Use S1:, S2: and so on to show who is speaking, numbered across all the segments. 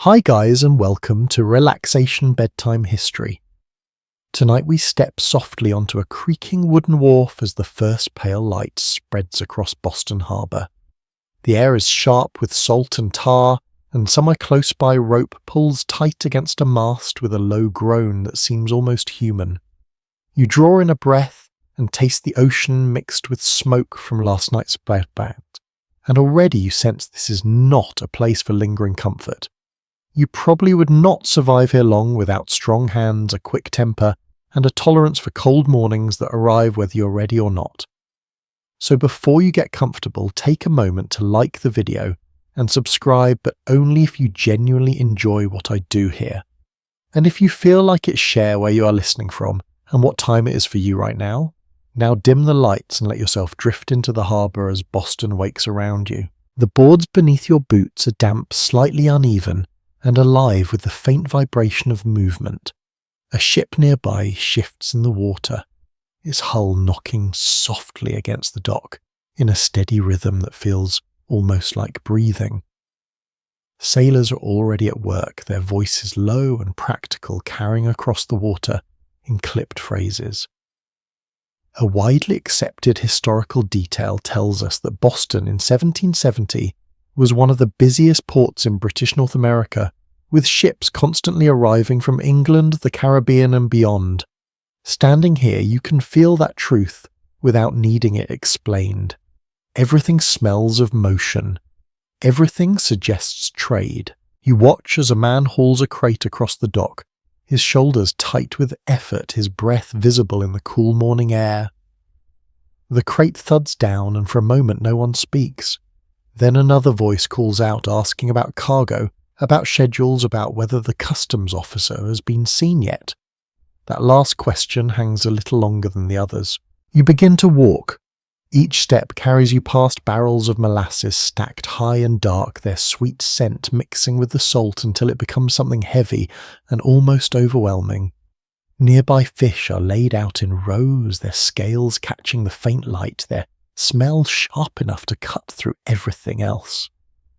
S1: Hi guys and welcome to Relaxation Bedtime History. Tonight we step softly onto a creaking wooden wharf as the first pale light spreads across Boston Harbor. The air is sharp with salt and tar, and somewhere close by rope pulls tight against a mast with a low groan that seems almost human. You draw in a breath and taste the ocean mixed with smoke from last night's bout, and already you sense this is not a place for lingering comfort. You probably would not survive here long without strong hands, a quick temper, and a tolerance for cold mornings that arrive whether you're ready or not. So before you get comfortable, take a moment to like the video and subscribe, but only if you genuinely enjoy what I do here. And if you feel like it, share where you are listening from and what time it is for you right now. Now dim the lights and let yourself drift into the harbour as Boston wakes around you. The boards beneath your boots are damp, slightly uneven, and alive with the faint vibration of movement. A ship nearby shifts in the water, its hull knocking softly against the dock in a steady rhythm that feels almost like breathing. Sailors are already at work, their voices low and practical, carrying across the water in clipped phrases. A widely accepted historical detail tells us that Boston in 1770 was one of the busiest ports in British North America, with ships constantly arriving from England, the Caribbean and beyond. Standing here, you can feel that truth without needing it explained. Everything smells of motion. Everything suggests trade. You watch as a man hauls a crate across the dock, his shoulders tight with effort, his breath visible in the cool morning air. The crate thuds down, and for a moment no one speaks. Then another voice calls out, asking about cargo, about schedules, about whether the customs officer has been seen yet. That last question hangs a little longer than the others. You begin to walk. Each step carries you past barrels of molasses stacked high and dark, their sweet scent mixing with the salt until it becomes something heavy and almost overwhelming. Nearby fish are laid out in rows, their scales catching the faint light, their smell sharp enough to cut through everything else.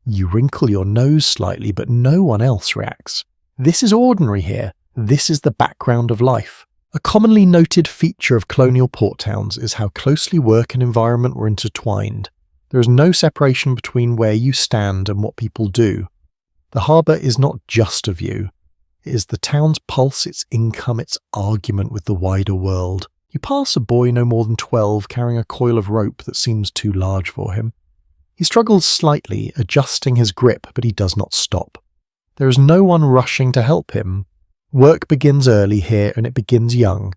S1: You wrinkle your nose slightly, but no one else reacts. This is ordinary here. This is the background of life. A commonly noted feature of colonial port towns is how closely work and environment were intertwined. There is no separation between where you stand and what people do. The harbour is not just a view. It is the town's pulse, its income, its argument with the wider world. You pass a boy no more than 12 carrying a coil of rope that seems too large for him. He struggles slightly, adjusting his grip, but he does not stop. There is no one rushing to help him. Work begins early here, and it begins young.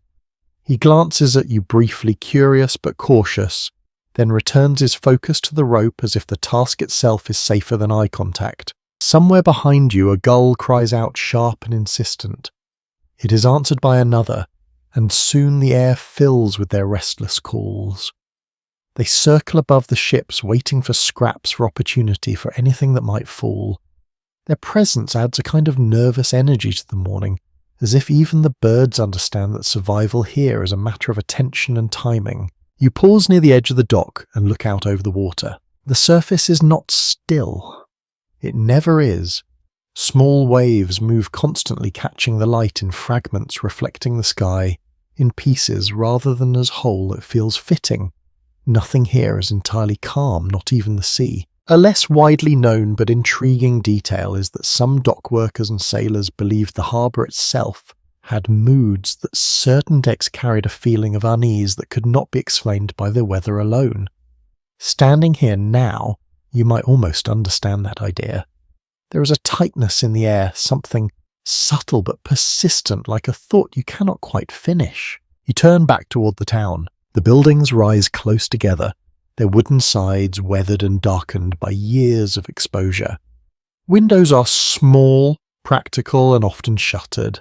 S1: He glances at you briefly, curious but cautious, then returns his focus to the rope as if the task itself is safer than eye contact. Somewhere behind you, a gull cries out sharp and insistent. It is answered by another, and soon the air fills with their restless calls. They circle above the ships, waiting for scraps, for opportunity, for anything that might fall. Their presence adds a kind of nervous energy to the morning, as if even the birds understand that survival here is a matter of attention and timing. You pause near the edge of the dock and look out over the water. The surface is not still. It never is. Small waves move constantly, catching the light in fragments, reflecting the sky. In pieces rather than as whole, it feels fitting. Nothing here is entirely calm, not even the sea. A less widely known but intriguing detail is that some dock workers and sailors believed the harbour itself had moods, that certain decks carried a feeling of unease that could not be explained by the weather alone. Standing here now, you might almost understand that idea. There is a tightness in the air, something subtle but persistent, like a thought you cannot quite finish. You turn back toward the town. The buildings rise close together, their wooden sides weathered and darkened by years of exposure. Windows are small, practical, and often shuttered.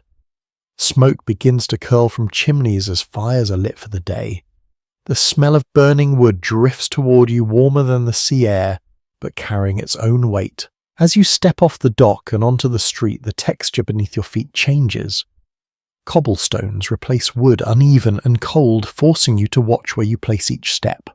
S1: Smoke begins to curl from chimneys as fires are lit for the day. The smell of burning wood drifts toward you, warmer than the sea air, but carrying its own weight. As you step off the dock and onto the street, the texture beneath your feet changes. Cobblestones replace wood, uneven and cold, forcing you to watch where you place each step.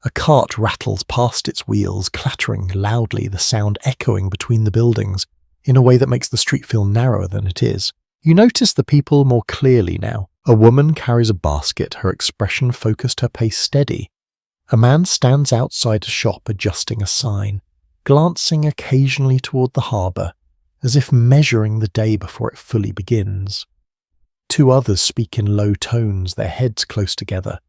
S1: A cart rattles past its wheels, clattering loudly, the sound echoing between the buildings. in a way that makes the street feel narrower than it is. You notice the people more clearly now. A woman carries a basket, her expression focused, her pace steady. A man stands outside a shop adjusting a sign, glancing occasionally toward the harbour, as if measuring the day before it fully begins. Two others speak in low tones, their heads close together,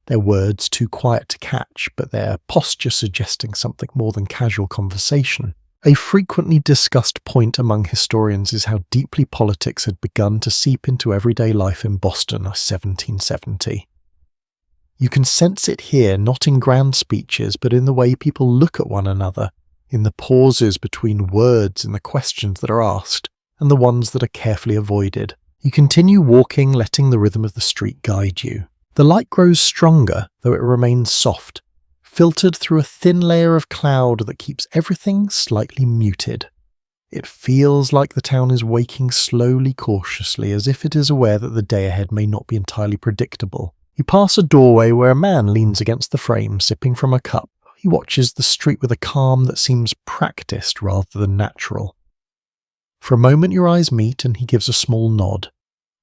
S1: their words too quiet to catch, but their posture suggesting something more than casual conversation. A frequently discussed point among historians is how deeply politics had begun to seep into everyday life in Boston in 1770. You can sense it here, not in grand speeches, but in the way people look at one another, in the pauses between words, in the questions that are asked, and the ones that are carefully avoided. You continue walking, letting the rhythm of the street guide you. The light grows stronger, though it remains soft, filtered through a thin layer of cloud that keeps everything slightly muted. It feels like the town is waking slowly, cautiously, as if it is aware that the day ahead may not be entirely predictable. You pass a doorway where a man leans against the frame, sipping from a cup. He watches the street with a calm that seems practiced rather than natural. For a moment your eyes meet and he gives a small nod.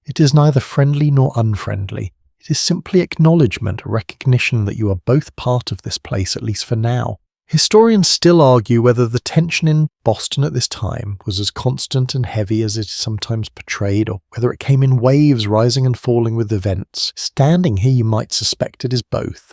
S1: It is neither friendly nor unfriendly. It is simply acknowledgement, a recognition that you are both part of this place, at least for now. Historians still argue whether the tension in Boston at this time was as constant and heavy as it is sometimes portrayed, or whether it came in waves rising and falling with events. Standing here you might suspect it is both.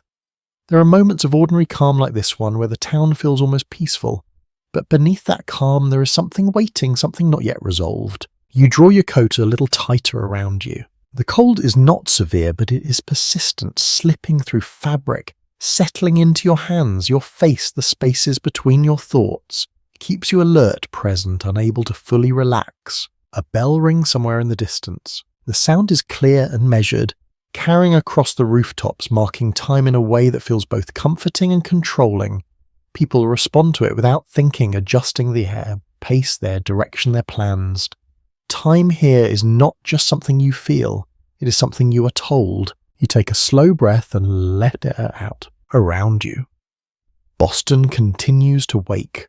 S1: There are moments of ordinary calm like this one where the town feels almost peaceful, but beneath that calm there is something waiting, something not yet resolved. You draw your coat a little tighter around you. The cold is not severe, but it is persistent, slipping through fabric, settling into your hands, your face, the spaces between your thoughts. It keeps you alert, present, unable to fully relax. A bell rings somewhere in the distance. The sound is clear and measured, carrying across the rooftops, marking time in a way that feels both comforting and controlling. People respond to it without thinking, adjusting their pace, their direction, their plans. Time here is not just something you feel, it is something you are told. You take a slow breath and let it out around you. Boston continues to wake.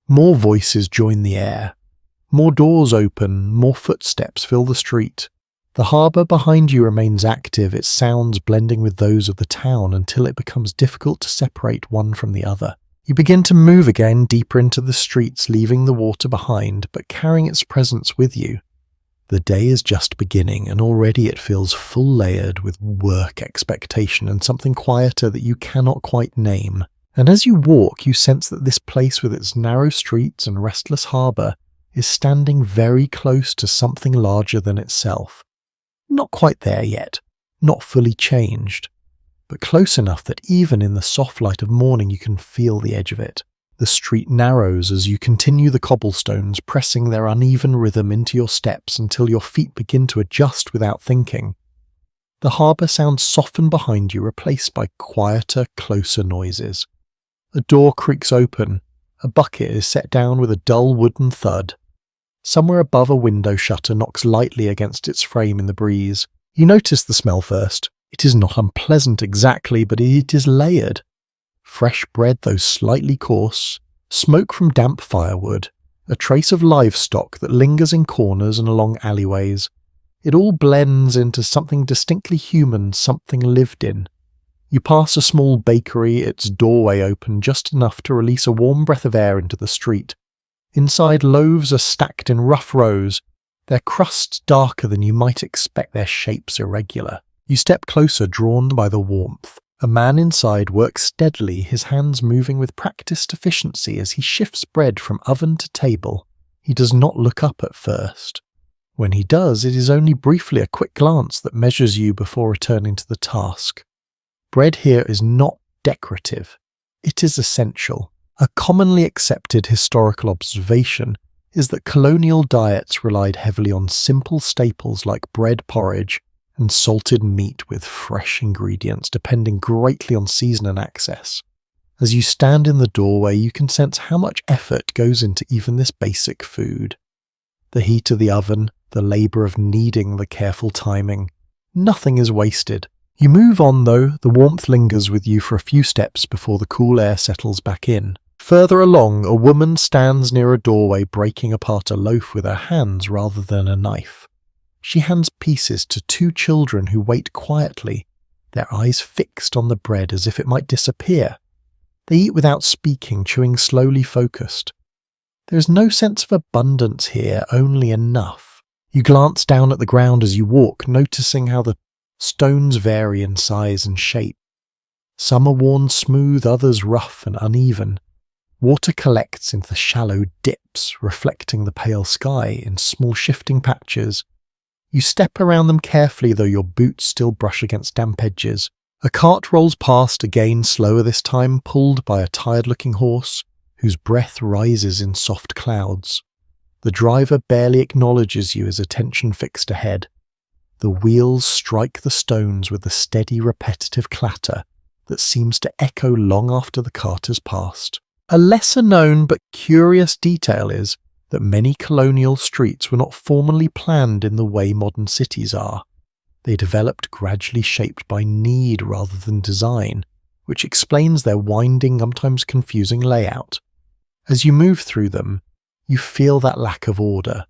S1: More voices join the air. More doors open, more footsteps fill the street. The harbour behind you remains active, its sounds blending with those of the town until it becomes difficult to separate one from the other. You begin to move again deeper into the streets, leaving the water behind, but carrying its presence with you. The day is just beginning, and already it feels full-layered with work, expectation, and something quieter that you cannot quite name. And as you walk, you sense that this place with its narrow streets and restless harbour is standing very close to something larger than itself. Not quite there yet, not fully changed, but close enough that even in the soft light of morning you can feel the edge of it. The street narrows as you continue the cobblestones, pressing their uneven rhythm into your steps until your feet begin to adjust without thinking. The harbour sounds soften behind you, replaced by quieter, closer noises. A door creaks open, a bucket is set down with a dull wooden thud. Somewhere above a window shutter knocks lightly against its frame in the breeze. You notice the smell first. It is not unpleasant exactly, but it is layered. Fresh bread, though slightly coarse, smoke from damp firewood, a trace of livestock that lingers in corners and along alleyways. It all blends into something distinctly human, something lived in. You pass a small bakery, its doorway open just enough to release a warm breath of air into the street. Inside, loaves are stacked in rough rows, their crusts darker than you might expect, their shapes irregular. You step closer, drawn by the warmth. A man inside works steadily, his hands moving with practiced efficiency as he shifts bread from oven to table. He does not look up at first. When he does, it is only briefly, a quick glance that measures you before returning to the task. Bread here is not decorative. It is essential. A commonly accepted historical observation is that colonial diets relied heavily on simple staples like bread porridge and salted meat with fresh ingredients, depending greatly on season and access. As you stand in the doorway, you can sense how much effort goes into even this basic food. The heat of the oven, the labour of kneading, the careful timing. Nothing is wasted. You move on though, the warmth lingers with you for a few steps before the cool air settles back in. Further along, a woman stands near a doorway breaking apart a loaf with her hands rather than a knife. She hands pieces to two children who wait quietly, their eyes fixed on the bread as if it might disappear. They eat without speaking, chewing slowly focused. There is no sense of abundance here, only enough. You glance down at the ground as you walk, noticing how the stones vary in size and shape. Some are worn smooth, others rough and uneven. Water collects into shallow dips, reflecting the pale sky in small shifting patches. You step around them carefully, though your boots still brush against damp edges. A cart rolls past, again slower this time, pulled by a tired-looking horse, whose breath rises in soft clouds. The driver barely acknowledges you, his attention fixed ahead. The wheels strike the stones with a steady, repetitive clatter that seems to echo long after the cart has passed. A lesser-known but curious detail is that many colonial streets were not formally planned in the way modern cities are. They developed gradually shaped by need rather than design, which explains their winding, sometimes confusing layout. As you move through them, you feel that lack of order.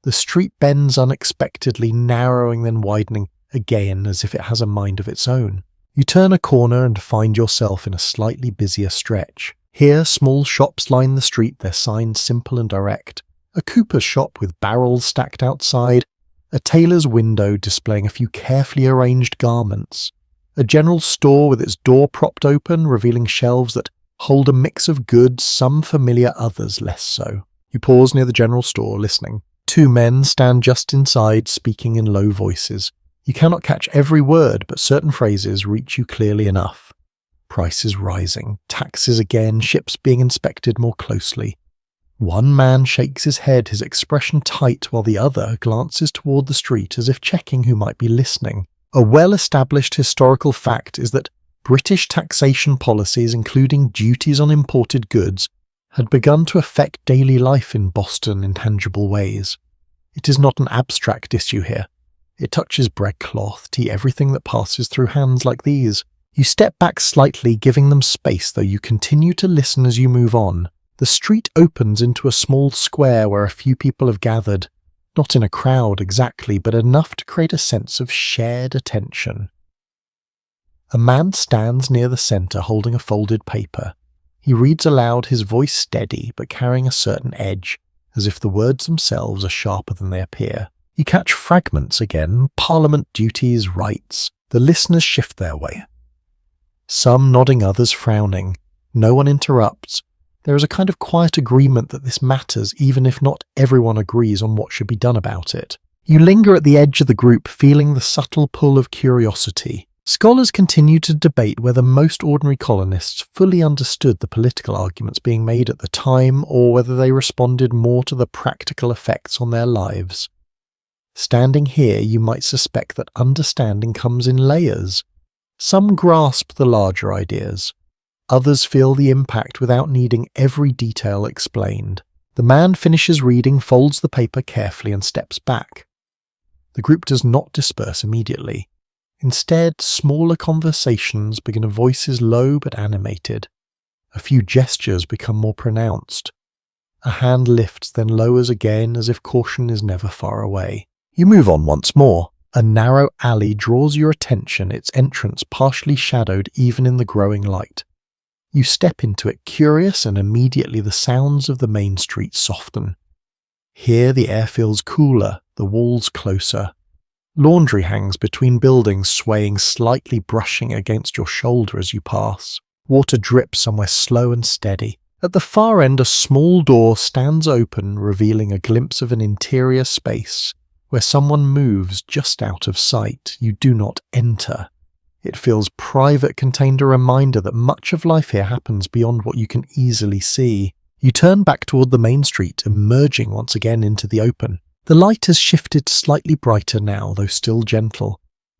S1: The street bends unexpectedly, narrowing then widening again as if it has a mind of its own. You turn a corner and find yourself in a slightly busier stretch. Here, small shops line the street, their signs simple and direct. A cooper's shop with barrels stacked outside, a tailor's window displaying a few carefully arranged garments, a general store with its door propped open, revealing shelves that hold a mix of goods, some familiar, others less so. You pause near the general store, listening. Two men stand just inside, speaking in low voices. You cannot catch every word, but certain phrases reach you clearly enough. Prices rising, taxes again, ships being inspected more closely. One man shakes his head, his expression tight, while the other glances toward the street as if checking who might be listening. A well-established historical fact is that British taxation policies, including duties on imported goods, had begun to affect daily life in Boston in tangible ways. It is not an abstract issue here. It touches bread, cloth, tea, everything that passes through hands like these. You step back slightly, giving them space, though you continue to listen as you move on. The street opens into a small square where a few people have gathered, not in a crowd exactly, but enough to create a sense of shared attention. A man stands near the centre holding a folded paper. He reads aloud, his voice steady but carrying a certain edge, as if the words themselves are sharper than they appear. You catch fragments again, parliament duties, rights. The listeners shift their way. Some nodding, others frowning. No one interrupts. There is a kind of quiet agreement that this matters, even if not everyone agrees on what should be done about it. You linger at the edge of the group, feeling the subtle pull of curiosity. Scholars continue to debate whether most ordinary colonists fully understood the political arguments being made at the time, or whether they responded more to the practical effects on their lives. Standing here, you might suspect that understanding comes in layers. Some grasp the larger ideas. Others feel the impact without needing every detail explained. The man finishes reading, folds the paper carefully and steps back. The group does not disperse immediately. Instead, smaller conversations begin, voices low but animated. A few gestures become more pronounced. A hand lifts, then lowers again, as if caution is never far away. You move on once more. A narrow alley draws your attention, its entrance partially shadowed even in the growing light. You step into it, curious, and immediately the sounds of the main street soften. Here the air feels cooler, the walls closer. Laundry hangs between buildings, swaying slightly, brushing against your shoulder as you pass. Water drips somewhere slow and steady. At the far end, a small door stands open, revealing a glimpse of an interior space, where someone moves just out of sight. You do not enter. It feels private, contained a reminder that much of life here happens beyond what you can easily see. You turn back toward the main street, emerging once again into the open. The light has shifted slightly brighter now, though still gentle.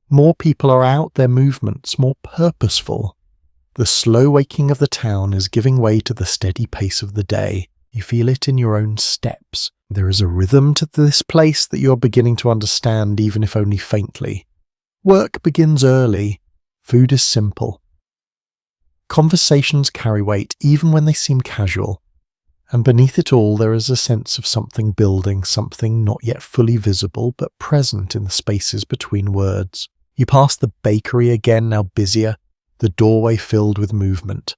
S1: More people are out, their movements more purposeful. The slow waking of the town is giving way to the steady pace of the day. You feel it in your own steps. There is a rhythm to this place that you are beginning to understand, even if only faintly. Work begins early. Food is simple. Conversations carry weight even when they seem casual, and beneath it all there is a sense of something building, something not yet fully visible but present in the spaces between words. You pass the bakery again, now busier, the doorway filled with movement.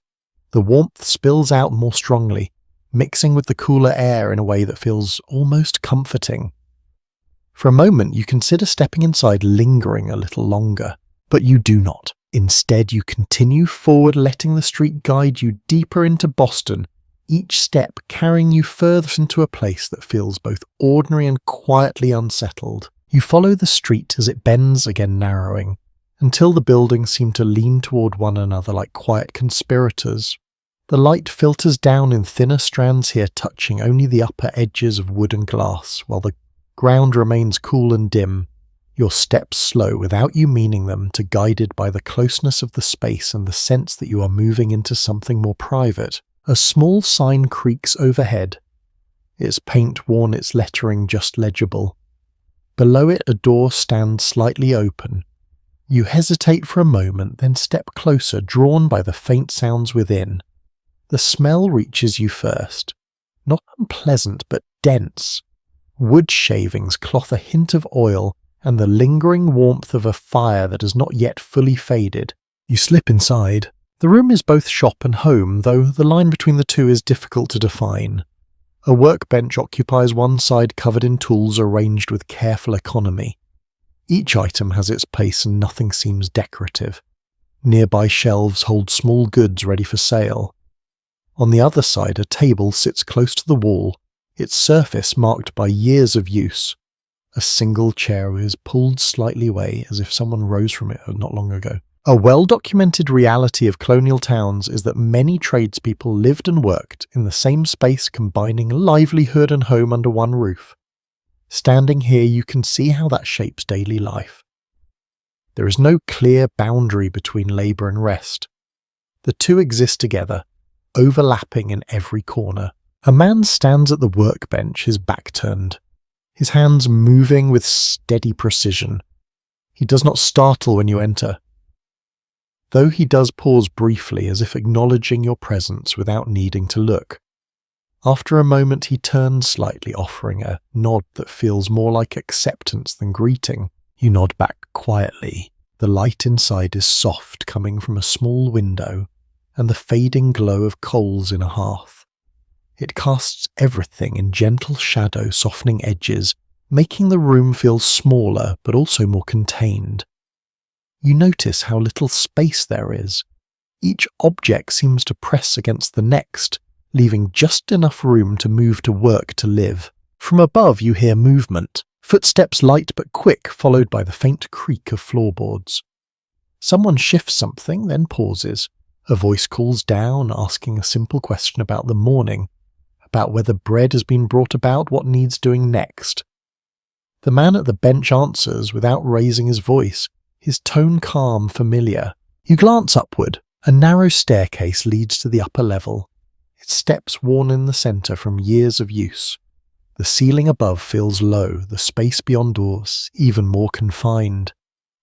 S1: The warmth spills out more strongly, mixing with the cooler air in a way that feels almost comforting. For a moment you consider stepping inside, lingering a little longer, but you do not. Instead, you continue forward, letting the street guide you deeper into Boston, each step carrying you further into a place that feels both ordinary and quietly unsettled. You follow the street as it bends, again narrowing, until the buildings seem to lean toward one another like quiet conspirators. The light filters down in thinner strands here, touching only the upper edges of wood and glass, while the ground remains cool and dim. Your steps slow without you meaning them, to guided by the closeness of the space and the sense that you are moving into something more private. A small sign creaks overhead, its paint worn, its lettering just legible. Below it a door stands slightly open. You hesitate for a moment, then step closer, drawn by the faint sounds within. The smell reaches you first. Not unpleasant, but dense. Wood shavings, cloth, a hint of oil, and the lingering warmth of a fire that has not yet fully faded. You slip inside. The room is both shop and home, though the line between the two is difficult to define. A workbench occupies one side, covered in tools arranged with careful economy. Each item has its place and nothing seems decorative. Nearby shelves hold small goods ready for sale. On the other side, a table sits close to the wall, its surface marked by years of use. A single chair is pulled slightly away, as if someone rose from it not long ago. A well-documented reality of colonial towns is that many tradespeople lived and worked in the same space, combining livelihood and home under one roof. Standing here, you can see how that shapes daily life. There is no clear boundary between labour and rest. The two exist together, overlapping in every corner. A man stands at the workbench, his back turned, his hands moving with steady precision. He does not startle when you enter, though he does pause briefly, as if acknowledging your presence without needing to look. After a moment he turns slightly, offering a nod that feels more like acceptance than greeting. You nod back quietly. The light inside is soft, coming from a small window, and the fading glow of coals in a hearth. It casts everything in gentle shadow, softening edges, making the room feel smaller but also more contained. You notice how little space there is. Each object seems to press against the next, leaving just enough room to move, to work, to live. From above you hear movement, footsteps light but quick, followed by the faint creak of floorboards. Someone shifts something, then pauses. A voice calls down, asking a simple question about the morning, about whether bread has been brought about, what needs doing next. The man at the bench answers without raising his voice, his tone calm, familiar. You glance upward. A narrow staircase leads to the upper level, its steps worn in the centre from years of use. The ceiling above feels low, the space beyond doors even more confined.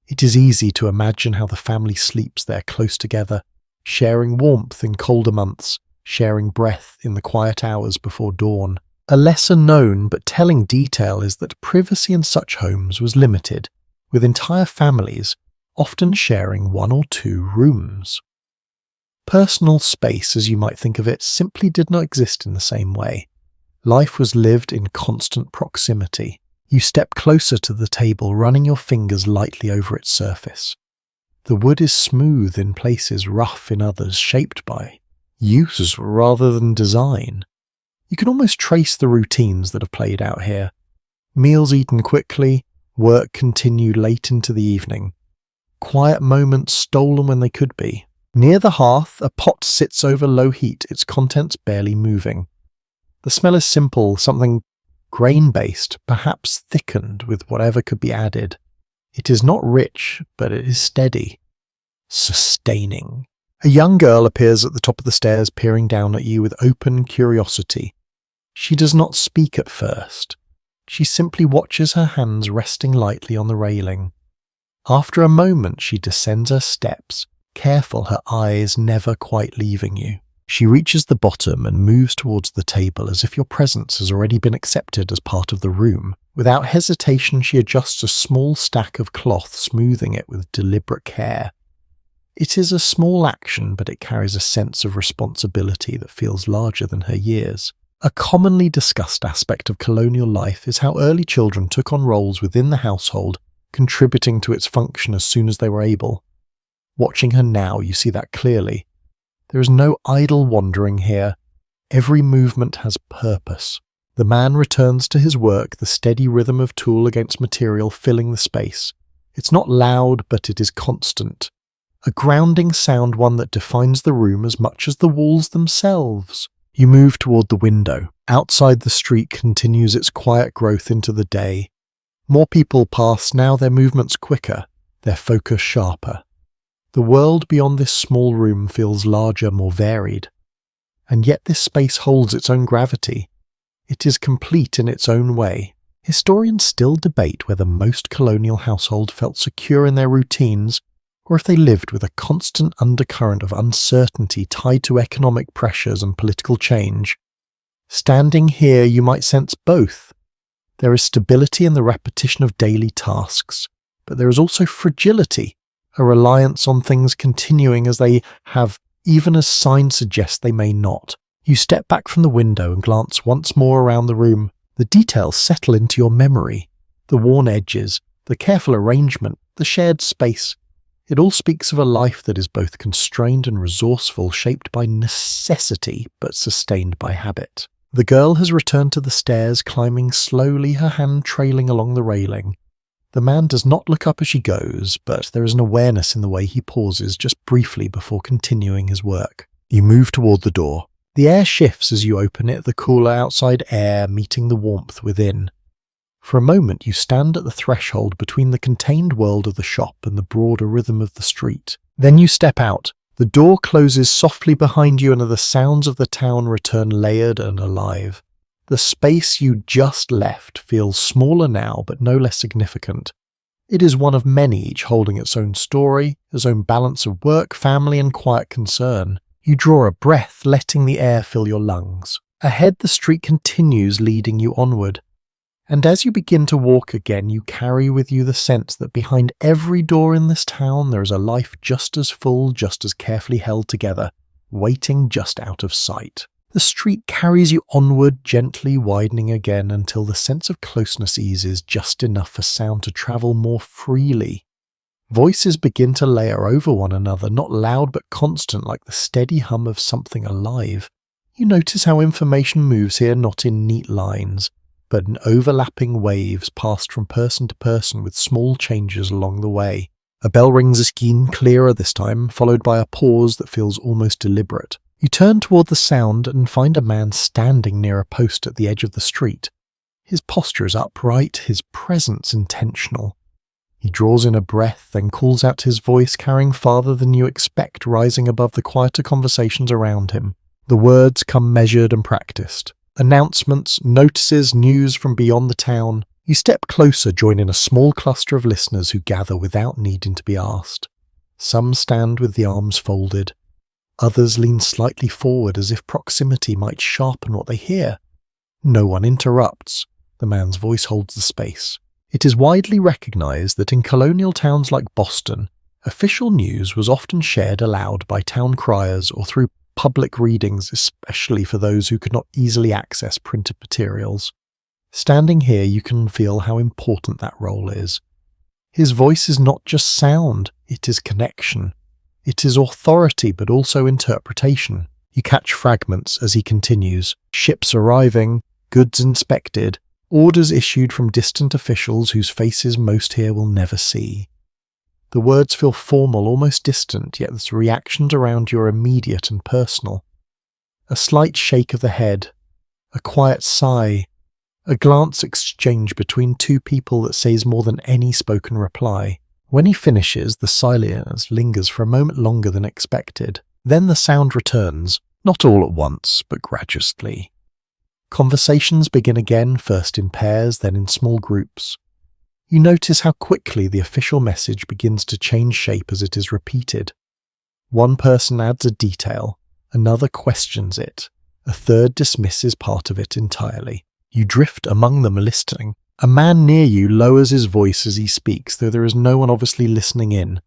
S1: It is easy to imagine how the family sleeps there close together, sharing warmth in colder months, sharing breath in the quiet hours before dawn. A lesser known but telling detail is that privacy in such homes was limited, with entire families often sharing one or two rooms. Personal space, as you might think of it, simply did not exist in the same way. Life was lived in constant proximity. You step closer to the table, running your fingers lightly over its surface. The wood is smooth in places, rough in others, shaped by use rather than design. You can almost trace the routines that have played out here. Meals eaten quickly, work continued late into the evening. Quiet moments stolen when they could be. Near the hearth, a pot sits over low heat, its contents barely moving. The smell is simple, something grain-based, perhaps thickened with whatever could be added. It is not rich, but it is steady, sustaining. A young girl appears at the top of the stairs, peering down at you with open curiosity. She does not speak at first. She simply watches, her hands resting lightly on the railing. After a moment, she descends her steps, careful, her eyes never quite leaving you. She reaches the bottom and moves towards the table as if your presence has already been accepted as part of the room. Without hesitation, she adjusts a small stack of cloth, smoothing it with deliberate care. It is a small action, but it carries a sense of responsibility that feels larger than her years. A commonly discussed aspect of colonial life is how early children took on roles within the household, contributing to its function as soon as they were able. Watching her now, you see that clearly. There is no idle wandering here. Every movement has purpose. The man returns to his work, the steady rhythm of tool against material filling the space. It's not loud, but it is constant. A grounding sound, one that defines the room as much as the walls themselves. You move toward the window. Outside, the street continues its quiet growth into the day. More people pass now, their movements quicker, their focus sharper. The world beyond this small room feels larger, more varied. And yet this space holds its own gravity. It is complete in its own way. Historians still debate whether most colonial households felt secure in their routines, or if they lived with a constant undercurrent of uncertainty tied to economic pressures and political change. Standing here, you might sense both. There is stability in the repetition of daily tasks, but there is also fragility, a reliance on things continuing as they have, even as signs suggest they may not. You step back from the window and glance once more around the room. The details settle into your memory. The worn edges, the careful arrangement, the shared space. It all speaks of a life that is both constrained and resourceful, shaped by necessity but sustained by habit. The girl has returned to the stairs, climbing slowly, her hand trailing along the railing. The man does not look up as she goes, but there is an awareness in the way he pauses just briefly before continuing his work. You move toward the door. The air shifts as you open it, the cooler outside air meeting the warmth within. For a moment you stand at the threshold between the contained world of the shop and the broader rhythm of the street. Then you step out. The door closes softly behind you and the sounds of the town return layered and alive. The space you just left feels smaller now, but no less significant. It is one of many, each holding its own story, its own balance of work, family, and quiet concern. You draw a breath, letting the air fill your lungs. Ahead, the street continues, leading you onward. And as you begin to walk again, you carry with you the sense that behind every door in this town there is a life just as full, just as carefully held together, waiting just out of sight. The street carries you onward, gently widening again until the sense of closeness eases just enough for sound to travel more freely. Voices begin to layer over one another, not loud but constant, like the steady hum of something alive. You notice how information moves here, not in neat lines, but in overlapping waves passed from person to person with small changes along the way. A bell rings again, clearer this time, followed by a pause that feels almost deliberate. You turn toward the sound and find a man standing near a post at the edge of the street. His posture is upright, his presence intentional. He draws in a breath, then calls out his voice, carrying farther than you expect, rising above the quieter conversations around him. The words come measured and practiced. Announcements, notices, news from beyond the town. You step closer, joining a small cluster of listeners who gather without needing to be asked. Some stand with the arms folded. Others lean slightly forward as if proximity might sharpen what they hear. No one interrupts. The man's voice holds the space. It is widely recognized that in colonial towns like Boston, official news was often shared aloud by town criers or through public readings, especially for those who could not easily access printed materials. Standing here, you can feel how important that role is. His voice is not just sound, it is connection. It is authority, but also interpretation. You catch fragments as he continues. Ships arriving, goods inspected, orders issued from distant officials whose faces most here will never see. The words feel formal, almost distant, yet the reactions around you are immediate and personal. A slight shake of the head, a quiet sigh, a glance exchanged between two people that says more than any spoken reply. When he finishes, the silence lingers for a moment longer than expected. Then the sound returns, not all at once, but gradually. Conversations begin again, first in pairs, then in small groups. You notice how quickly the official message begins to change shape as it is repeated. One person adds a detail, another questions it, a third dismisses part of it entirely. You drift among them listening. A man near you lowers his voice as he speaks, though there is no one obviously listening in.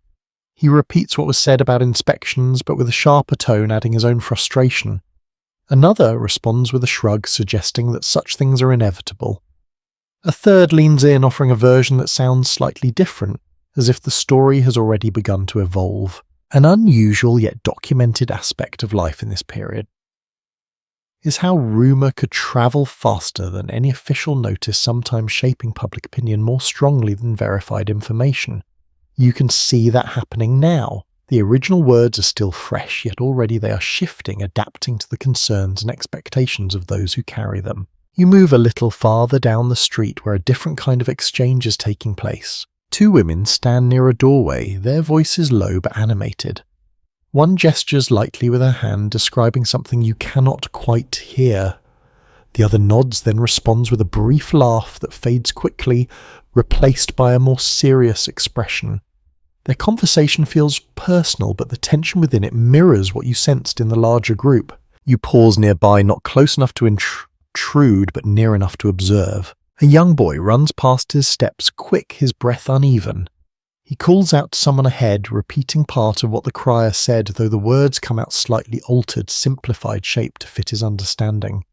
S1: He repeats what was said about inspections, but with a sharper tone, adding his own frustration. Another responds with a shrug, suggesting that such things are inevitable. A third leans in, offering a version that sounds slightly different, as if the story has already begun to evolve. An unusual yet documented aspect of life in this period is how rumour could travel faster than any official notice, sometimes shaping public opinion more strongly than verified information. You can see that happening now. The original words are still fresh, yet already they are shifting, adapting to the concerns and expectations of those who carry them. You move a little farther down the street where a different kind of exchange is taking place. Two women stand near a doorway, their voices low but animated. One gestures lightly with her hand, describing something you cannot quite hear. The other nods, then responds with a brief laugh that fades quickly, replaced by a more serious expression. Their conversation feels personal, but the tension within it mirrors what you sensed in the larger group. You pause nearby, not close enough to intrude, but near enough to observe. A young boy runs past his steps, quick, his breath uneven. He calls out to someone ahead, repeating part of what the crier said, though the words come out slightly altered, simplified shape to fit his understanding.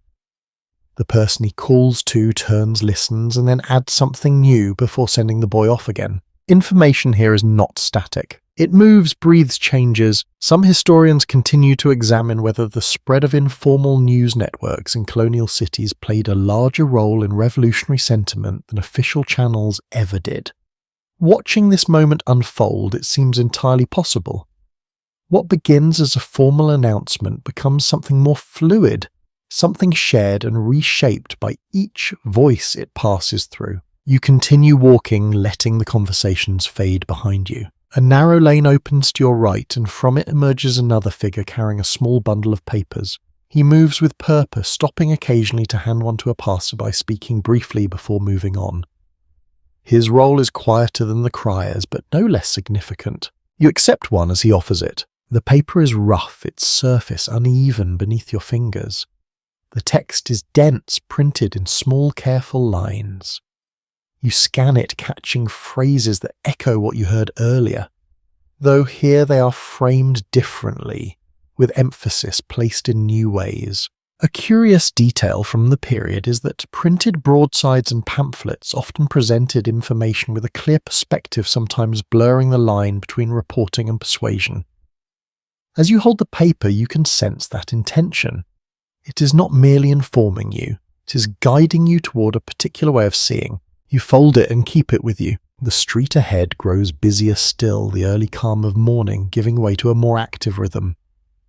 S1: The person he calls to turns, listens, and then adds something new before sending the boy off again. Information here is not static. It moves, breathes, changes. Some historians continue to examine whether the spread of informal news networks in colonial cities played a larger role in revolutionary sentiment than official channels ever did. Watching this moment unfold, it seems entirely possible. What begins as a formal announcement becomes something more fluid, something shared and reshaped by each voice it passes through. You continue walking, letting the conversations fade behind you. A narrow lane opens to your right, and from it emerges another figure carrying a small bundle of papers. He moves with purpose, stopping occasionally to hand one to a passerby, speaking briefly before moving on. His role is quieter than the crier's, but no less significant. You accept one as he offers it. The paper is rough, its surface uneven beneath your fingers. The text is dense, printed in small, careful lines. You scan it, catching phrases that echo what you heard earlier, though here they are framed differently, with emphasis placed in new ways. A curious detail from the period is that printed broadsides and pamphlets often presented information with a clear perspective, sometimes blurring the line between reporting and persuasion. As you hold the paper, you can sense that intention. It is not merely informing you, it is guiding you toward a particular way of seeing. You fold it and keep it with you. The street ahead grows busier still, the early calm of morning giving way to a more active rhythm.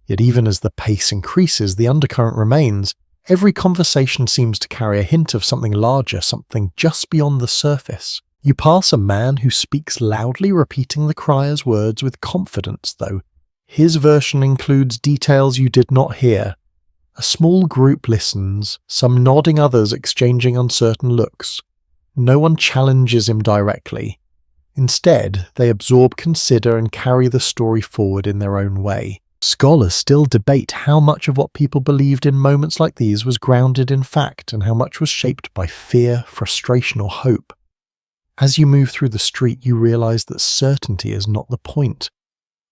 S1: Yet even as the pace increases, the undercurrent remains. Every conversation seems to carry a hint of something larger, something just beyond the surface. You pass a man who speaks loudly, repeating the crier's words with confidence, though. His version includes details you did not hear. A small group listens, some nodding, others exchanging uncertain looks. No one challenges him directly. Instead, they absorb, consider, and carry the story forward in their own way. Scholars still debate how much of what people believed in moments like these was grounded in fact and how much was shaped by fear, frustration, or hope. As you move through the street, you realize that certainty is not the point.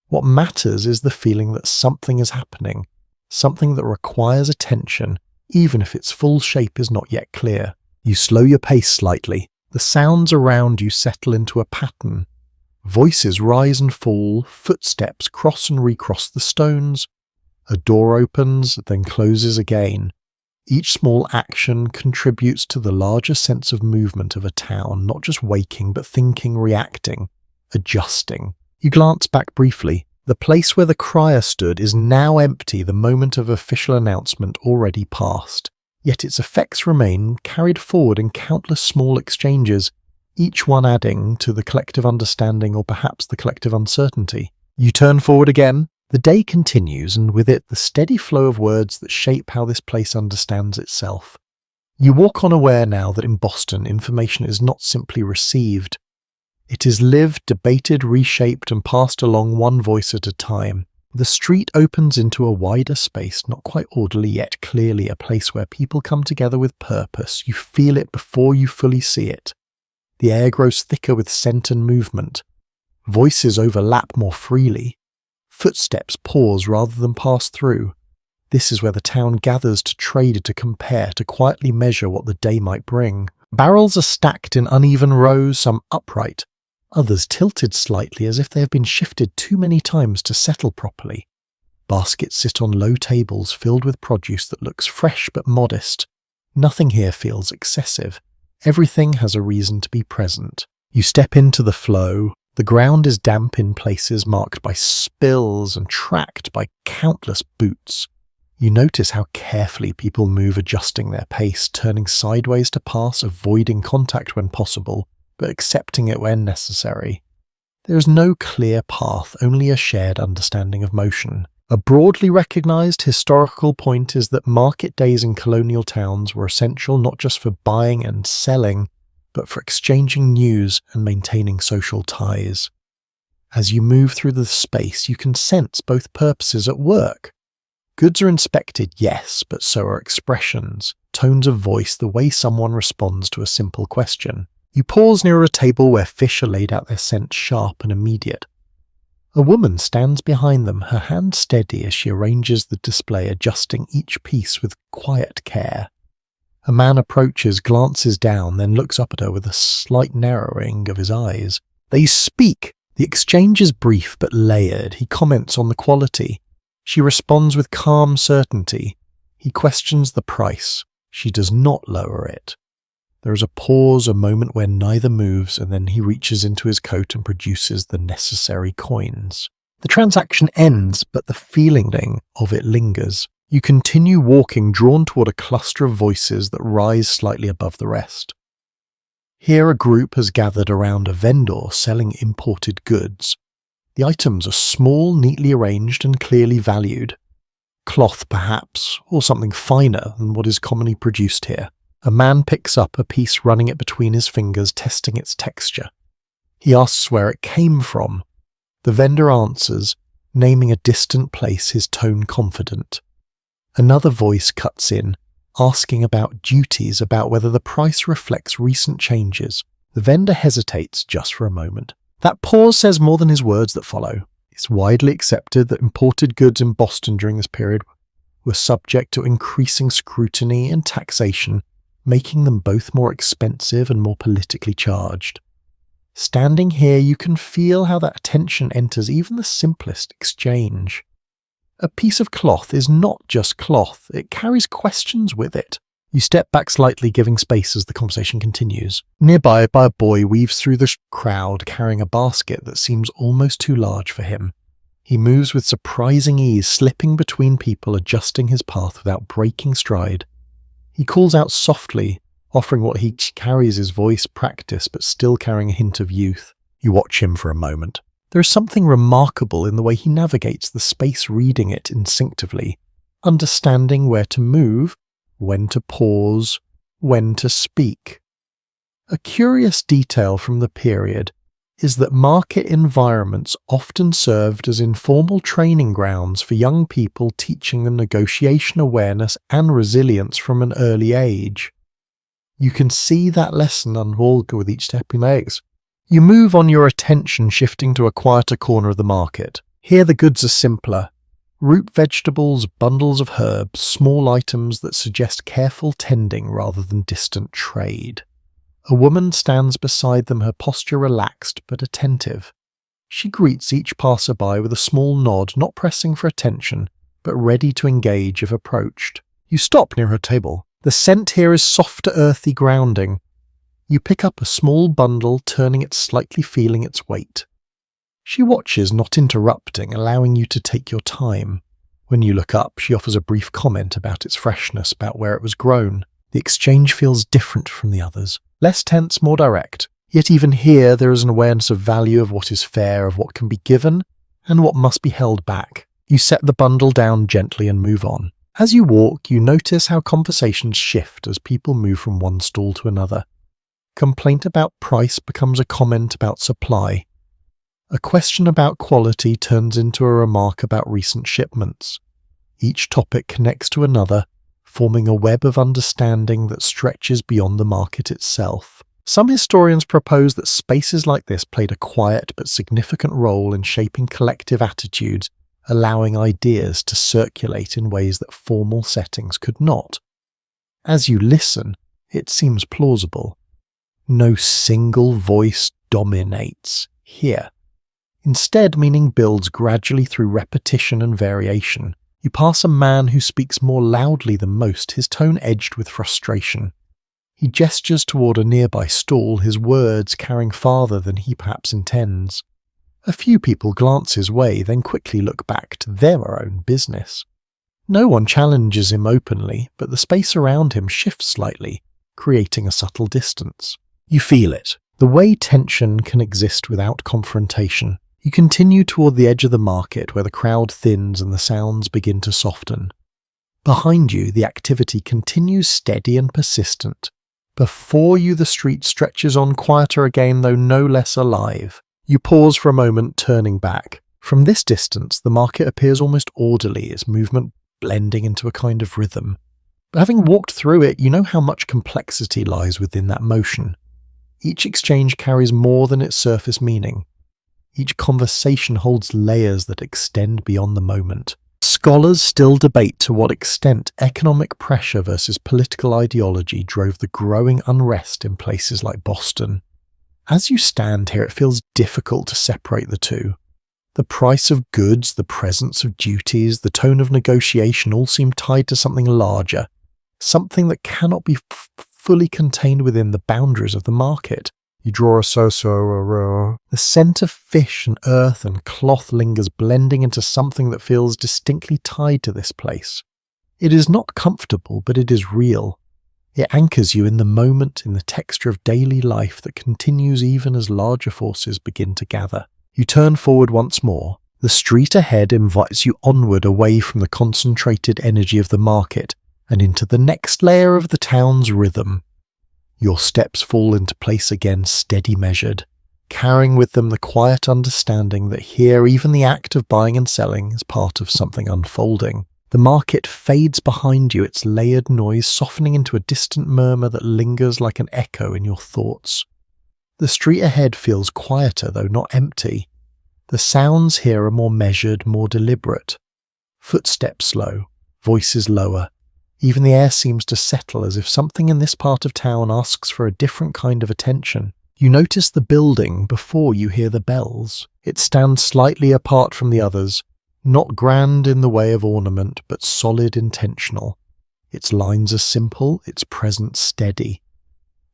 S1: What matters is the feeling that something is happening, something that requires attention, even if its full shape is not yet clear. You slow your pace slightly. The sounds around you settle into a pattern. Voices rise and fall, footsteps cross and recross the stones. A door opens, then closes again. Each small action contributes to the larger sense of movement of a town, not just waking, but thinking, reacting, adjusting. You glance back briefly. The place where the crier stood is now empty, the moment of official announcement already past. Yet its effects remain, carried forward in countless small exchanges, each one adding to the collective understanding or perhaps the collective uncertainty. You turn forward again. The day continues, and with it the steady flow of words that shape how this place understands itself. You walk on aware now that in Boston, information is not simply received. It is lived, debated, reshaped, and passed along one voice at a time. The street opens into a wider space, not quite orderly yet clearly a place where people come together with purpose. You feel it before you fully see it. The air grows thicker with scent and movement. Voices overlap more freely. Footsteps pause rather than pass through. This is where the town gathers to trade, to compare, to quietly measure what the day might bring. Barrels are stacked in uneven rows, some upright, others tilted slightly as if they have been shifted too many times to settle properly. Baskets sit on low tables filled with produce that looks fresh but modest. Nothing here feels excessive. Everything has a reason to be present. You step into the flow. The ground is damp in places, marked by spills and tracked by countless boots. You notice how carefully people move, adjusting their pace, turning sideways to pass, avoiding contact when possible, but accepting it when necessary. There is no clear path, only a shared understanding of motion. A broadly recognised historical point is that market days in colonial towns were essential not just for buying and selling, but for exchanging news and maintaining social ties. As you move through the space, you can sense both purposes at work. Goods are inspected, yes, but so are expressions, tones of voice, the way someone responds to a simple question. You pause near a table where fish are laid out, their scent sharp and immediate. A woman stands behind them, her hand steady as she arranges the display, adjusting each piece with quiet care. A man approaches, glances down, then looks up at her with a slight narrowing of his eyes. They speak. The exchange is brief but layered. He comments on the quality. She responds with calm certainty. He questions the price. She does not lower it. There is a pause, a moment where neither moves, and then he reaches into his coat and produces the necessary coins. The transaction ends, but the feeling of it lingers. You continue walking, drawn toward a cluster of voices that rise slightly above the rest. Here a group has gathered around a vendor selling imported goods. The items are small, neatly arranged, and clearly valued. Cloth, perhaps, or something finer than what is commonly produced here. A man picks up a piece, running it between his fingers, testing its texture. He asks where it came from. The vendor answers, naming a distant place, his tone confident. Another voice cuts in, asking about duties, about whether the price reflects recent changes. The vendor hesitates just for a moment. That pause says more than his words that follow. It's widely accepted that imported goods in Boston during this period were subject to increasing scrutiny and taxation, making them both more expensive and more politically charged. Standing here, you can feel how that attention enters even the simplest exchange. A piece of cloth is not just cloth, it carries questions with it. You step back slightly, giving space as the conversation continues. Nearby, a boy weaves through the crowd carrying a basket that seems almost too large for him. He moves with surprising ease, slipping between people, adjusting his path without breaking stride. He calls out softly, offering what he carries as voice practice, but still carrying a hint of youth. You watch him for a moment. There is something remarkable in the way he navigates the space, reading it instinctively, understanding where to move, when to pause, when to speak. A curious detail from the period is that market environments often served as informal training grounds for young people, teaching them negotiation awareness and resilience from an early age. You can see that lesson unfold with each step he makes. You move on, your attention shifting to a quieter corner of the market. Here the goods are simpler. Root vegetables, bundles of herbs, small items that suggest careful tending rather than distant trade. A woman stands beside them, her posture relaxed but attentive. She greets each passerby with a small nod, not pressing for attention, but ready to engage if approached. You stop near her table. The scent here is soft, earthy grounding. You pick up a small bundle, turning it slightly, feeling its weight. She watches, not interrupting, allowing you to take your time. When you look up, she offers a brief comment about its freshness, about where it was grown. The exchange feels different from the others. Less tense, more direct. Yet even here there is an awareness of value, of what is fair, of what can be given, and what must be held back. You set the bundle down gently and move on. As you walk, you notice how conversations shift as people move from one stall to another. Complaint about price becomes a comment about supply. A question about quality turns into a remark about recent shipments. Each topic connects to another, forming a web of understanding that stretches beyond the market itself. Some historians propose that spaces like this played a quiet but significant role in shaping collective attitudes, allowing ideas to circulate in ways that formal settings could not. As you listen, it seems plausible. No single voice dominates here. Instead, meaning builds gradually through repetition and variation. You pass a man who speaks more loudly than most, his tone edged with frustration. He gestures toward a nearby stall, his words carrying farther than he perhaps intends. A few people glance his way, then quickly look back to their own business. No one challenges him openly, but the space around him shifts slightly, creating a subtle distance. You feel it, the way tension can exist without confrontation. You continue toward the edge of the market where the crowd thins and the sounds begin to soften. Behind you, the activity continues steady and persistent. Before you, the street stretches on quieter again, though no less alive. You pause for a moment, turning back. From this distance, the market appears almost orderly, its movement blending into a kind of rhythm. But having walked through it, you know how much complexity lies within that motion. Each exchange carries more than its surface meaning. Each conversation holds layers that extend beyond the moment. Scholars still debate to what extent economic pressure versus political ideology drove the growing unrest in places like Boston. As you stand here, it feels difficult to separate the two. The price of goods, the presence of duties, the tone of negotiation all seem tied to something larger, something that cannot be fully contained within the boundaries of the market. You draw a so-so. The scent of fish and earth and cloth lingers, blending into something that feels distinctly tied to this place. It is not comfortable, but it is real. It anchors you in the moment, in the texture of daily life that continues even as larger forces begin to gather. You turn forward once more. The street ahead invites you onward, away from the concentrated energy of the market and into the next layer of the town's rhythm. Your steps fall into place again, steady measured, carrying with them the quiet understanding that here even the act of buying and selling is part of something unfolding. The market fades behind you, its layered noise softening into a distant murmur that lingers like an echo in your thoughts. The street ahead feels quieter, though not empty. The sounds here are more measured, more deliberate. Footsteps slow, voices lower. Even the air seems to settle, as if something in this part of town asks for a different kind of attention. You notice the building before you hear the bells. It stands slightly apart from the others, not grand in the way of ornament, but solid, intentional. Its lines are simple, its presence steady.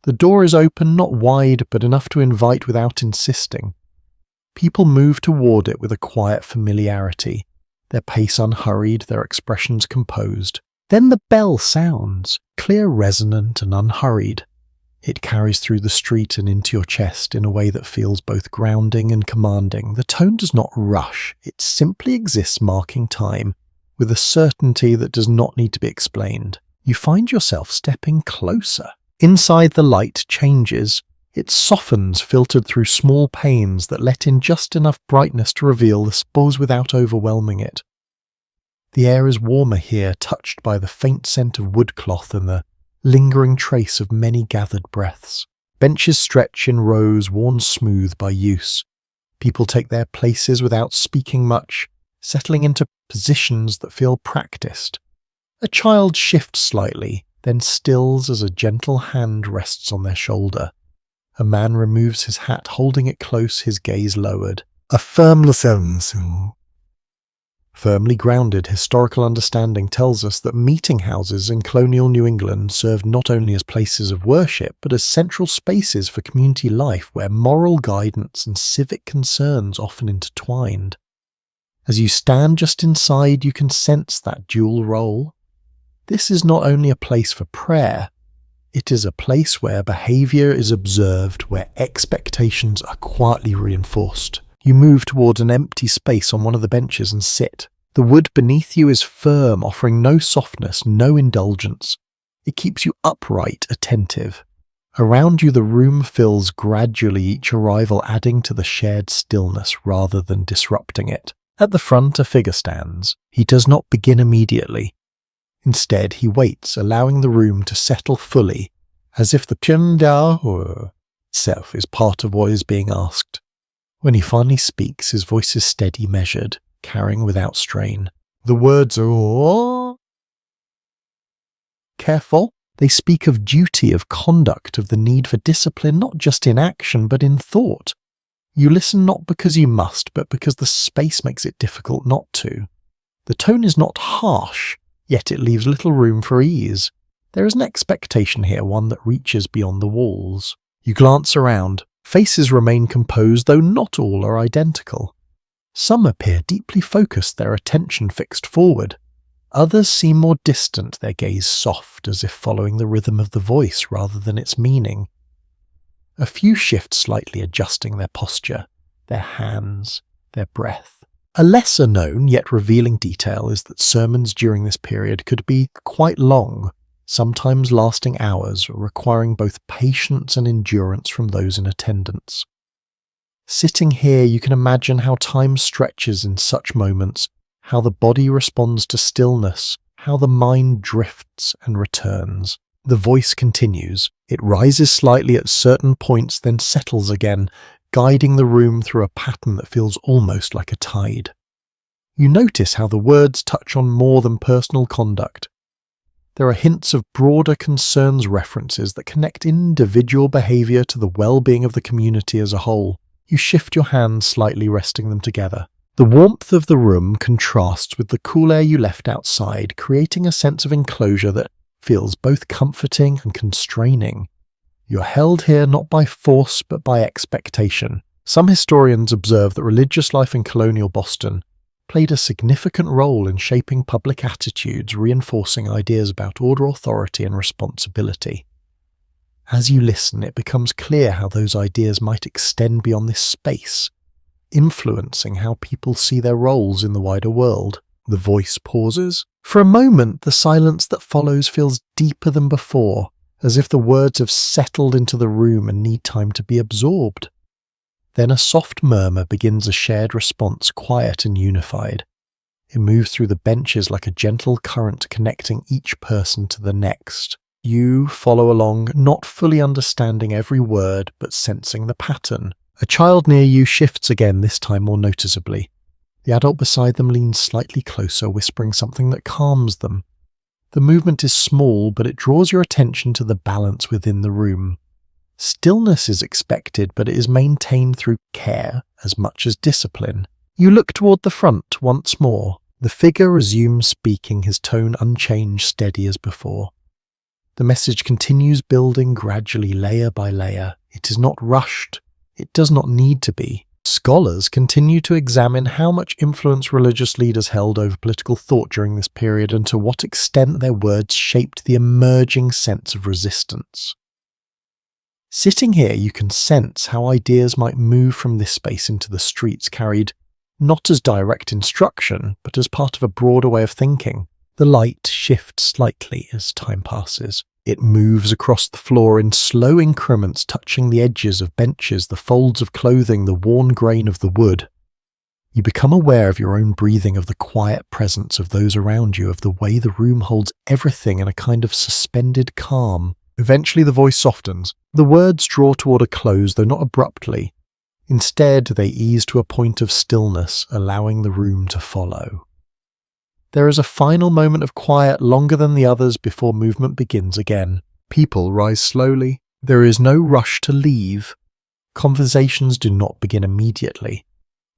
S1: The door is open, not wide, but enough to invite without insisting. People move toward it with a quiet familiarity, their pace unhurried, their expressions composed. Then the bell sounds, clear, resonant, and unhurried. It carries through the street and into your chest in a way that feels both grounding and commanding. The tone does not rush, it simply exists, marking time, with a certainty that does not need to be explained. You find yourself stepping closer. Inside, the light changes. It softens, filtered through small panes that let in just enough brightness to reveal the spores without overwhelming it. The air is warmer here, touched by the faint scent of woodcloth and the lingering trace of many gathered breaths. Benches stretch in rows, worn smooth by use. People take their places without speaking much, settling into positions that feel practiced. A child shifts slightly, then stills as a gentle hand rests on their shoulder. A man removes his hat, holding it close, his gaze lowered. A firmly grounded historical understanding tells us that meeting houses in colonial New England served not only as places of worship, but as central spaces for community life where moral guidance and civic concerns often intertwined. As you stand just inside, you can sense that dual role. This is not only a place for prayer, it is a place where behavior is observed, where expectations are quietly reinforced. You move toward an empty space on one of the benches and sit. The wood beneath you is firm, offering no softness, no indulgence. It keeps you upright, attentive. Around you the room fills gradually, each arrival adding to the shared stillness rather than disrupting it. At the front a figure stands. He does not begin immediately. Instead he waits, allowing the room to settle fully, as if the candlelight itself is part of what is being asked. When he finally speaks, his voice is steady, measured, carrying without strain. The words are careful. They speak of duty, of conduct, of the need for discipline, not just in action, but in thought. You listen not because you must, but because the space makes it difficult not to. The tone is not harsh, yet it leaves little room for ease. There is an expectation here, one that reaches beyond the walls. You glance around. Faces remain composed, though not all are identical. Some appear deeply focused, their attention fixed forward. Others seem more distant, their gaze soft, as if following the rhythm of the voice rather than its meaning. A few shift slightly, adjusting their posture, their hands, their breath. A lesser known, yet revealing detail is that sermons during this period could be quite long, sometimes lasting hours, requiring both patience and endurance from those in attendance. Sitting here, you can imagine how time stretches in such moments, how the body responds to stillness, how the mind drifts and returns. The voice continues. It rises slightly at certain points, then settles again, guiding the room through a pattern that feels almost like a tide. You notice how the words touch on more than personal conduct. There are hints of broader concerns, references that connect individual behavior to the well-being of the community as a whole. You shift your hands slightly, resting them together. The warmth of the room contrasts with the cool air you left outside, creating a sense of enclosure that feels both comforting and constraining. You're held here not by force but by expectation. Some historians observe that religious life in colonial Boston played a significant role in shaping public attitudes, reinforcing ideas about order, authority, and responsibility. As you listen, it becomes clear how those ideas might extend beyond this space, influencing how people see their roles in the wider world. The voice pauses. For a moment, the silence that follows feels deeper than before, as if the words have settled into the room and need time to be absorbed. Then a soft murmur begins a shared response, quiet and unified. It moves through the benches like a gentle current, connecting each person to the next. You follow along, not fully understanding every word, but sensing the pattern. A child near you shifts again, this time more noticeably. The adult beside them leans slightly closer, whispering something that calms them. The movement is small, but it draws your attention to the balance within the room. Stillness is expected, but it is maintained through care as much as discipline. You look toward the front once more. The figure resumes speaking, his tone unchanged, steady as before. The message continues building gradually, layer by layer. It is not rushed. It does not need to be. Scholars continue to examine how much influence religious leaders held over political thought during this period and to what extent their words shaped the emerging sense of resistance. Sitting here, you can sense how ideas might move from this space into the streets, carried not as direct instruction, but as part of a broader way of thinking. The light shifts slightly as time passes. It moves across the floor in slow increments, touching the edges of benches, the folds of clothing, the worn grain of the wood. You become aware of your own breathing, of the quiet presence of those around you, of the way the room holds everything in a kind of suspended calm. Eventually the voice softens. The words draw toward a close, though not abruptly. Instead, they ease to a point of stillness, allowing the room to follow. There is a final moment of quiet, longer than the others, before movement begins again. People rise slowly. There is no rush to leave. Conversations do not begin immediately.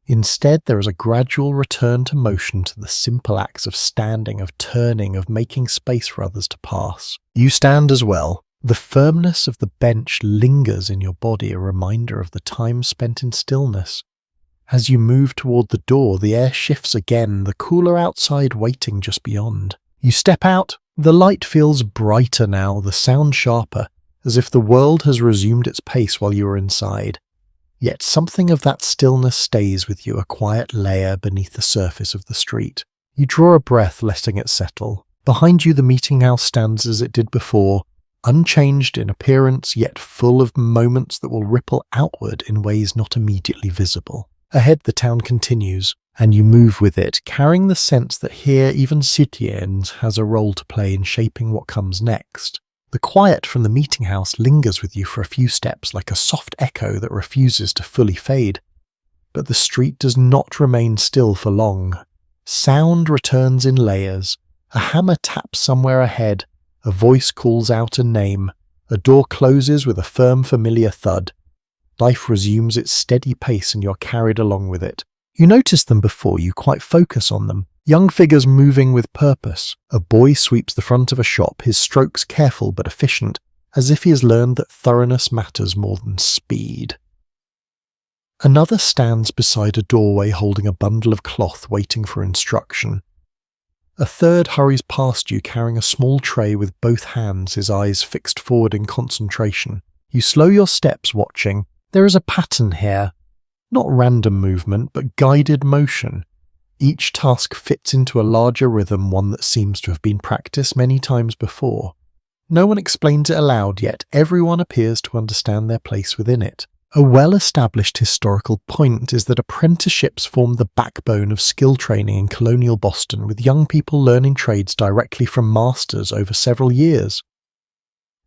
S1: Instead, there is a gradual return to motion, to the simple acts of standing, of turning, of making space for others to pass. You stand as well. The firmness of the bench lingers in your body, a reminder of the time spent in stillness. As you move toward the door, the air shifts again, the cooler outside waiting just beyond. You step out. The light feels brighter now, the sound sharper, as if the world has resumed its pace while you are inside. Yet something of that stillness stays with you, a quiet layer beneath the surface of the street. You draw a breath, letting it settle. Behind you, the meeting house stands as it did before, unchanged in appearance yet full of moments that will ripple outward in ways not immediately visible. Ahead the town continues, and you move with it, carrying the sense that here even Sitiens has a role to play in shaping what comes next. The quiet from the meeting house lingers with you for a few steps like a soft echo that refuses to fully fade. But the street does not remain still for long. Sound returns in layers. A hammer taps somewhere ahead, a voice calls out a name, a door closes with a firm familiar thud. Life resumes its steady pace and you're carried along with it. You notice them before you quite focus on them. Young figures moving with purpose. A boy sweeps the front of a shop, his strokes careful but efficient, as if he has learned that thoroughness matters more than speed. Another stands beside a doorway holding a bundle of cloth waiting for instruction. A third hurries past you carrying a small tray with both hands, his eyes fixed forward in concentration. You slow your steps watching. There is a pattern here. Not random movement, but guided motion. Each task fits into a larger rhythm, one that seems to have been practiced many times before. No one explains it aloud, yet everyone appears to understand their place within it. A well-established historical point is that apprenticeships formed the backbone of skill training in colonial Boston, with young people learning trades directly from masters over several years.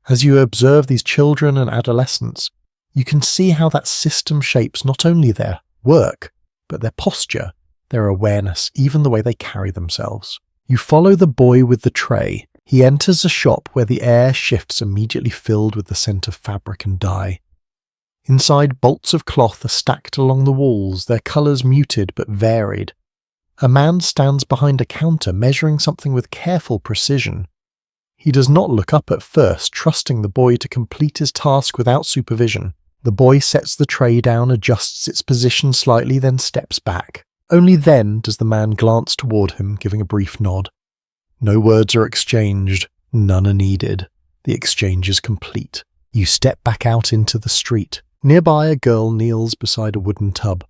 S1: As you observe these children and adolescents, you can see how that system shapes not only their work, but their posture, their awareness, even the way they carry themselves. You follow the boy with the tray. He enters a shop where the air shifts, immediately filled with the scent of fabric and dye. Inside, bolts of cloth are stacked along the walls, their colours muted but varied. A man stands behind a counter, measuring something with careful precision. He does not look up at first, trusting the boy to complete his task without supervision. The boy sets the tray down, adjusts its position slightly, then steps back. Only then does the man glance toward him, giving a brief nod. No words are exchanged, none are needed. The exchange is complete. You step back out into the street. Nearby, a girl kneels beside a wooden tub.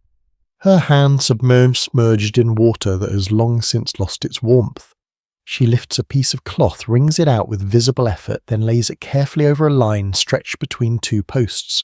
S1: Her hand submerged in water that has long since lost its warmth. She lifts a piece of cloth, wrings it out with visible effort, then lays it carefully over a line stretched between two posts.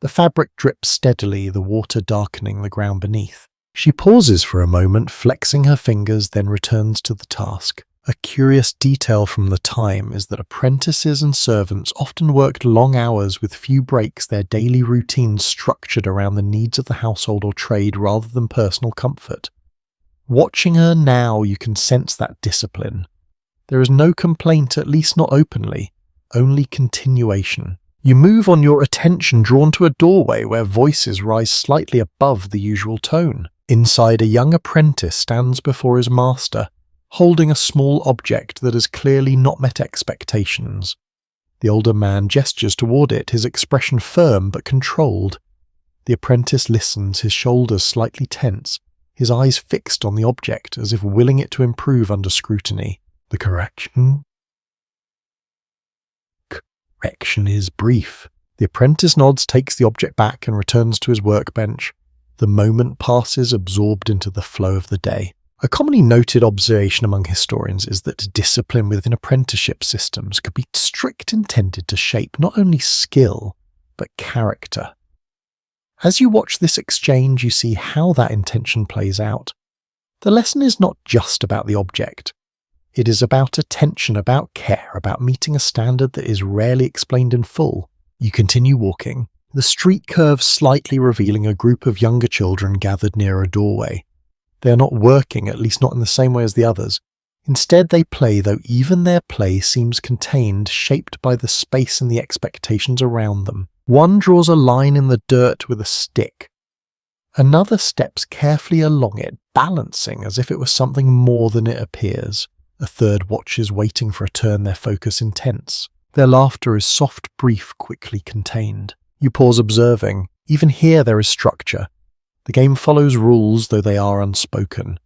S1: The fabric drips steadily, the water darkening the ground beneath. She pauses for a moment, flexing her fingers, then returns to the task. A curious detail from the time is that apprentices and servants often worked long hours with few breaks, their daily routines structured around the needs of the household or trade rather than personal comfort. Watching her now, you can sense that discipline. There is no complaint, at least not openly, only continuation. You move on, your attention drawn to a doorway where voices rise slightly above the usual tone. Inside, a young apprentice stands before his master, holding a small object that has clearly not met expectations. The older man gestures toward it, his expression firm but controlled. The apprentice listens, his shoulders slightly tense, his eyes fixed on the object as if willing it to improve under scrutiny. The correction? Correction is brief. The apprentice nods, takes the object back and returns to his workbench. The moment passes, absorbed into the flow of the day. A commonly noted observation among historians is that discipline within apprenticeship systems could be strict, intended to shape not only skill, but character. As you watch this exchange, you see how that intention plays out. The lesson is not just about the object. It is about attention, about care, about meeting a standard that is rarely explained in full. You continue walking. The street curves slightly, revealing a group of younger children gathered near a doorway. They are not working, at least not in the same way as the others. Instead, they play, though even their play seems contained, shaped by the space and the expectations around them. One draws a line in the dirt with a stick. Another steps carefully along it, balancing as if it was something more than it appears. A third watches, waiting for a turn, their focus intense. Their laughter is soft, brief, quickly contained. You pause, observing. Even here there is structure. The game follows rules, though they are unspoken.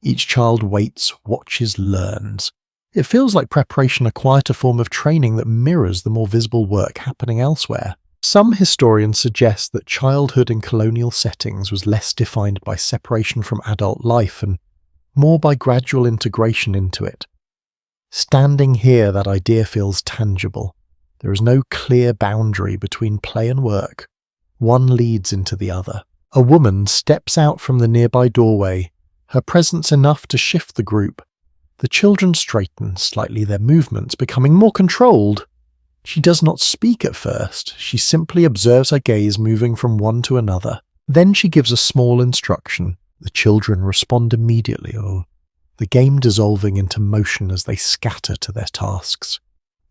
S1: Each child waits, watches, learns. It feels like preparation, a quieter form of training that mirrors the more visible work happening elsewhere. Some historians suggest that childhood in colonial settings was less defined by separation from adult life and more by gradual integration into it. Standing here, that idea feels tangible. There is no clear boundary between play and work. One leads into the other. A woman steps out from the nearby doorway, her presence enough to shift the group. The children straighten slightly, their movements becoming more controlled. She does not speak at first, she simply observes her gaze moving from one to another. Then she gives a small instruction. The children respond immediately, the game dissolving into motion as they scatter to their tasks.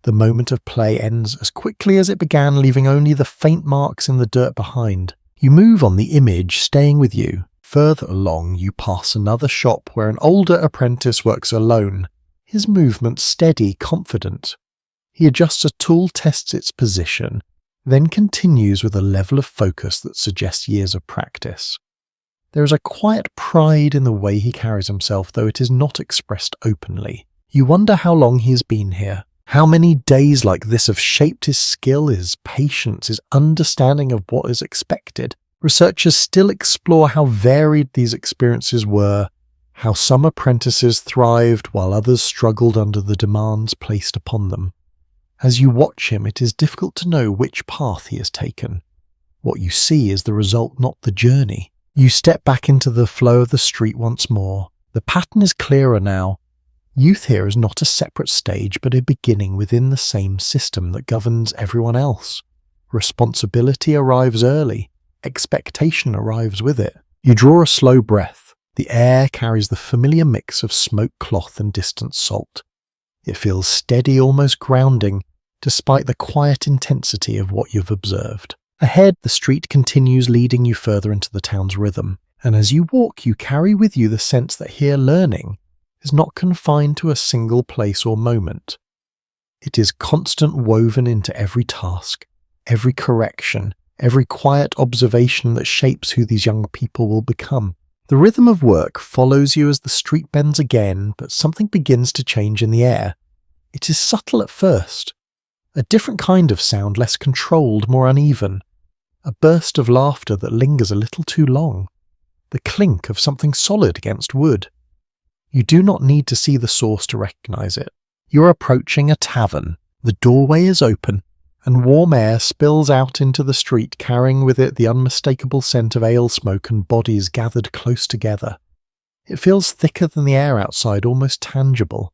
S1: The moment of play ends as quickly as it began, leaving only the faint marks in the dirt behind. You move on the image, staying with you. Further along, you pass another shop where an older apprentice works alone, his movements steady, confident. He adjusts a tool, tests its position, then continues with a level of focus that suggests years of practice. There is a quiet pride in the way he carries himself, though it is not expressed openly. You wonder how long he has been here. How many days like this have shaped his skill, his patience, his understanding of what is expected. Researchers still explore how varied these experiences were, how some apprentices thrived while others struggled under the demands placed upon them. As you watch him, it is difficult to know which path he has taken. What you see is the result, not the journey. You step back into the flow of the street once more. The pattern is clearer now. Youth here is not a separate stage, but a beginning within the same system that governs everyone else. Responsibility arrives early. Expectation arrives with it. You draw a slow breath. The air carries the familiar mix of smoked cloth and distant salt. It feels steady, almost grounding, despite the quiet intensity of what you've observed. Ahead, the street continues, leading you further into the town's rhythm, and as you walk, you carry with you the sense that here learning is not confined to a single place or moment. It is constant, woven into every task, every correction, every quiet observation that shapes who these young people will become. The rhythm of work follows you as the street bends again, but something begins to change in the air. It is subtle at first. A different kind of sound, less controlled, more uneven. A burst of laughter that lingers a little too long. The clink of something solid against wood. You do not need to see the source to recognize it. You're approaching a tavern. The doorway is open, and warm air spills out into the street, carrying with it the unmistakable scent of ale smoke and bodies gathered close together. It feels thicker than the air outside, almost tangible.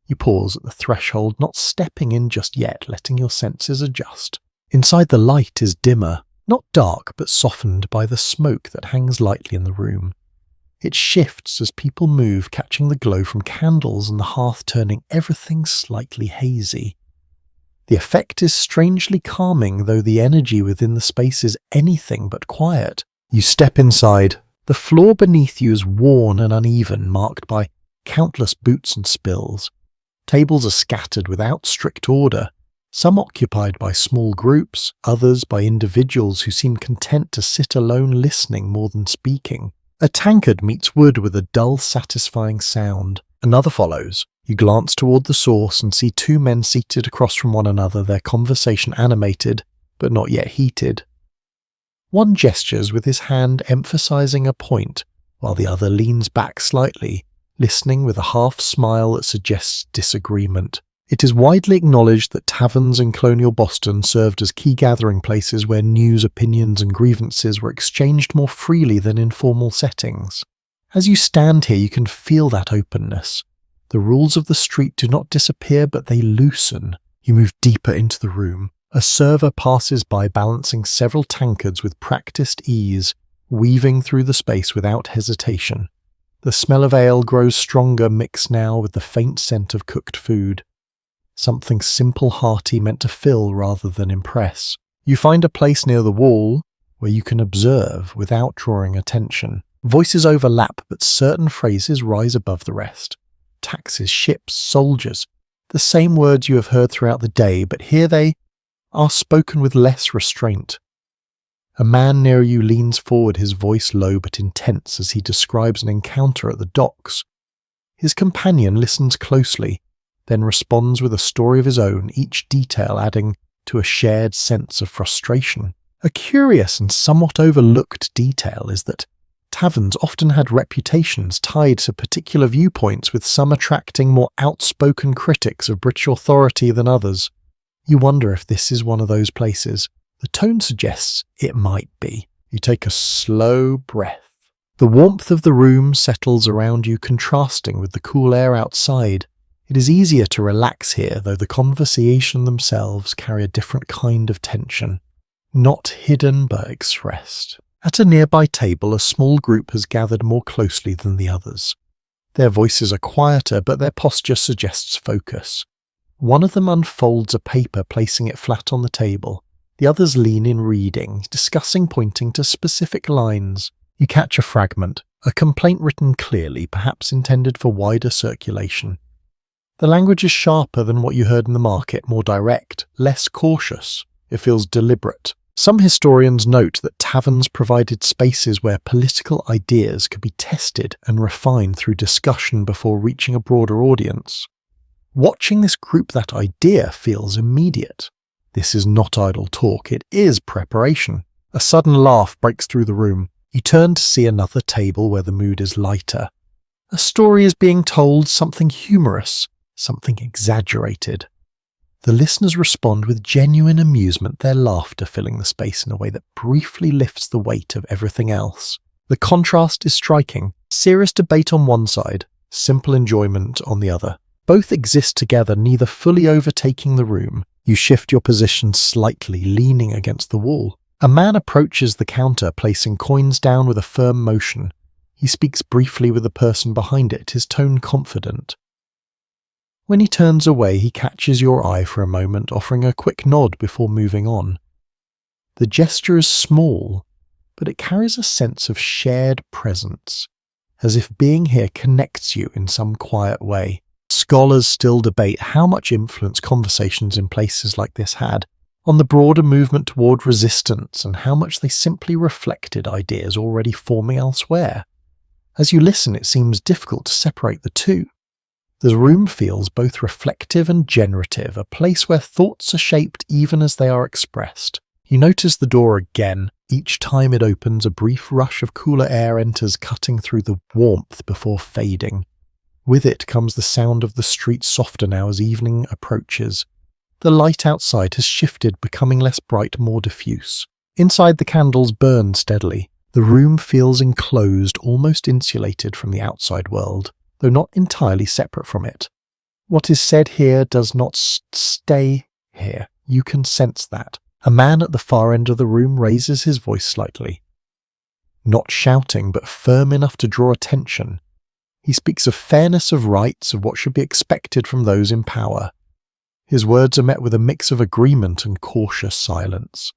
S1: You pause at the threshold, not stepping in just yet, letting your senses adjust. Inside, the light is dimmer, not dark, but softened by the smoke that hangs lightly in the room. It shifts as people move, catching the glow from candles and the hearth, turning everything slightly hazy. The effect is strangely calming, though the energy within the space is anything but quiet. You step inside. The floor beneath you is worn and uneven, marked by countless boots and spills. Tables are scattered without strict order, some occupied by small groups, others by individuals who seem content to sit alone listening more than speaking. A tankard meets wood with a dull, satisfying sound. Another follows. You glance toward the source and see two men seated across from one another, their conversation animated, but not yet heated. One gestures with his hand emphasizing a point, while the other leans back slightly, listening with a half smile that suggests disagreement. It is widely acknowledged that taverns in Colonial Boston served as key gathering places where news, opinions, and grievances were exchanged more freely than in formal settings. As you stand here, you can feel that openness. The rules of the street do not disappear, but they loosen. You move deeper into the room. A server passes by, balancing several tankards with practiced ease, weaving through the space without hesitation. The smell of ale grows stronger, mixed now with the faint scent of cooked food. Something simple, hearty, meant to fill rather than impress. You find a place near the wall where you can observe without drawing attention. Voices overlap, but certain phrases rise above the rest. Taxes, ships, soldiers. The same words you have heard throughout the day, but here they are spoken with less restraint. A man near you leans forward, his voice low but intense, as he describes an encounter at the docks. His companion listens closely, then responds with a story of his own, each detail adding to a shared sense of frustration. A curious and somewhat overlooked detail is that taverns often had reputations tied to particular viewpoints, with some attracting more outspoken critics of British authority than others. You wonder if this is one of those places. The tone suggests it might be. You take a slow breath. The warmth of the room settles around you, contrasting with the cool air outside. It is easier to relax here, though the conversations themselves carry a different kind of tension. Not hidden, but expressed. At a nearby table, a small group has gathered more closely than the others. Their voices are quieter, but their posture suggests focus. One of them unfolds a paper, placing it flat on the table. The others lean in reading, discussing, pointing to specific lines. You catch a fragment, a complaint written clearly, perhaps intended for wider circulation. The language is sharper than what you heard in the market, more direct, less cautious. It feels deliberate. Some historians note that taverns provided spaces where political ideas could be tested and refined through discussion before reaching a broader audience. Watching this group, that idea feels immediate. This is not idle talk, it is preparation. A sudden laugh breaks through the room. You turn to see another table where the mood is lighter. A story is being told, something humorous, something exaggerated. The listeners respond with genuine amusement, their laughter filling the space in a way that briefly lifts the weight of everything else. The contrast is striking. Serious debate on one side, simple enjoyment on the other. Both exist together, neither fully overtaking the room. You shift your position slightly, leaning against the wall. A man approaches the counter, placing coins down with a firm motion. He speaks briefly with the person behind it, his tone confident. When he turns away, he catches your eye for a moment, offering a quick nod before moving on. The gesture is small, but it carries a sense of shared presence, as if being here connects you in some quiet way. Scholars still debate how much influence conversations in places like this had on the broader movement toward resistance and how much they simply reflected ideas already forming elsewhere. As you listen, it seems difficult to separate the two. The room feels both reflective and generative, a place where thoughts are shaped even as they are expressed. You notice the door again. Each time it opens, a brief rush of cooler air enters, cutting through the warmth before fading. With it comes the sound of the street, softer now as evening approaches. The light outside has shifted, becoming less bright, more diffuse. Inside, the candles burn steadily. The room feels enclosed, almost insulated from the outside world, though not entirely separate from it. What is said here does not stay here. You can sense that. A man at the far end of the room raises his voice slightly. Not shouting, but firm enough to draw attention. He speaks of fairness of rights, of what should be expected from those in power. His words are met with a mix of agreement and cautious silence.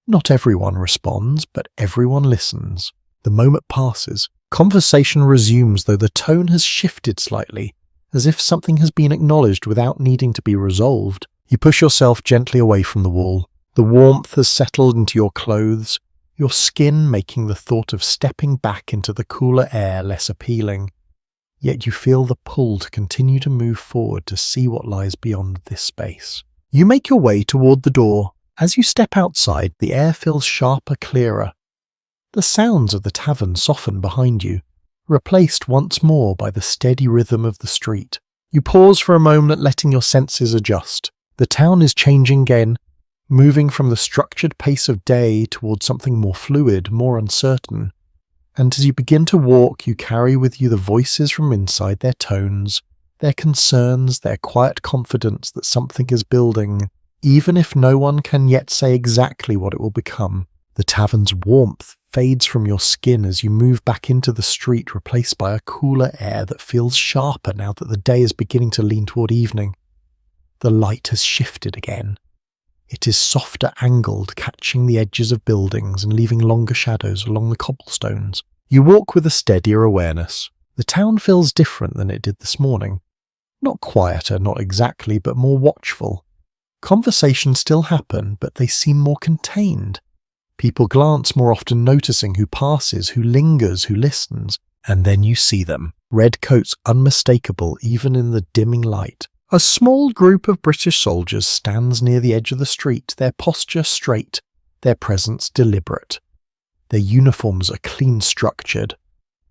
S1: Not everyone responds, but everyone listens. The moment passes. Conversation resumes, though the tone has shifted slightly, as if something has been acknowledged without needing to be resolved. You push yourself gently away from the wall. The warmth has settled into your clothes, your skin making the thought of stepping back into the cooler air less appealing. Yet you feel the pull to continue to move forward to see what lies beyond this space. You make your way toward the door. As you step outside, the air feels sharper, clearer. The sounds of the tavern soften behind you, replaced once more by the steady rhythm of the street. You pause for a moment, letting your senses adjust. The town is changing again, moving from the structured pace of day towards something more fluid, more uncertain. And as you begin to walk, you carry with you the voices from inside, their tones, their concerns, their quiet confidence that something is building, even if no one can yet say exactly what it will become. The tavern's warmth fades from your skin as you move back into the street, replaced by a cooler air that feels sharper now that the day is beginning to lean toward evening. The light has shifted again. It is softer angled, catching the edges of buildings and leaving longer shadows along the cobblestones. You walk with a steadier awareness. The town feels different than it did this morning. Not quieter, not exactly, but more watchful. Conversations still happen, but they seem more contained. People glance more often, noticing who passes, who lingers, who listens. And then you see them. Red coats unmistakable even in the dimming light. A small group of British soldiers stands near the edge of the street, their posture straight, their presence deliberate. Their uniforms are clean structured,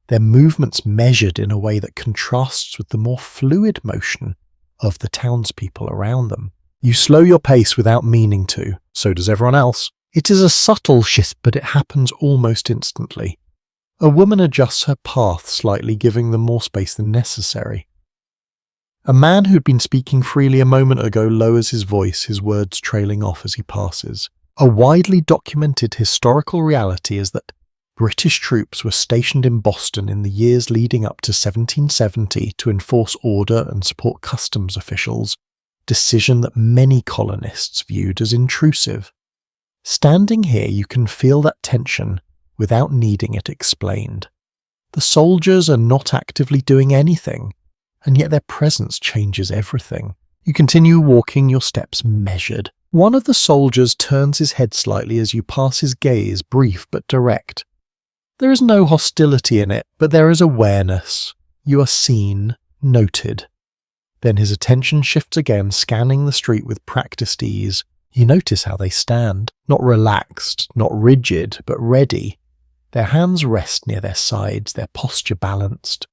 S1: their movements measured in a way that contrasts with the more fluid motion of the townspeople around them. You slow your pace without meaning to, so does everyone else. It is a subtle shift, but it happens almost instantly. A woman adjusts her path slightly, giving them more space than necessary. A man who'd been speaking freely a moment ago lowers his voice, his words trailing off as he passes. A widely documented historical reality is that British troops were stationed in Boston in the years leading up to 1770 to enforce order and support customs officials, decision that many colonists viewed as intrusive. Standing here, you can feel that tension without needing it explained. The soldiers are not actively doing anything, and yet their presence changes everything. You continue walking, your steps measured. One of the soldiers turns his head slightly as you pass, his gaze brief but direct. There is no hostility in it, but there is awareness. You are seen, noted. Then his attention shifts again, scanning the street with practiced ease. You notice how they stand, not relaxed, not rigid, but ready. Their hands rest near their sides, their posture balanced.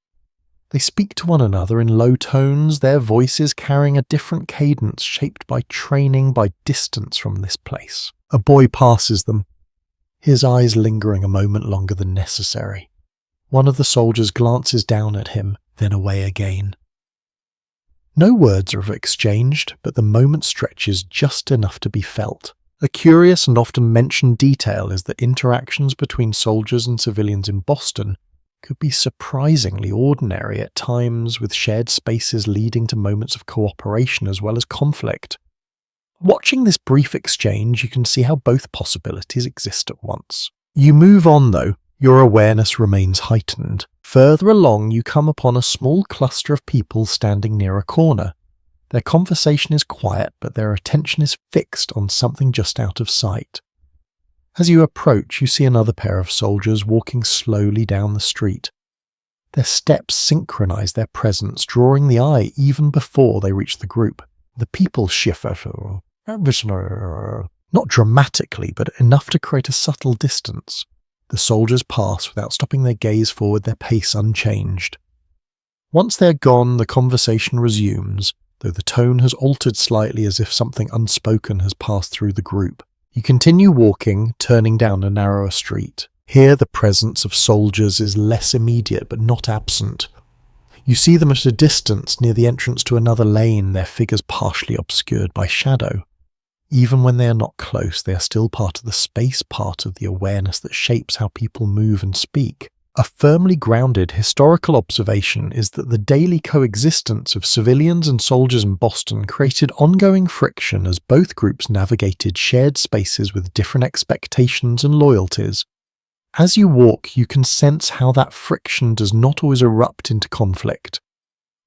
S1: They speak to one another in low tones, their voices carrying a different cadence shaped by training, by distance from this place. A boy passes them, his eyes lingering a moment longer than necessary. One of the soldiers glances down at him, then away again. No words are exchanged, but the moment stretches just enough to be felt. A curious and often mentioned detail is that interactions between soldiers and civilians in Boston could be surprisingly ordinary at times, with shared spaces leading to moments of cooperation as well as conflict. Watching this brief exchange, you can see how both possibilities exist at once. You move on though, your awareness remains heightened. Further along, you come upon a small cluster of people standing near a corner. Their conversation is quiet, but their attention is fixed on something just out of sight. As you approach, you see another pair of soldiers walking slowly down the street. Their steps synchronize their presence, drawing the eye even before they reach the group. The people shift, not dramatically, but enough to create a subtle distance. The soldiers pass without stopping their gaze forward, their pace unchanged. Once they're gone, the conversation resumes, though the tone has altered slightly as if something unspoken has passed through the group. You continue walking, turning down a narrower street. Here the presence of soldiers is less immediate but not absent. You see them at a distance near the entrance to another lane, their figures partially obscured by shadow. Even when they are not close, they are still part of the space, part of the awareness that shapes how people move and speak. A firmly grounded historical observation is that the daily coexistence of civilians and soldiers in Boston created ongoing friction as both groups navigated shared spaces with different expectations and loyalties. As you walk, you can sense how that friction does not always erupt into conflict.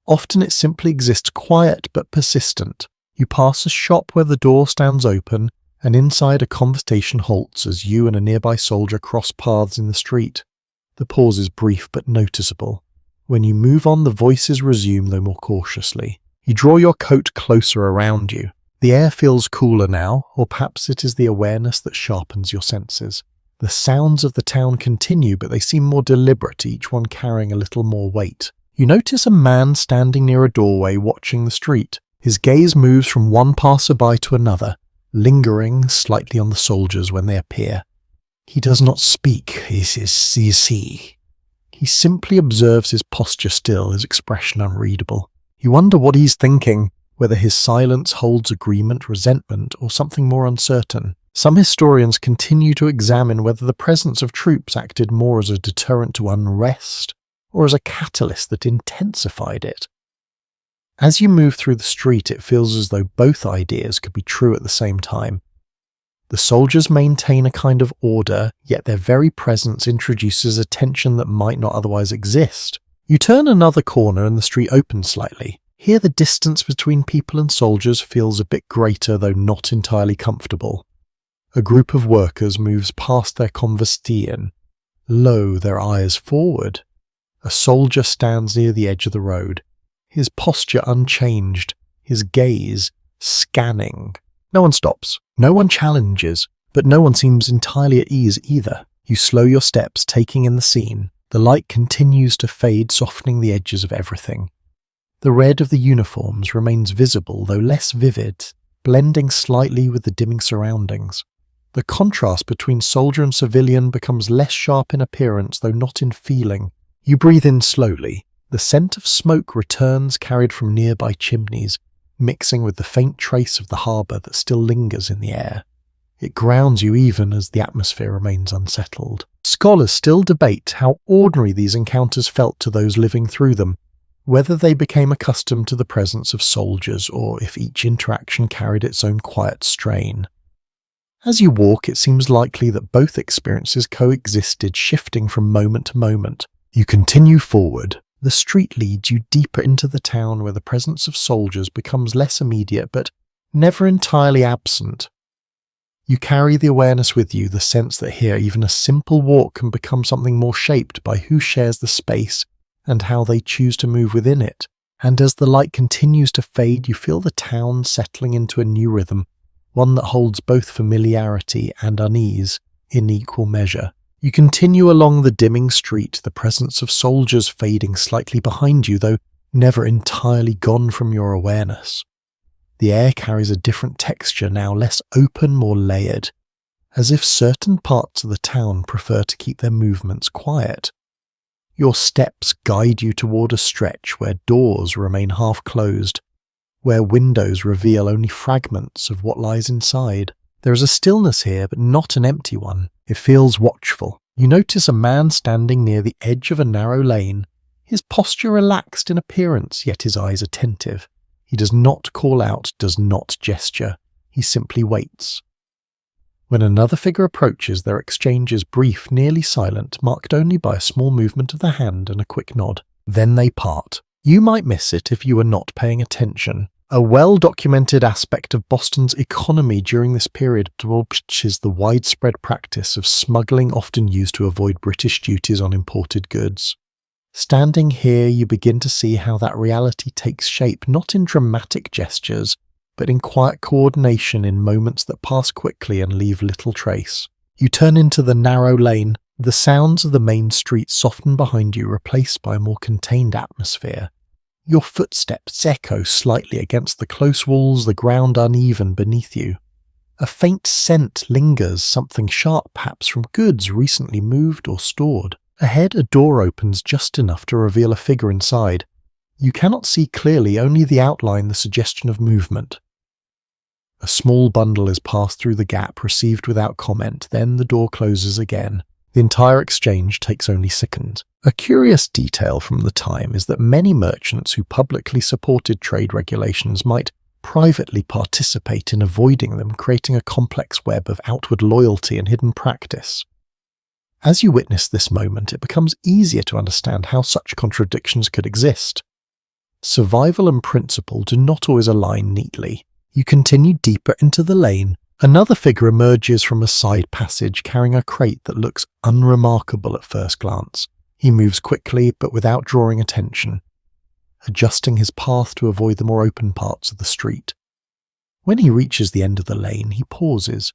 S1: Often it simply exists quiet but persistent. You pass a shop where the door stands open, and inside a conversation halts as you and a nearby soldier cross paths in the street. The pause is brief but noticeable. When you move on, the voices resume, though more cautiously. You draw your coat closer around you. The air feels cooler now, or perhaps it is the awareness that sharpens your senses. The sounds of the town continue, but they seem more deliberate, each one carrying a little more weight. You notice a man standing near a doorway watching the street. His gaze moves from one passerby to another, lingering slightly on the soldiers when they appear. He does not speak, he simply observes, his posture still, his expression unreadable. You wonder what he's thinking, whether his silence holds agreement, resentment, or something more uncertain. Some historians continue to examine whether the presence of troops acted more as a deterrent to unrest, or as a catalyst that intensified it. As you move through the street, it feels as though both ideas could be true at the same time. The soldiers maintain a kind of order, yet their very presence introduces a tension that might not otherwise exist. You turn another corner and the street opens slightly. Here the distance between people and soldiers feels a bit greater, though not entirely comfortable. A group of workers moves past their conversation, low, their eyes forward. A soldier stands near the edge of the road, his posture unchanged, his gaze scanning. No one stops, no one challenges, but no one seems entirely at ease either. You slow your steps, taking in the scene. The light continues to fade, softening the edges of everything. The red of the uniforms remains visible, though less vivid, blending slightly with the dimming surroundings. The contrast between soldier and civilian becomes less sharp in appearance, though not in feeling. You breathe in slowly. The scent of smoke returns, carried from nearby chimneys, mixing with the faint trace of the harbour that still lingers in the air. It grounds you even as the atmosphere remains unsettled. Scholars still debate how ordinary these encounters felt to those living through them, whether they became accustomed to the presence of soldiers or if each interaction carried its own quiet strain. As you walk, it seems likely that both experiences coexisted, shifting from moment to moment. You continue forward. The street leads you deeper into the town, where the presence of soldiers becomes less immediate but never entirely absent. You carry the awareness with you, the sense that here even a simple walk can become something more shaped by who shares the space and how they choose to move within it. And as the light continues to fade, you feel the town settling into a new rhythm, one that holds both familiarity and unease in equal measure. You continue along the dimming street, the presence of soldiers fading slightly behind you, though never entirely gone from your awareness. The air carries a different texture now, less open, more layered, as if certain parts of the town prefer to keep their movements quiet. Your steps guide you toward a stretch where doors remain half closed, where windows reveal only fragments of what lies inside. There is a stillness here, but not an empty one. It feels watchful. You notice a man standing near the edge of a narrow lane, his posture relaxed in appearance, yet his eyes attentive. He does not call out, does not gesture. He simply waits. When another figure approaches, their exchange is brief, nearly silent, marked only by a small movement of the hand and a quick nod. Then they part. You might miss it if you were not paying attention. A well-documented aspect of Boston's economy during this period is the widespread practice of smuggling, often used to avoid British duties on imported goods. Standing here, you begin to see how that reality takes shape, not in dramatic gestures, but in quiet coordination, in moments that pass quickly and leave little trace. You turn into the narrow lane. The sounds of the main street soften behind you, replaced by a more contained atmosphere. Your footsteps echo slightly against the close walls, the ground uneven beneath you. A faint scent lingers, something sharp perhaps from goods recently moved or stored. Ahead, a door opens just enough to reveal a figure inside. You cannot see clearly, only the outline, the suggestion of movement. A small bundle is passed through the gap, received without comment, then the door closes again. The entire exchange takes only seconds. A curious detail from the time is that many merchants who publicly supported trade regulations might privately participate in avoiding them, creating a complex web of outward loyalty and hidden practice. As you witness this moment, it becomes easier to understand how such contradictions could exist. Survival and principle do not always align neatly. You continue deeper into the lane. Another figure emerges from a side passage carrying a crate that looks unremarkable at first glance. He moves quickly but without drawing attention, adjusting his path to avoid the more open parts of the street. When he reaches the end of the lane, he pauses,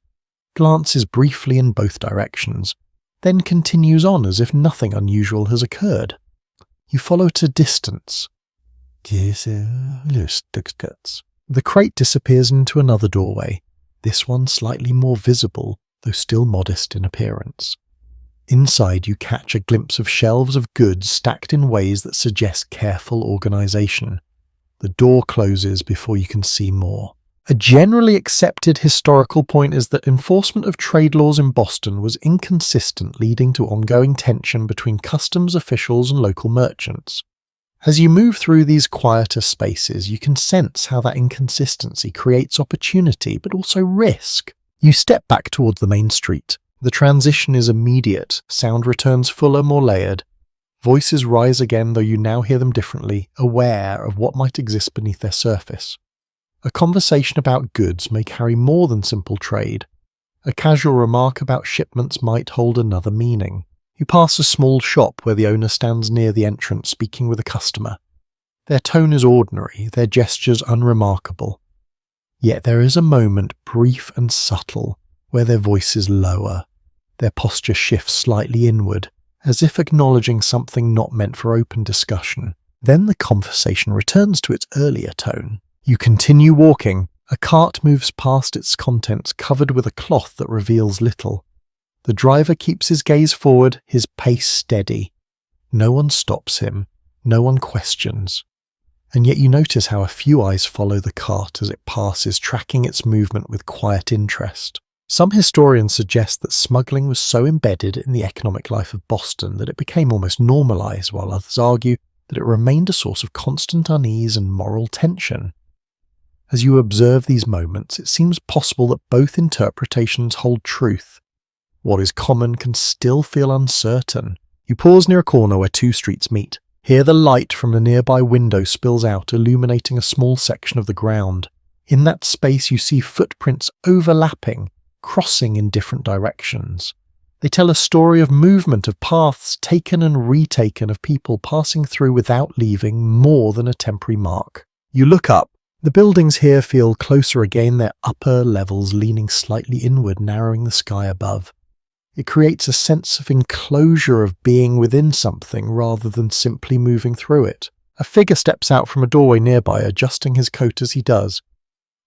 S1: glances briefly in both directions, then continues on as if nothing unusual has occurred. You follow at a distance. The crate disappears into another doorway, this one slightly more visible, though still modest in appearance. Inside, you catch a glimpse of shelves of goods stacked in ways that suggest careful organization. The door closes before you can see more. A generally accepted historical point is that enforcement of trade laws in Boston was inconsistent, leading to ongoing tension between customs officials and local merchants. As you move through these quieter spaces, you can sense how that inconsistency creates opportunity, but also risk. You step back towards the main street. The transition is immediate. Sound returns fuller, more layered. Voices rise again, though you now hear them differently, aware of what might exist beneath their surface. A conversation about goods may carry more than simple trade. A casual remark about shipments might hold another meaning. You pass a small shop where the owner stands near the entrance speaking with a customer. Their tone is ordinary, their gestures unremarkable. Yet there is a moment, brief and subtle, where their voice is lower. Their posture shifts slightly inward, as if acknowledging something not meant for open discussion. Then the conversation returns to its earlier tone. You continue walking. A cart moves past its contents covered with a cloth that reveals little. The driver keeps his gaze forward, his pace steady. No one stops him, no one questions. And yet you notice how a few eyes follow the cart as it passes, tracking its movement with quiet interest. Some historians suggest that smuggling was so embedded in the economic life of Boston that it became almost normalized, while others argue that it remained a source of constant unease and moral tension. As you observe these moments, it seems possible that both interpretations hold truth. What is common can still feel uncertain. You pause near a corner where two streets meet. Here the light from a nearby window spills out, illuminating a small section of the ground. In that space you see footprints overlapping, crossing in different directions. They tell a story of movement, of paths taken and retaken, of people passing through without leaving more than a temporary mark. You look up. The buildings here feel closer again, their upper levels leaning slightly inward, narrowing the sky above. It creates a sense of enclosure, of being within something rather than simply moving through it. A figure steps out from a doorway nearby, adjusting his coat as he does.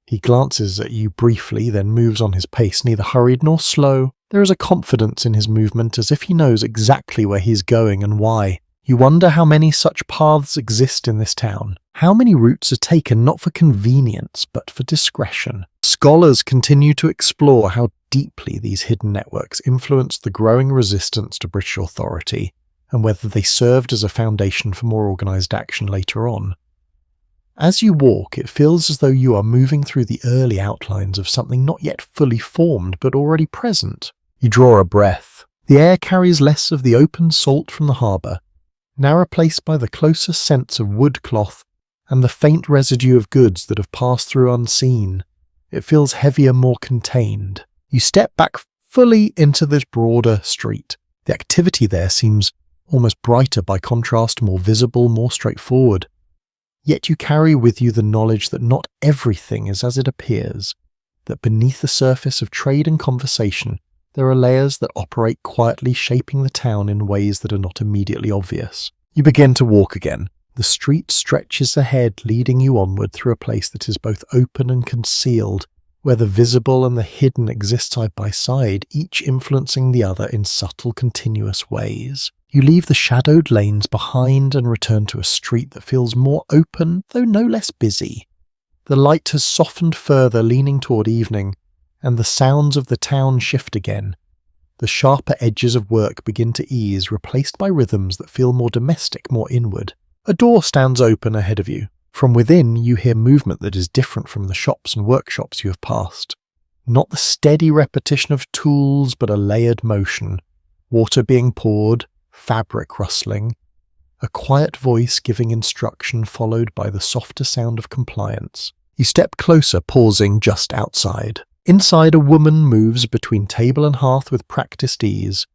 S1: He glances at you briefly, then moves on his pace, neither hurried nor slow. There is a confidence in his movement, as if he knows exactly where he's going and why. You wonder how many such paths exist in this town. How many routes are taken not for convenience, but for discretion. Scholars continue to explore how deeply these hidden networks influenced the growing resistance to British authority, and whether they served as a foundation for more organised action later on. As you walk, it feels as though you are moving through the early outlines of something not yet fully formed, but already present. You draw a breath. The air carries less of the open salt from the harbour, now replaced by the closer scents of wood cloth and the faint residue of goods that have passed through unseen. It feels heavier, more contained. You step back fully into this broader street. The activity there seems almost brighter by contrast, more visible, more straightforward. Yet you carry with you the knowledge that not everything is as it appears, that beneath the surface of trade and conversation, there are layers that operate quietly, shaping the town in ways that are not immediately obvious. You begin to walk again. The street stretches ahead, leading you onward through a place that is both open and concealed, where the visible and the hidden exist side by side, each influencing the other in subtle, continuous ways. You leave the shadowed lanes behind and return to a street that feels more open, though no less busy. The light has softened further, leaning toward evening, and the sounds of the town shift again. The sharper edges of work begin to ease, replaced by rhythms that feel more domestic, more inward. A door stands open ahead of you. From within, you hear movement that is different from the shops and workshops you have passed. Not the steady repetition of tools, but a layered motion. Water being poured, fabric rustling, a quiet voice giving instruction followed by the softer sound of compliance. You step closer, pausing just outside. Inside, a woman moves between table and hearth with practiced ease.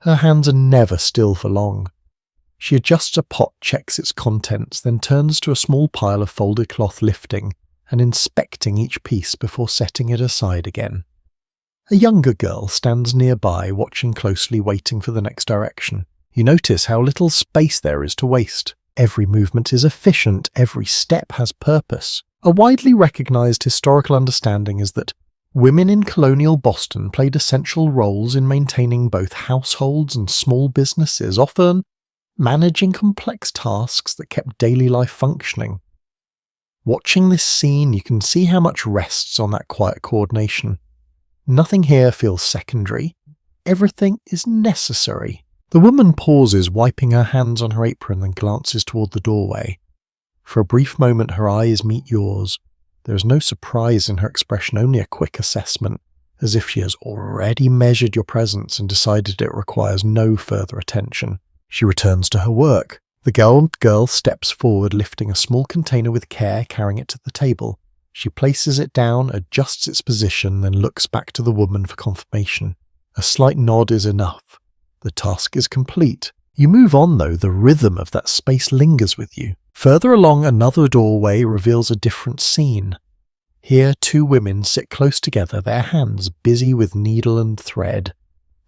S1: Her hands are never still for long. She adjusts a pot, checks its contents, then turns to a small pile of folded cloth, lifting and inspecting each piece before setting it aside again. A younger girl stands nearby, watching closely, waiting for the next direction. You notice how little space there is to waste. Every movement is efficient, every step has purpose. A widely recognised historical understanding is that women in colonial Boston played essential roles in maintaining both households and small businesses, often managing complex tasks that kept daily life functioning. Watching this scene, you can see how much rests on that quiet coordination. Nothing here feels secondary. Everything is necessary. The woman pauses, wiping her hands on her apron, and glances toward the doorway. For a brief moment her eyes meet yours. There is no surprise in her expression, only a quick assessment, as if she has already measured your presence and decided it requires no further attention. She returns to her work. The girl steps forward, lifting a small container with care, carrying it to the table. She places it down, adjusts its position, then looks back to the woman for confirmation. A slight nod is enough. The task is complete. You move on though, the rhythm of that space lingers with you. Further along, another doorway reveals a different scene. Here, two women sit close together, their hands busy with needle and thread.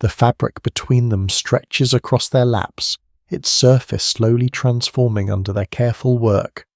S1: The fabric between them stretches across their laps, its surface slowly transforming under their careful work.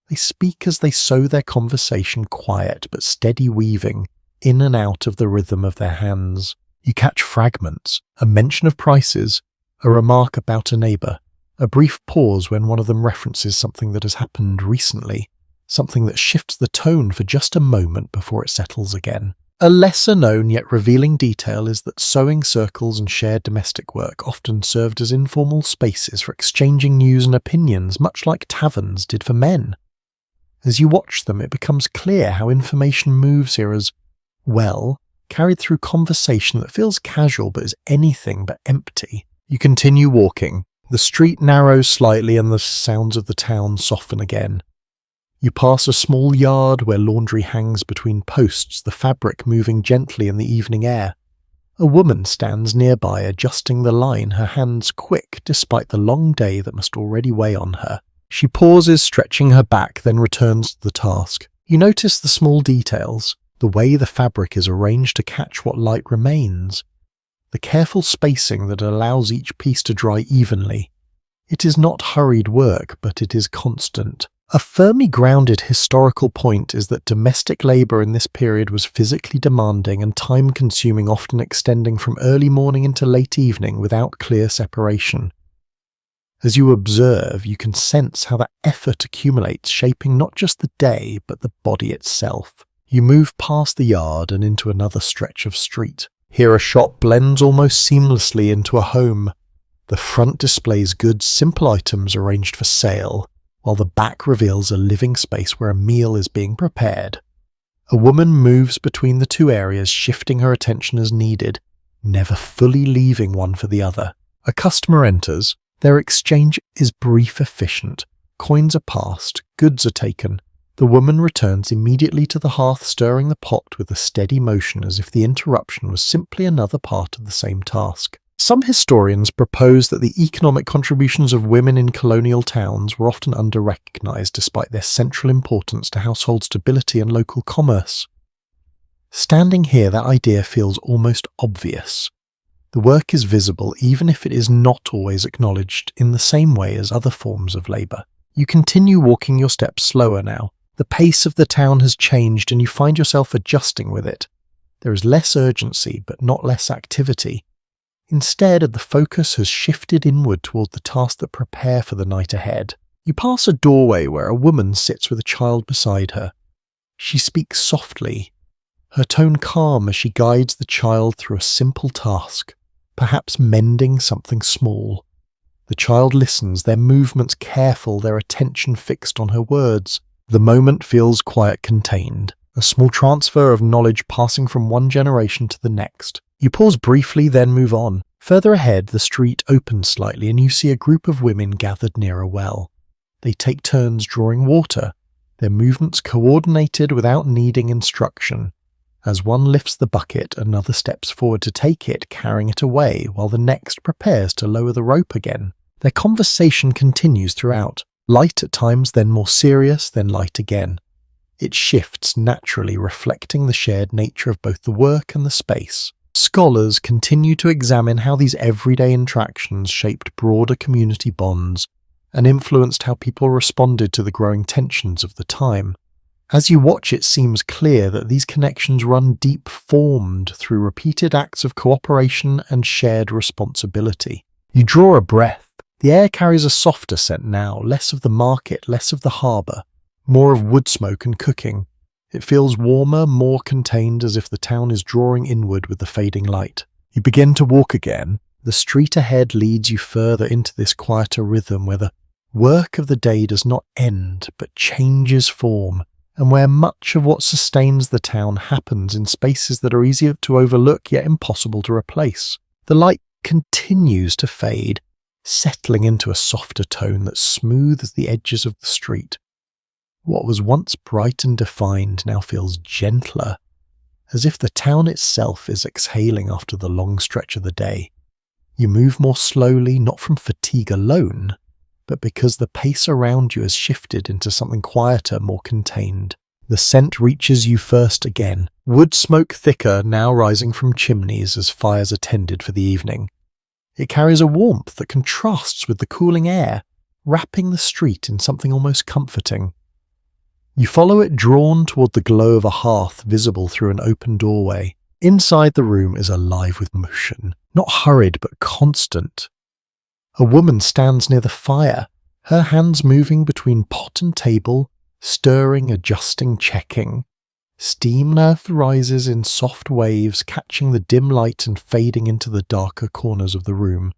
S1: They speak as they sow their conversation, quiet but steady, weaving in and out of the rhythm of their hands. You catch fragments, a mention of prices, a remark about a neighbour, a brief pause when one of them references something that has happened recently, something that shifts the tone for just a moment before it settles again. A lesser-known yet revealing detail is that sewing circles and shared domestic work often served as informal spaces for exchanging news and opinions, much like taverns did for men. As you watch them, it becomes clear how information moves here as, well, carried through conversation that feels casual but is anything but empty. You continue walking. The street narrows slightly and the sounds of the town soften again. You pass a small yard where laundry hangs between posts, the fabric moving gently in the evening air. A woman stands nearby, adjusting the line, her hands quick despite the long day that must already weigh on her. She pauses, stretching her back, then returns to the task. You notice the small details, the way the fabric is arranged to catch what light remains, the careful spacing that allows each piece to dry evenly. It is not hurried work, but it is constant. A firmly grounded historical point is that domestic labour in this period was physically demanding and time-consuming, often extending from early morning into late evening without clear separation. As you observe, you can sense how that effort accumulates, shaping not just the day, but the body itself. You move past the yard and into another stretch of street. Here a shop blends almost seamlessly into a home. The front displays goods, simple items arranged for sale, while the back reveals a living space where a meal is being prepared. A woman moves between the two areas, shifting her attention as needed, never fully leaving one for the other. A customer enters. Their exchange is brief, efficient. Coins are passed, goods are taken. The woman returns immediately to the hearth, stirring the pot with a steady motion as if the interruption was simply another part of the same task. Some historians propose that the economic contributions of women in colonial towns were often under-recognised despite their central importance to household stability and local commerce. Standing here, that idea feels almost obvious. The work is visible even if it is not always acknowledged in the same way as other forms of labour. You continue walking your steps slower now. The pace of the town has changed and you find yourself adjusting with it. There is less urgency but not less activity. Instead, the focus has shifted inward toward the tasks that prepare for the night ahead. You pass a doorway where a woman sits with a child beside her. She speaks softly, her tone calm as she guides the child through a simple task, perhaps mending something small. The child listens, their movements careful, their attention fixed on her words. The moment feels quiet, contained, a small transfer of knowledge passing from one generation to the next. You pause briefly, then move on. Further ahead, the street opens slightly and you see a group of women gathered near a well. They take turns drawing water, their movements coordinated without needing instruction. As one lifts the bucket, another steps forward to take it, carrying it away, while the next prepares to lower the rope again. Their conversation continues throughout, light at times, then more serious, then light again. It shifts naturally, reflecting the shared nature of both the work and the space. Scholars continue to examine how these everyday interactions shaped broader community bonds and influenced how people responded to the growing tensions of the time. As you watch, it seems clear that these connections run deep, formed through repeated acts of cooperation and shared responsibility. You draw a breath. The air carries a softer scent now, less of the market, less of the harbour, more of wood smoke and cooking. It feels warmer, more contained, as if the town is drawing inward with the fading light. You begin to walk again. The street ahead leads you further into this quieter rhythm where the work of the day does not end but changes form, and where much of what sustains the town happens in spaces that are easier to overlook yet impossible to replace. The light continues to fade, settling into a softer tone that smooths the edges of the street. What was once bright and defined now feels gentler, as if the town itself is exhaling after the long stretch of the day. You move more slowly, not from fatigue alone, but because the pace around you has shifted into something quieter, more contained. The scent reaches you first again, wood smoke thicker now rising from chimneys as fires are tended for the evening. It carries a warmth that contrasts with the cooling air, wrapping the street in something almost comforting. You follow it, drawn toward the glow of a hearth visible through an open doorway. Inside the room is alive with motion, not hurried but constant. A woman stands near the fire, her hands moving between pot and table, stirring, adjusting, checking. Steam and earth rises in soft waves, catching the dim light and fading into the darker corners of the room.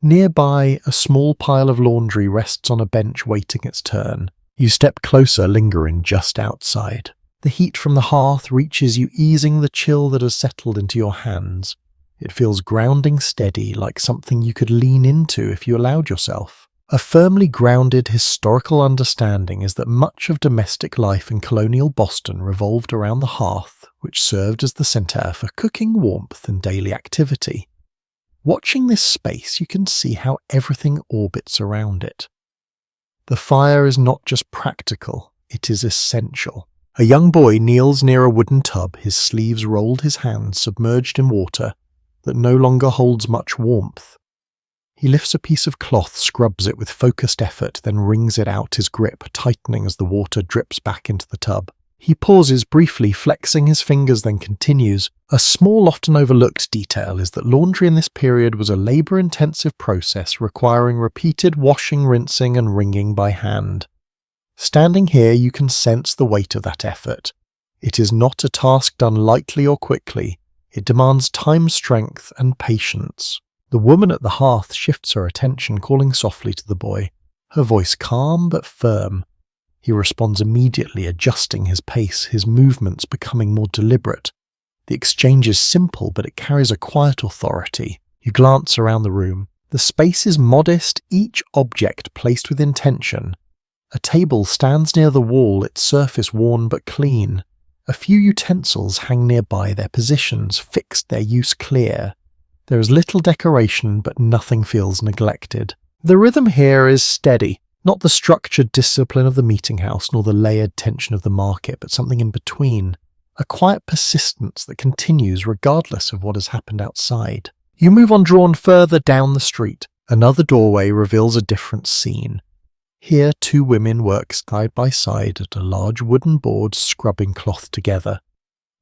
S1: Nearby, a small pile of laundry rests on a bench waiting its turn. You step closer, lingering just outside. The heat from the hearth reaches you, easing the chill that has settled into your hands. It feels grounding, steady, like something you could lean into if you allowed yourself. A firmly grounded historical understanding is that much of domestic life in colonial Boston revolved around the hearth, which served as the centre for cooking, warmth, and daily activity. Watching this space, you can see how everything orbits around it. The fire is not just practical, it is essential. A young boy kneels near a wooden tub, his sleeves rolled, his hands submerged in water that no longer holds much warmth. He lifts a piece of cloth, scrubs it with focused effort, then wrings it out, his grip tightening as the water drips back into the tub. He pauses briefly, flexing his fingers, then continues. A small, often overlooked detail is that laundry in this period was a labour-intensive process requiring repeated washing, rinsing, and wringing by hand. Standing here, you can sense the weight of that effort. It is not a task done lightly or quickly. It demands time, strength, and patience. The woman at the hearth shifts her attention, calling softly to the boy, her voice calm but firm. He responds immediately, adjusting his pace, his movements becoming more deliberate. The exchange is simple, but it carries a quiet authority. You glance around the room. The space is modest, each object placed with intention. A table stands near the wall, its surface worn but clean. A few utensils hang nearby, their positions fixed, their use clear. There is little decoration, but nothing feels neglected. The rhythm here is steady, not the structured discipline of the meeting house, nor the layered tension of the market, but something in between. A quiet persistence that continues regardless of what has happened outside. You move on, drawn further down the street. Another doorway reveals a different scene. Here, two women work side by side at a large wooden board, scrubbing cloth together.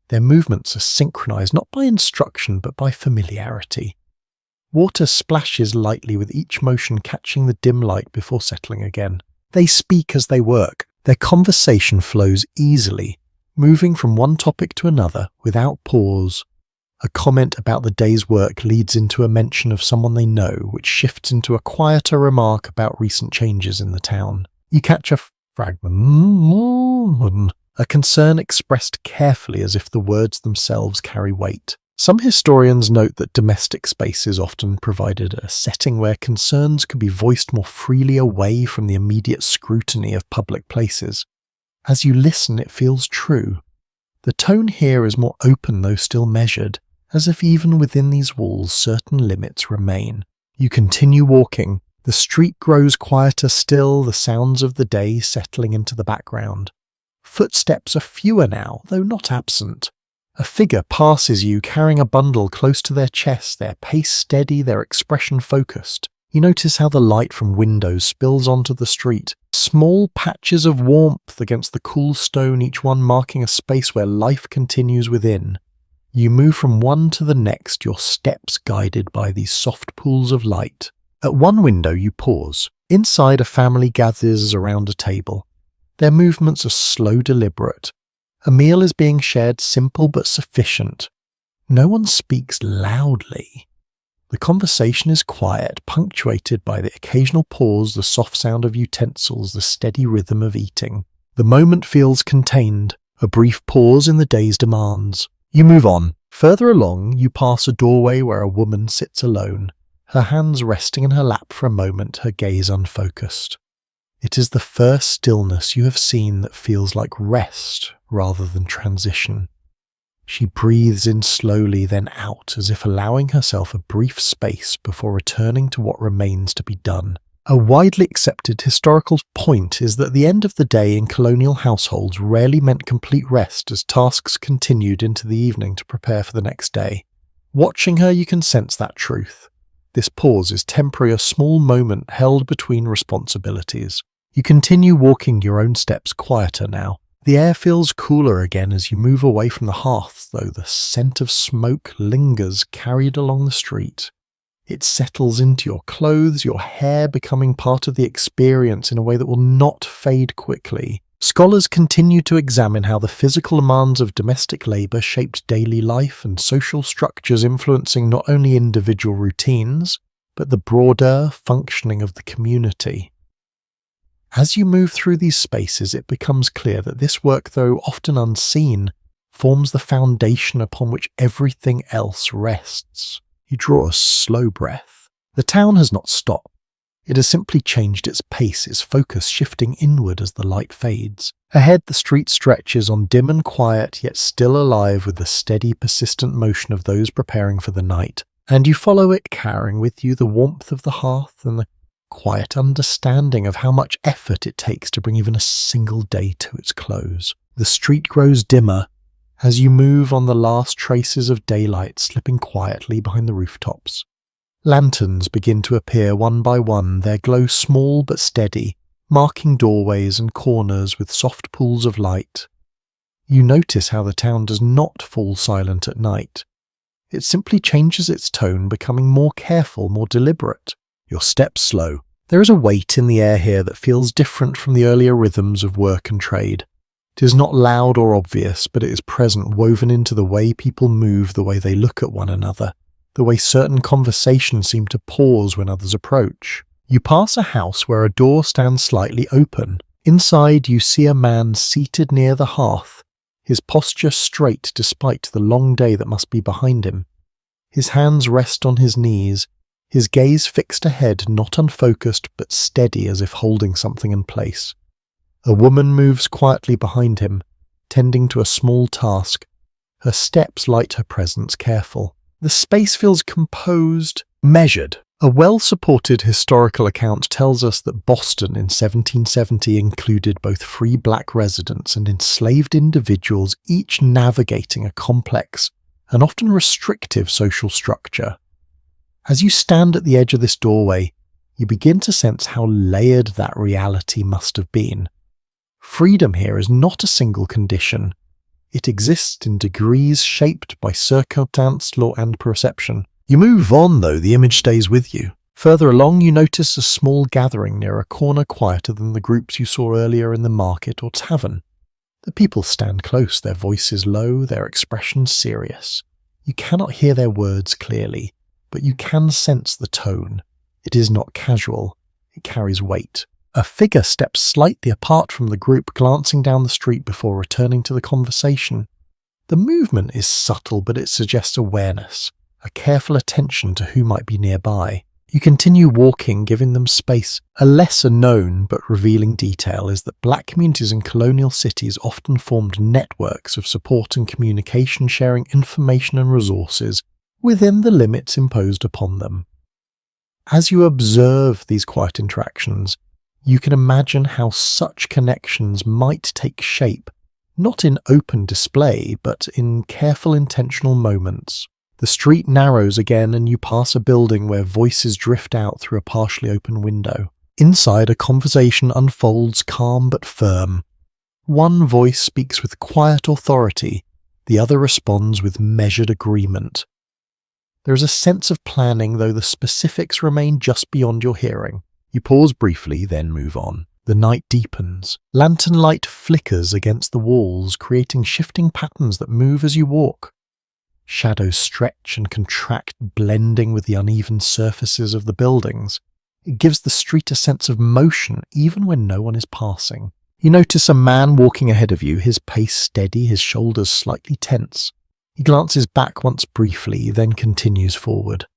S1: Their movements are synchronized not by instruction but by familiarity. Water splashes lightly with each motion, catching the dim light before settling again. They speak as they work. Their conversation flows easily, moving from one topic to another without pause. A comment about the day's work leads into a mention of someone they know, which shifts into a quieter remark about recent changes in the town. You catch a fragment, a concern expressed carefully as if the words themselves carry weight. Some historians note that domestic spaces often provided a setting where concerns could be voiced more freely away from the immediate scrutiny of public places. As you listen, it feels true. The tone here is more open though still measured, as if even within these walls certain limits remain. You continue walking. The street grows quieter still, the sounds of the day settling into the background. Footsteps are fewer now, though not absent. A figure passes you, carrying a bundle close to their chest, their pace steady, their expression focused. You notice how the light from windows spills onto the street. Small patches of warmth against the cool stone, each one marking a space where life continues within. You move from one to the next, your steps guided by these soft pools of light. At one window you pause. Inside, a family gathers around a table. Their movements are slow, deliberate. A meal is being shared, simple but sufficient. No one speaks loudly. The conversation is quiet, punctuated by the occasional pause, the soft sound of utensils, the steady rhythm of eating. The moment feels contained, a brief pause in the day's demands. You move on. Further along, you pass a doorway where a woman sits alone, her hands resting in her lap for a moment, her gaze unfocused. It is the first stillness you have seen that feels like rest rather than transition. She breathes in slowly, then out, as if allowing herself a brief space before returning to what remains to be done. A widely accepted historical point is that the end of the day in colonial households rarely meant complete rest, as tasks continued into the evening to prepare for the next day. Watching her, you can sense that truth. This pause is temporary, a small moment held between responsibilities. You continue walking, your own steps quieter now. The air feels cooler again as you move away from the hearth, though the scent of smoke lingers carried along the street. It settles into your clothes, your hair becoming part of the experience in a way that will not fade quickly. Scholars continue to examine how the physical demands of domestic labour shaped daily life and social structures, influencing not only individual routines, but the broader functioning of the community. As you move through these spaces, it becomes clear that this work, though often unseen, forms the foundation upon which everything else rests. You draw a slow breath. The town has not stopped. It has simply changed its pace, its focus shifting inward as the light fades. Ahead, the street stretches on, dim and quiet, yet still alive with the steady, persistent motion of those preparing for the night. And you follow it, carrying with you the warmth of the hearth and the quiet understanding of how much effort it takes to bring even a single day to its close. The street grows dimmer as you move on, the last traces of daylight slipping quietly behind the rooftops. Lanterns begin to appear one by one, their glow small but steady, marking doorways and corners with soft pools of light. You notice how the town does not fall silent at night. It simply changes its tone, becoming more careful, more deliberate. Your steps slow. There is a weight in the air here that feels different from the earlier rhythms of work and trade. It is not loud or obvious, but it is present, woven into the way people move, the way they look at one another, the way certain conversations seem to pause when others approach. You pass a house where a door stands slightly open. Inside, you see a man seated near the hearth, his posture straight despite the long day that must be behind him. His hands rest on his knees, his gaze fixed ahead, not unfocused but steady as if holding something in place. A woman moves quietly behind him, tending to a small task. Her steps light her presence, careful. The space feels composed, measured. A well-supported historical account tells us that Boston in 1770 included both free black residents and enslaved individuals, each navigating a complex and often restrictive social structure. As you stand at the edge of this doorway, you begin to sense how layered that reality must have been. Freedom here is not a single condition. It exists in degrees shaped by circumstance, law, and perception. You move on, though, the image stays with you. Further along, you notice a small gathering near a corner quieter than the groups you saw earlier in the market or tavern. The people stand close, their voices low, their expressions serious. You cannot hear their words clearly, but you can sense the tone. It is not casual. It carries weight. A figure steps slightly apart from the group, glancing down the street before returning to the conversation. The movement is subtle, but it suggests awareness, a careful attention to who might be nearby. You continue walking, giving them space. A lesser known but revealing detail is that black communities in colonial cities often formed networks of support and communication, sharing information and resources within the limits imposed upon them. As you observe these quiet interactions, you can imagine how such connections might take shape, not in open display, but in careful intentional moments. The street narrows again and you pass a building where voices drift out through a partially open window. Inside, a conversation unfolds, calm but firm. One voice speaks with quiet authority, the other responds with measured agreement. There is a sense of planning, though the specifics remain just beyond your hearing. You pause briefly, then move on. The night deepens. Lantern light flickers against the walls, creating shifting patterns that move as you walk. Shadows stretch and contract, blending with the uneven surfaces of the buildings. It gives the street a sense of motion, even when no one is passing. You notice a man walking ahead of you, his pace steady, his shoulders slightly tense. He glances back once briefly, then continues forward.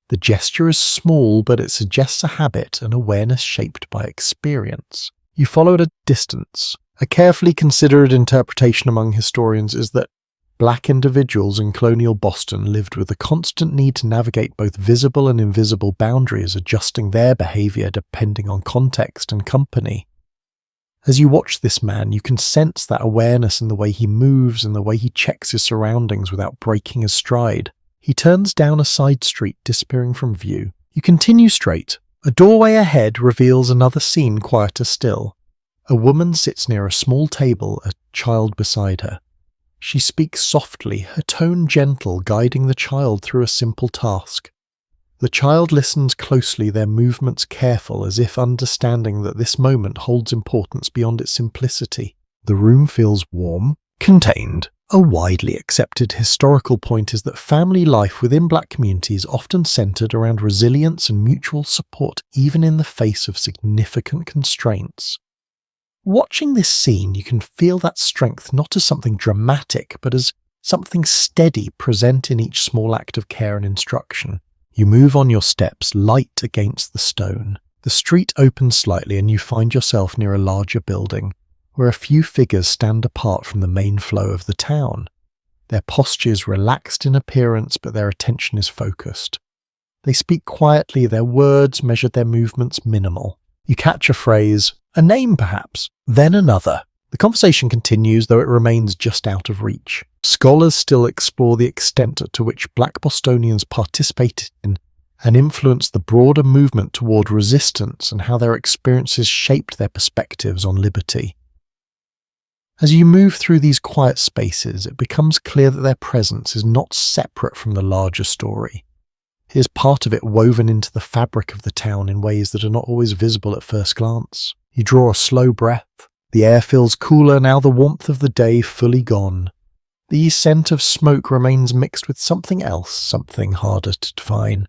S1: The gesture is small, but it suggests a habit and awareness shaped by experience. You follow at a distance. A carefully considered interpretation among historians is that black individuals in colonial Boston lived with a constant need to navigate both visible and invisible boundaries, adjusting their behavior depending on context and company. As you watch this man, you can sense that awareness in the way he moves and the way he checks his surroundings without breaking his stride. He turns down a side street, disappearing from view. You continue straight. A doorway ahead reveals another scene quieter still. A woman sits near a small table, a child beside her. She speaks softly, her tone gentle, guiding the child through a simple task. The child listens closely, their movements careful, as if understanding that this moment holds importance beyond its simplicity. The room feels warm, contained. A widely accepted historical point is that family life within Black communities often centered around resilience and mutual support, even in the face of significant constraints. Watching this scene, you can feel that strength not as something dramatic, but as something steady present in each small act of care and instruction. You move on your steps, light against the stone. The street opens slightly and you find yourself near a larger building, where a few figures stand apart from the main flow of the town. Their postures relaxed in appearance, but their attention is focused. They speak quietly, their words measured, their movements minimal. You catch a phrase, a name perhaps, then another. The conversation continues, though it remains just out of reach. Scholars still explore the extent to which Black Bostonians participated in and influenced the broader movement toward resistance and how their experiences shaped their perspectives on liberty. As you move through these quiet spaces, it becomes clear that their presence is not separate from the larger story. It is part of it, woven into the fabric of the town in ways that are not always visible at first glance. You draw a slow breath. The air feels cooler now, the warmth of the day fully gone. The scent of smoke remains mixed with something else, something harder to define.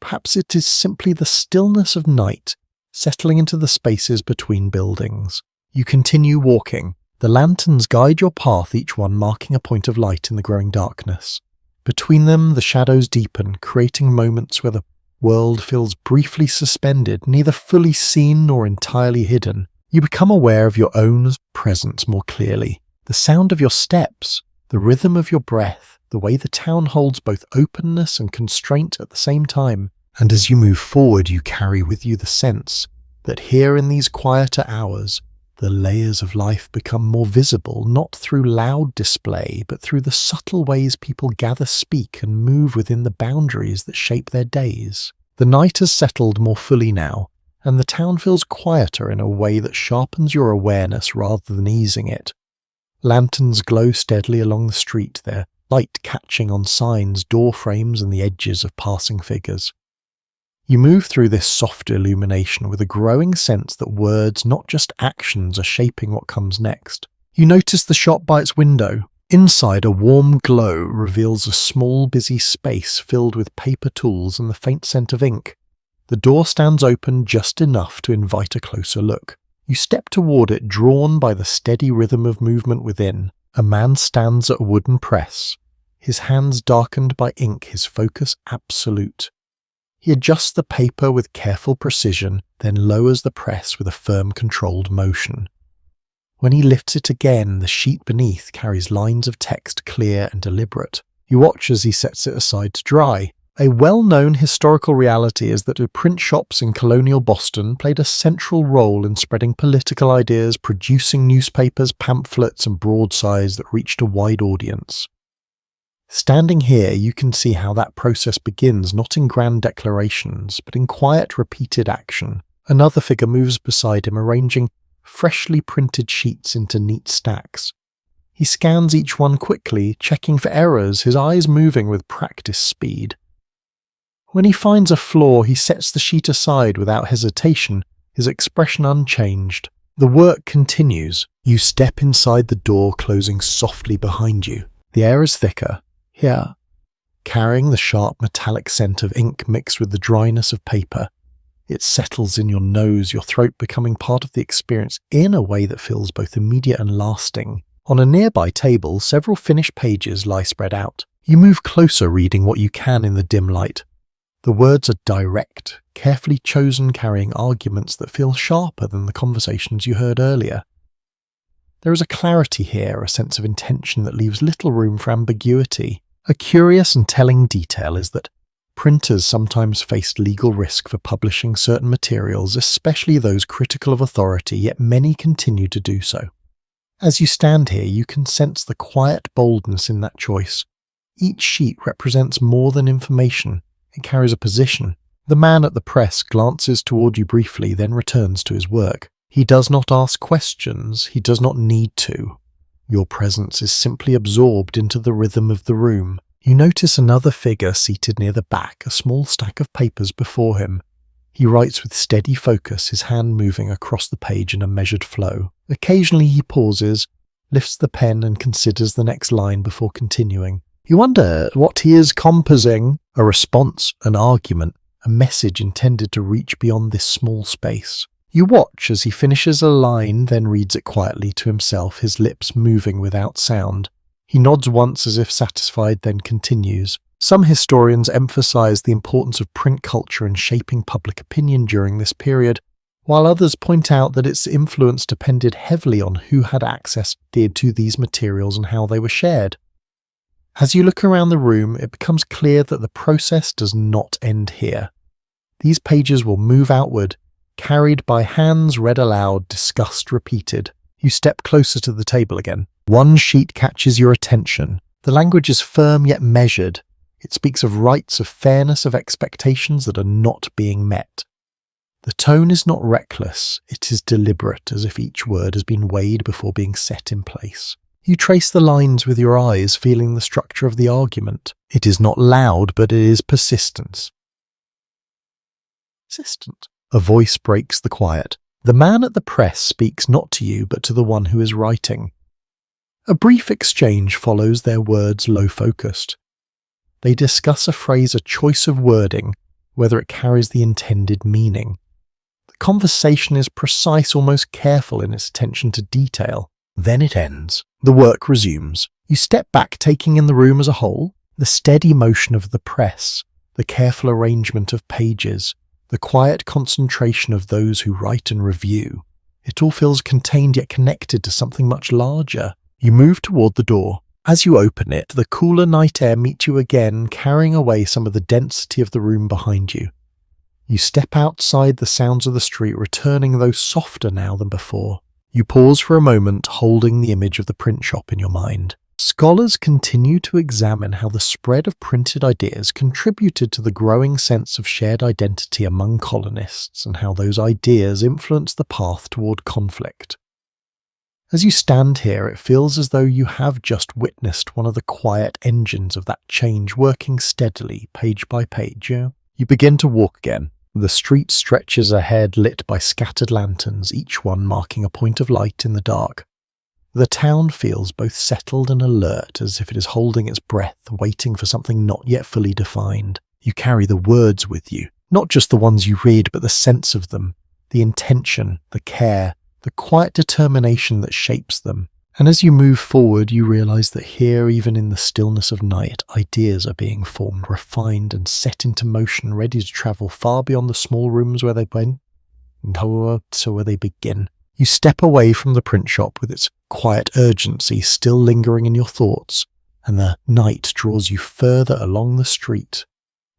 S1: Perhaps it is simply the stillness of night settling into the spaces between buildings. You continue walking. The lanterns guide your path, each one marking a point of light in the growing darkness. Between them, the shadows deepen, creating moments where the world feels briefly suspended, neither fully seen nor entirely hidden. You become aware of your own presence more clearly. The sound of your steps, the rhythm of your breath, the way the town holds both openness and constraint at the same time. And as you move forward, you carry with you the sense that here in these quieter hours, the layers of life become more visible, not through loud display, but through the subtle ways people gather, speak, and move within the boundaries that shape their days. The night has settled more fully now, and the town feels quieter in a way that sharpens your awareness rather than easing it. Lanterns glow steadily along the street, their light catching on signs, door frames, and the edges of passing figures. You move through this soft illumination with a growing sense that words, not just actions, are shaping what comes next. You notice the shop by its window. Inside, a warm glow reveals a small, busy space filled with paper tools and the faint scent of ink. The door stands open just enough to invite a closer look. You step toward it, drawn by the steady rhythm of movement within. A man stands at a wooden press, his hands darkened by ink, his focus absolute. He adjusts the paper with careful precision, then lowers the press with a firm, controlled motion. When he lifts it again, the sheet beneath carries lines of text clear and deliberate. You watch as he sets it aside to dry. A well-known historical reality is that the print shops in Colonial Boston played a central role in spreading political ideas, producing newspapers, pamphlets, and broadsides that reached a wide audience. Standing here, you can see how that process begins not in grand declarations, but in quiet, repeated action. Another figure moves beside him, arranging freshly printed sheets into neat stacks. He scans each one quickly, checking for errors, his eyes moving with practiced speed. When he finds a flaw, he sets the sheet aside without hesitation, his expression unchanged. The work continues. You step inside the door, closing softly behind you. The air is thicker. Here, carrying the sharp metallic scent of ink mixed with the dryness of paper. It settles in your nose, your throat becoming part of the experience in a way that feels both immediate and lasting. On a nearby table, several finished pages lie spread out. You move closer, reading what you can in the dim light. The words are direct, carefully chosen, carrying arguments that feel sharper than the conversations you heard earlier. There is a clarity here, a sense of intention that leaves little room for ambiguity. A curious and telling detail is that printers sometimes faced legal risk for publishing certain materials, especially those critical of authority, yet many continue to do so. As you stand here, you can sense the quiet boldness in that choice. Each sheet represents more than information. It carries a position. The man at the press glances toward you briefly, then returns to his work. He does not ask questions. He does not need to. Your presence is simply absorbed into the rhythm of the room. You notice another figure seated near the back, a small stack of papers before him. He writes with steady focus, his hand moving across the page in a measured flow. Occasionally he pauses, lifts the pen and considers the next line before continuing. You wonder what he is composing. A response, an argument, a message intended to reach beyond this small space. You watch as he finishes a line, then reads it quietly to himself, his lips moving without sound. He nods once as if satisfied, then continues. Some historians emphasize the importance of print culture in shaping public opinion during this period, while others point out that its influence depended heavily on who had access to these materials and how they were shared. As you look around the room, it becomes clear that the process does not end here. These pages will move outward, carried by hands read aloud, discussed, repeated. You step closer to the table again. One sheet catches your attention. The language is firm yet measured. It speaks of rights, of fairness, of expectations that are not being met. The tone is not reckless, it is deliberate, as if each word has been weighed before being set in place. You trace the lines with your eyes, feeling the structure of the argument. It is not loud, but it is persistent. A voice breaks the quiet. The man at the press speaks not to you, but to the one who is writing. A brief exchange follows, their words low-focused. They discuss a phrase, a choice of wording, whether it carries the intended meaning. The conversation is precise, almost careful in its attention to detail. Then it ends. The work resumes. You step back, taking in the room as a whole, the steady motion of the press, the careful arrangement of pages, the quiet concentration of those who write and review. It all feels contained yet connected to something much larger. You move toward the door. As you open it, the cooler night air meets you again, carrying away some of the density of the room behind you. You step outside the sounds of the street, returning though softer now than before. You pause for a moment, holding the image of the print shop in your mind. Scholars continue to examine how the spread of printed ideas contributed to the growing sense of shared identity among colonists, and how those ideas influenced the path toward conflict. As you stand here, it feels as though you have just witnessed one of the quiet engines of that change working steadily, page by page. You begin to walk again. The street stretches ahead, lit by scattered lanterns, each one marking a point of light in the dark. The town feels both settled and alert, as if it is holding its breath, waiting for something not yet fully defined. You carry the words with you, not just the ones you read, but the sense of them, the intention, the care, the quiet determination that shapes them. And as you move forward, you realize that here, even in the stillness of night, ideas are being formed, refined, and set into motion, ready to travel far beyond the small rooms where they went, so where they begin. You step away from the print shop with its quiet urgency still lingering in your thoughts, and the night draws you further along the street.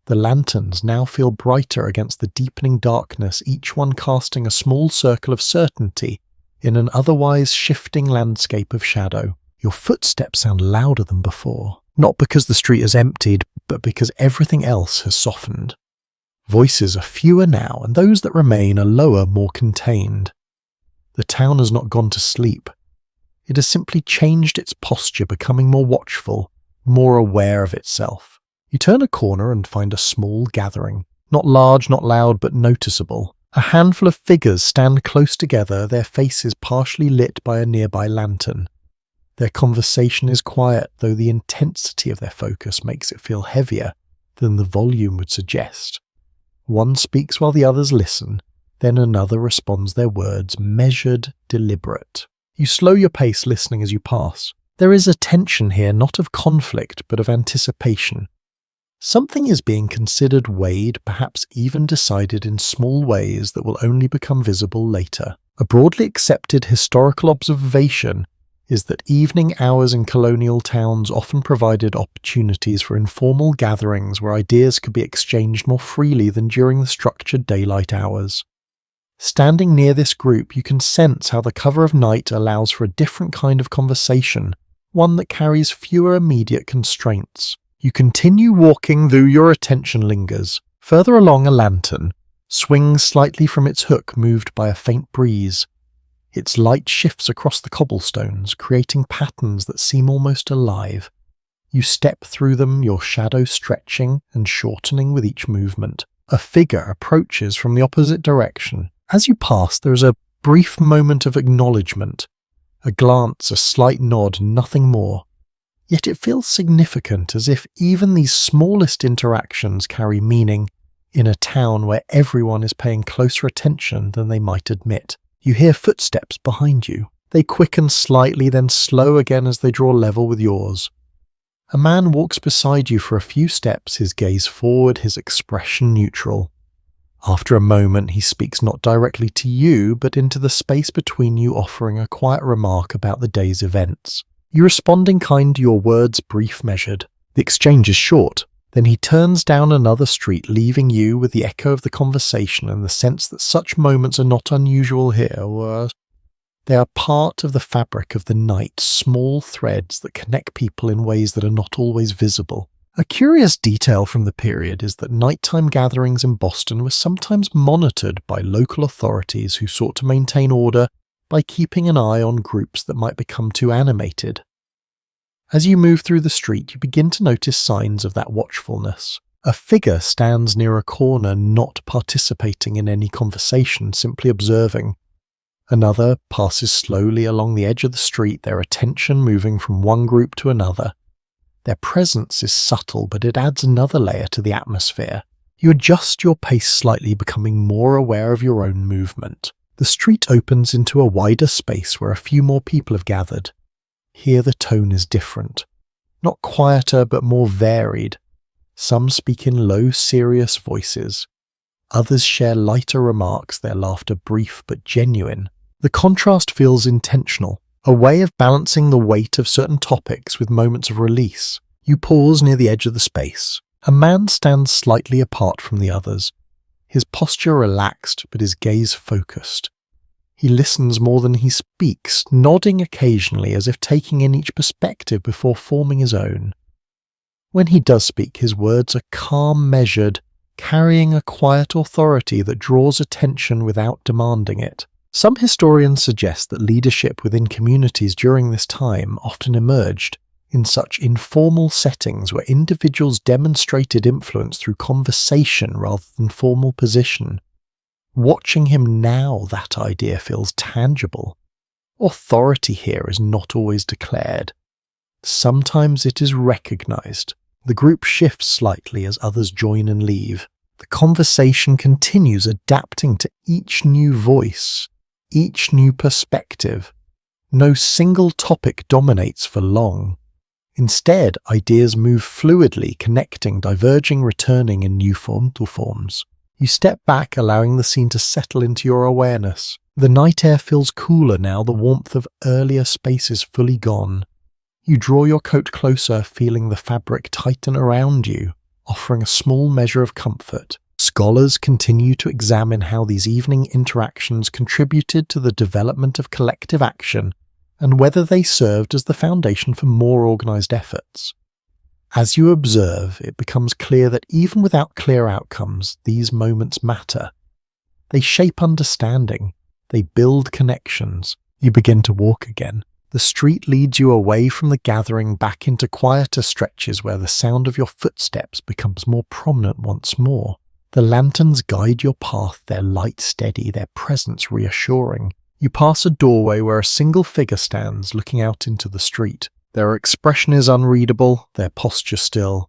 S1: The lanterns now feel brighter against the deepening darkness, each one casting a small circle of certainty in an otherwise shifting landscape of shadow. Your footsteps sound louder than before, not because the street has emptied, but because everything else has softened. Voices are fewer now, and those that remain are lower, more contained. The town has not gone to sleep. It has simply changed its posture, becoming more watchful, more aware of itself. You turn a corner and find a small gathering. Not large, not loud, but noticeable. A handful of figures stand close together, their faces partially lit by a nearby lantern. Their conversation is quiet, though the intensity of their focus makes it feel heavier than the volume would suggest. One speaks while the others listen, then another responds their words, measured, deliberate. You slow your pace, listening as you pass. There is a tension here, not of conflict, but of anticipation. Something is being considered, weighed, perhaps even decided in small ways that will only become visible later. A broadly accepted historical observation is that evening hours in colonial towns often provided opportunities for informal gatherings where ideas could be exchanged more freely than during the structured daylight hours. Standing near this group, you can sense how the cover of night allows for a different kind of conversation, one that carries fewer immediate constraints. You continue walking, though your attention lingers. Further along, a lantern swings slightly from its hook, moved by a faint breeze. Its light shifts across the cobblestones, creating patterns that seem almost alive. You step through them, your shadow stretching and shortening with each movement. A figure approaches from the opposite direction. As you pass, there is a brief moment of acknowledgement. A glance, a slight nod, nothing more. Yet it feels significant, as if even these smallest interactions carry meaning in a town where everyone is paying closer attention than they might admit. You hear footsteps behind you. They quicken slightly, then slow again as they draw level with yours. A man walks beside you for a few steps, his gaze forward, his expression neutral. After a moment, he speaks not directly to you, but into the space between you, offering a quiet remark about the day's events. You respond in kind, your words brief, measured. The exchange is short. Then he turns down another street, leaving you with the echo of the conversation and the sense that such moments are not unusual here. They are part of the fabric of the night, small threads that connect people in ways that are not always visible. A curious detail from the period is that nighttime gatherings in Boston were sometimes monitored by local authorities who sought to maintain order by keeping an eye on groups that might become too animated. As you move through the street, you begin to notice signs of that watchfulness. A figure stands near a corner, not participating in any conversation, simply observing. Another passes slowly along the edge of the street, their attention moving from one group to another. Their presence is subtle, but it adds another layer to the atmosphere. You adjust your pace slightly, becoming more aware of your own movement. The street opens into a wider space where a few more people have gathered. Here the tone is different. Not quieter, but more varied. Some speak in low, serious voices. Others share lighter remarks, their laughter brief but genuine. The contrast feels intentional, a way of balancing the weight of certain topics with moments of release. You pause near the edge of the space. A man stands slightly apart from the others, his posture relaxed but his gaze focused. He listens more than he speaks, nodding occasionally as if taking in each perspective before forming his own. When he does speak, his words are calm, measured, carrying a quiet authority that draws attention without demanding it. Some historians suggest that leadership within communities during this time often emerged in such informal settings where individuals demonstrated influence through conversation rather than formal position. Watching him now, that idea feels tangible. Authority here is not always declared. Sometimes it is recognized. The group shifts slightly as others join and leave. The conversation continues, adapting to each new voice, each new perspective. No single topic dominates for long. Instead, ideas move fluidly, connecting, diverging, returning in new forms. You step back, allowing the scene to settle into your awareness. The night air feels cooler now, the warmth of earlier space is fully gone. You draw your coat closer, feeling the fabric tighten around you, offering a small measure of comfort. Scholars continue to examine how these evening interactions contributed to the development of collective action and whether they served as the foundation for more organized efforts. As you observe, it becomes clear that even without clear outcomes, these moments matter. They shape understanding. They build connections. You begin to walk again. The street leads you away from the gathering, back into quieter stretches where the sound of your footsteps becomes more prominent once more. The lanterns guide your path, their light steady, their presence reassuring. You pass a doorway where a single figure stands, looking out into the street. Their expression is unreadable, their posture still.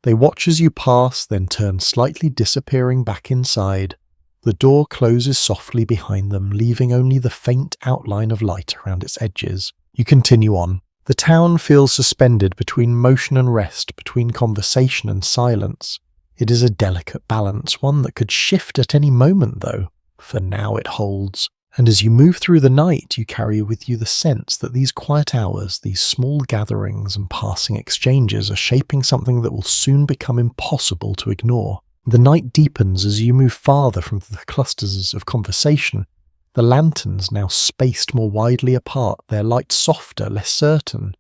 S1: They watch as you pass, then turn slightly, disappearing back inside. The door closes softly behind them, leaving only the faint outline of light around its edges. You continue on. The town feels suspended between motion and rest, between conversation and silence. It is a delicate balance, one that could shift at any moment though. For now it holds. And as you move through the night, you carry with you the sense that these quiet hours, these small gatherings and passing exchanges are shaping something that will soon become impossible to ignore. The night deepens as you move farther from the clusters of conversation. The lanterns now spaced more widely apart, their light softer, less certain.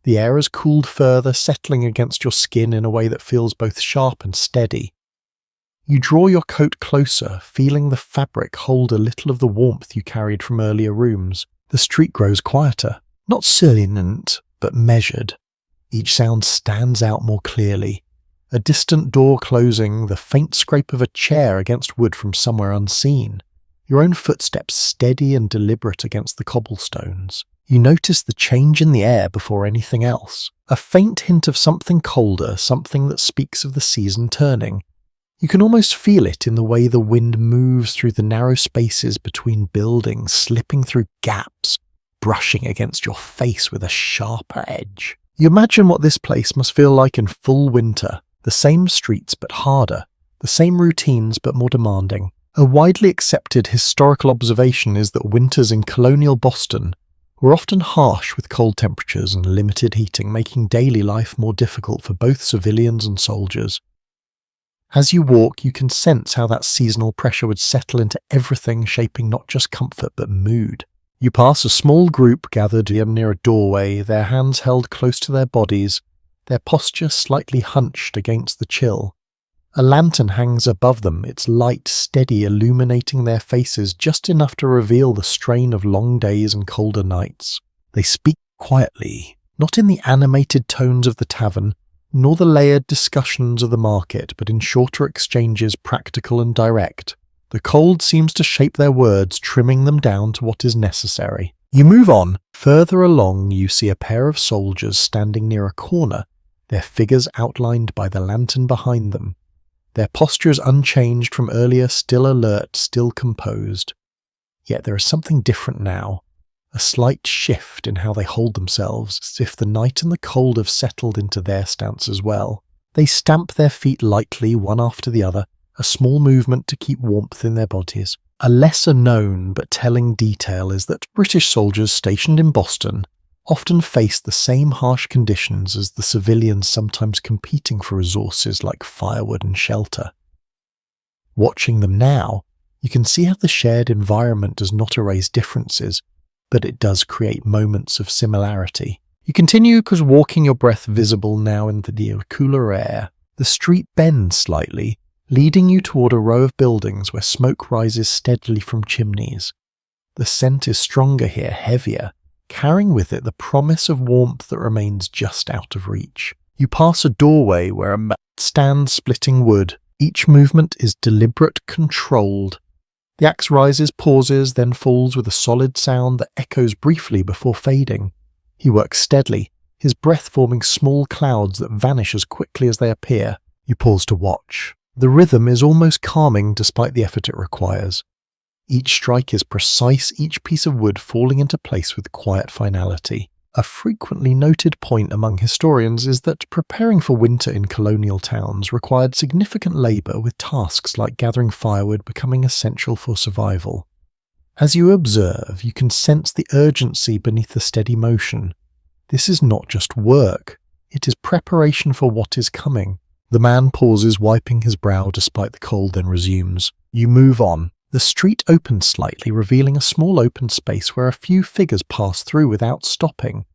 S1: The air has cooled further, settling against your skin in a way that feels both sharp and steady. You draw your coat closer, feeling the fabric hold a little of the warmth you carried from earlier rooms. The street grows quieter, not strident, but measured. Each sound stands out more clearly. A distant door closing, the faint scrape of a chair against wood from somewhere unseen. Your own footsteps steady and deliberate against the cobblestones. You notice the change in the air before anything else. A faint hint of something colder, something that speaks of the season turning. You can almost feel it in the way the wind moves through the narrow spaces between buildings, slipping through gaps, brushing against your face with a sharper edge. You imagine what this place must feel like in full winter. The same streets but harder, the same routines but more demanding. A widely accepted historical observation is that winters in colonial Boston were often harsh with cold temperatures and limited heating, making daily life more difficult for both civilians and soldiers. As you walk, you can sense how that seasonal pressure would settle into everything, shaping not just comfort but mood. You pass a small group gathered near a doorway, their hands held close to their bodies, their posture slightly hunched against the chill. A lantern hangs above them, its light steady, illuminating their faces just enough to reveal the strain of long days and colder nights. They speak quietly, not in the animated tones of the tavern, nor the layered discussions of the market, but in shorter exchanges, practical and direct. The cold seems to shape their words, trimming them down to what is necessary. You move on. Further along, you see a pair of soldiers standing near a corner, their figures outlined by the lantern behind them. Their postures unchanged from earlier, still alert, still composed. Yet there is something different now, a slight shift in how they hold themselves, as if the night and the cold have settled into their stance as well. They stamp their feet lightly, one after the other, a small movement to keep warmth in their bodies. A lesser known but telling detail is that British soldiers stationed in Boston often faced the same harsh conditions as the civilians, sometimes competing for resources like firewood and shelter. Watching them now, you can see how the shared environment does not erase differences, but it does create moments of similarity. You continue because walking, your breath visible now in the cooler air. The street bends slightly, leading you toward a row of buildings where smoke rises steadily from chimneys. The scent is stronger here, heavier, carrying with it the promise of warmth that remains just out of reach. You pass a doorway where a man stands splitting wood. Each movement is deliberate, controlled. The axe rises, pauses, then falls with a solid sound that echoes briefly before fading. He works steadily, his breath forming small clouds that vanish as quickly as they appear. You pause to watch. The rhythm is almost calming despite the effort it requires. Each strike is precise, each piece of wood falling into place with quiet finality. A frequently noted point among historians is that preparing for winter in colonial towns required significant labour, with tasks like gathering firewood becoming essential for survival. As you observe, you can sense the urgency beneath the steady motion. This is not just work, it is preparation for what is coming. The man pauses, wiping his brow despite the cold, then resumes. You move on. The street opens slightly, revealing a small open space where a few figures pass through without stopping.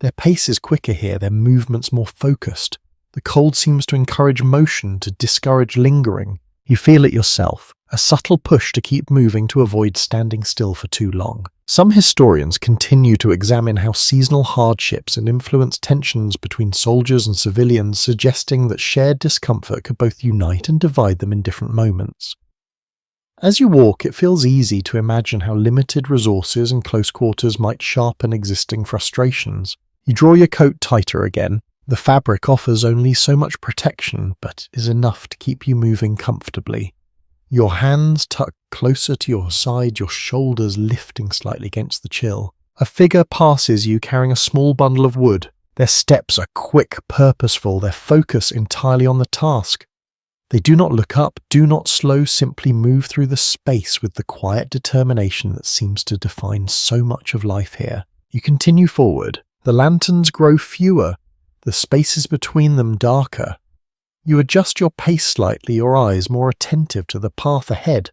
S1: Their pace is quicker here, their movements more focused. The cold seems to encourage motion, to discourage lingering. You feel it yourself, a subtle push to keep moving to avoid standing still for too long. Some historians continue to examine how seasonal hardships and influence tensions between soldiers and civilians, suggesting that shared discomfort could both unite and divide them in different moments. As you walk, it feels easy to imagine how limited resources and close quarters might sharpen existing frustrations. You draw your coat tighter again. The fabric offers only so much protection, but is enough to keep you moving comfortably. Your hands tuck closer to your side, your shoulders lifting slightly against the chill. A figure passes you carrying a small bundle of wood. Their steps are quick, purposeful, their focus entirely on the task. They do not look up, do not slow, simply move through the space with the quiet determination that seems to define so much of life here. You continue forward. The lanterns grow fewer, the spaces between them darker. You adjust your pace slightly, your eyes more attentive to the path ahead.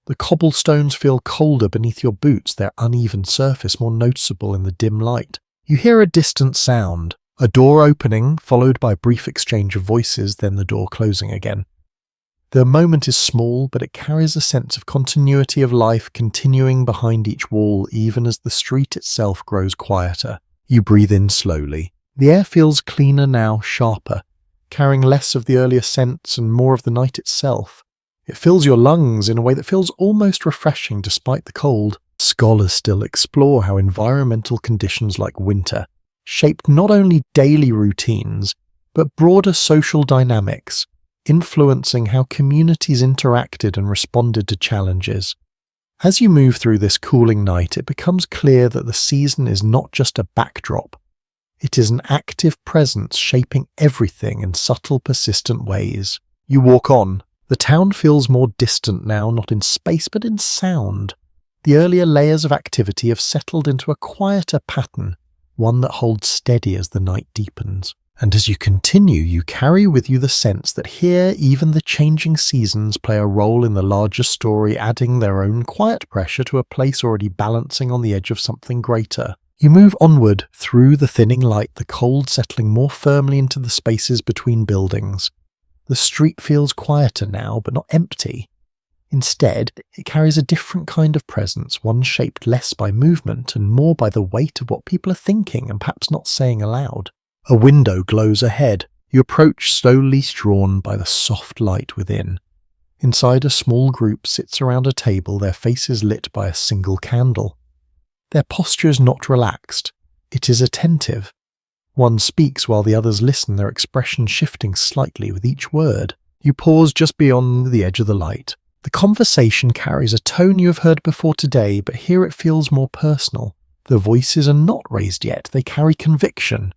S1: The cobblestones feel colder beneath your boots, their uneven surface more noticeable in the dim light. You hear a distant sound. A door opening, followed by a brief exchange of voices, then the door closing again. The moment is small, but it carries a sense of continuity of life continuing behind each wall even as the street itself grows quieter. You breathe in slowly. The air feels cleaner now, sharper, carrying less of the earlier scents and more of the night itself. It fills your lungs in a way that feels almost refreshing despite the cold. Scholars still explore how environmental conditions like winter shaped not only daily routines, but broader social dynamics, influencing how communities interacted and responded to challenges. As you move through this cooling night, it becomes clear that the season is not just a backdrop. It is an active presence shaping everything in subtle, persistent ways. You walk on. The town feels more distant now, not in space but in sound. The earlier layers of activity have settled into a quieter pattern, one that holds steady as the night deepens. And as you continue, you carry with you the sense that here even the changing seasons play a role in the larger story, adding their own quiet pressure to a place already balancing on the edge of something greater. You move onward through the thinning light, the cold settling more firmly into the spaces between buildings. The street feels quieter now, but not empty. Instead, it carries a different kind of presence, one shaped less by movement and more by the weight of what people are thinking and perhaps not saying aloud. A window glows ahead. You approach, slowly drawn by the soft light within. Inside, a small group sits around a table, their faces lit by a single candle. Their posture is not relaxed. It is attentive. One speaks while the others listen, their expression shifting slightly with each word. You pause just beyond the edge of the light. The conversation carries a tone you have heard before today, but here it feels more personal. The voices are not raised yet, they carry conviction.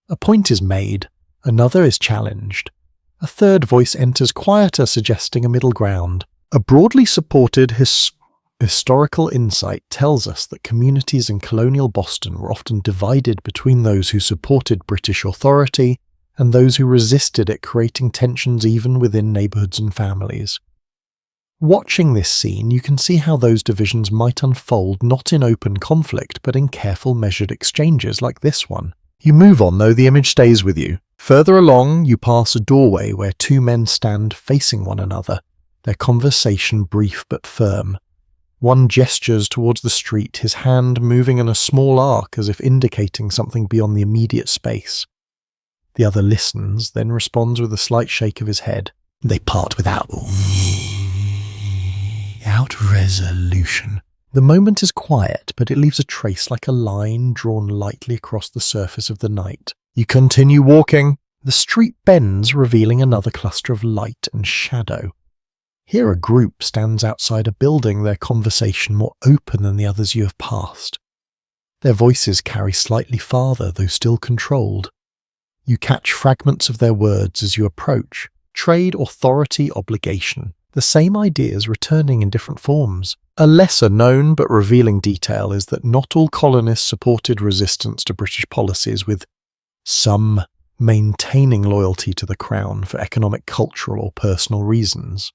S1: A point is made, another is challenged. A third voice enters quieter, suggesting a middle ground. A broadly supported historical insight tells us that communities in colonial Boston were often divided between those who supported British authority and those who resisted it, creating tensions even within neighborhoods and families. Watching this scene, you can see how those divisions might unfold not in open conflict, but in careful, measured exchanges like this one. You move on, though the image stays with you. Further along, you pass a doorway where two men stand facing one another, their conversation brief but firm. One gestures towards the street, his hand moving in a small arc as if indicating something beyond the immediate space. The other listens, then responds with a slight shake of his head. They part without resolution. The moment is quiet, but it leaves a trace like a line drawn lightly across the surface of the night. You continue walking. The street bends, revealing another cluster of light and shadow. Here a group stands outside a building, their conversation more open than the others you have passed. Their voices carry slightly farther, though still controlled. You catch fragments of their words as you approach. Trade, authority, obligation. The same ideas returning in different forms. A lesser known but revealing detail is that not all colonists supported resistance to British policies, with some maintaining loyalty to the Crown for economic, cultural or personal reasons.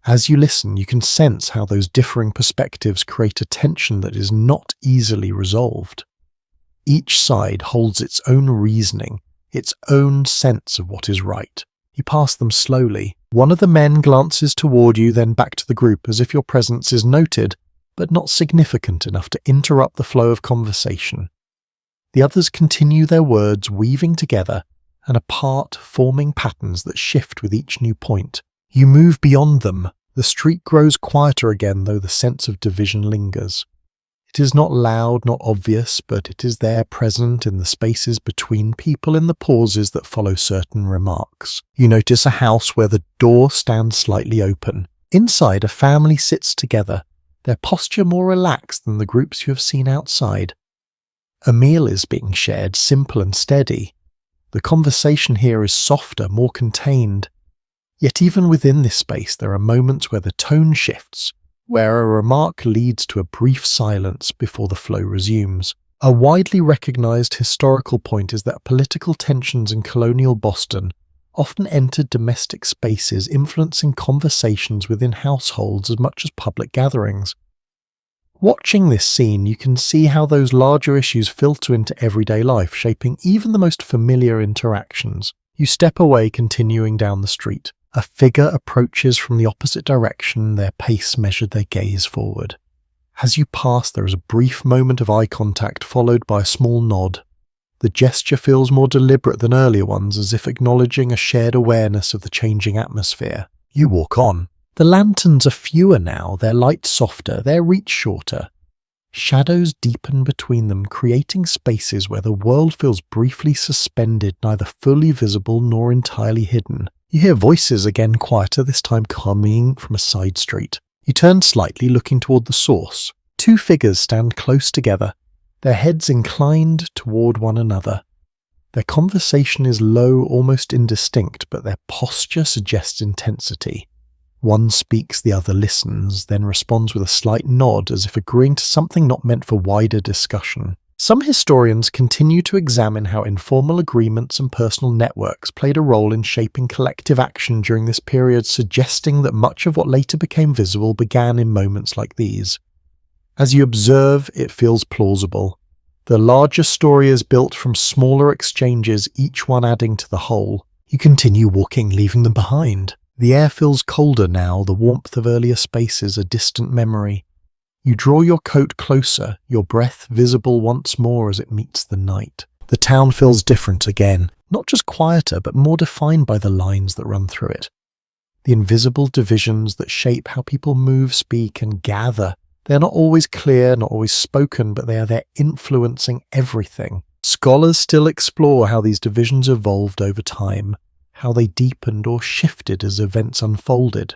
S1: As you listen, you can sense how those differing perspectives create a tension that is not easily resolved. Each side holds its own reasoning, its own sense of what is right. You pass them slowly. One of the men glances toward you, then back to the group, as if your presence is noted, but not significant enough to interrupt the flow of conversation. The others continue their words, weaving together and apart, forming patterns that shift with each new point. You move beyond them. The street grows quieter again, though the sense of division lingers. It is not loud, not obvious, but it is there, present in the spaces between people, in the pauses that follow certain remarks. You notice a house where the door stands slightly open. Inside, a family sits together, their posture more relaxed than the groups you have seen outside. A meal is being shared, simple and steady. The conversation here is softer, more contained. Yet even within this space, there are moments where the tone shifts, where a remark leads to a brief silence before the flow resumes. A widely recognized historical point is that political tensions in colonial Boston often entered domestic spaces, influencing conversations within households as much as public gatherings. Watching this scene, you can see how those larger issues filter into everyday life, shaping even the most familiar interactions. You step away, continuing down the street. A figure approaches from the opposite direction, their pace measured, their gaze forward. As you pass, there is a brief moment of eye contact followed by a small nod. The gesture feels more deliberate than earlier ones, as if acknowledging a shared awareness of the changing atmosphere. You walk on. The lanterns are fewer now, their light softer, their reach shorter. Shadows deepen between them, creating spaces where the world feels briefly suspended, neither fully visible nor entirely hidden. You hear voices, again quieter, this time coming from a side street. You turn slightly, looking toward the source. Two figures stand close together, their heads inclined toward one another. Their conversation is low, almost indistinct, but their posture suggests intensity. One speaks, the other listens, then responds with a slight nod, as if agreeing to something not meant for wider discussion. Some historians continue to examine how informal agreements and personal networks played a role in shaping collective action during this period, suggesting that much of what later became visible began in moments like these. As you observe, it feels plausible. The larger story is built from smaller exchanges, each one adding to the whole. You continue walking, leaving them behind. The air feels colder now, the warmth of earlier spaces a distant memory. You draw your coat closer, your breath visible once more as it meets the night. The town feels different again, not just quieter, but more defined by the lines that run through it. The invisible divisions that shape how people move, speak, and gather. They are not always clear, not always spoken, but they are there influencing everything. Scholars still explore how these divisions evolved over time, how they deepened or shifted as events unfolded.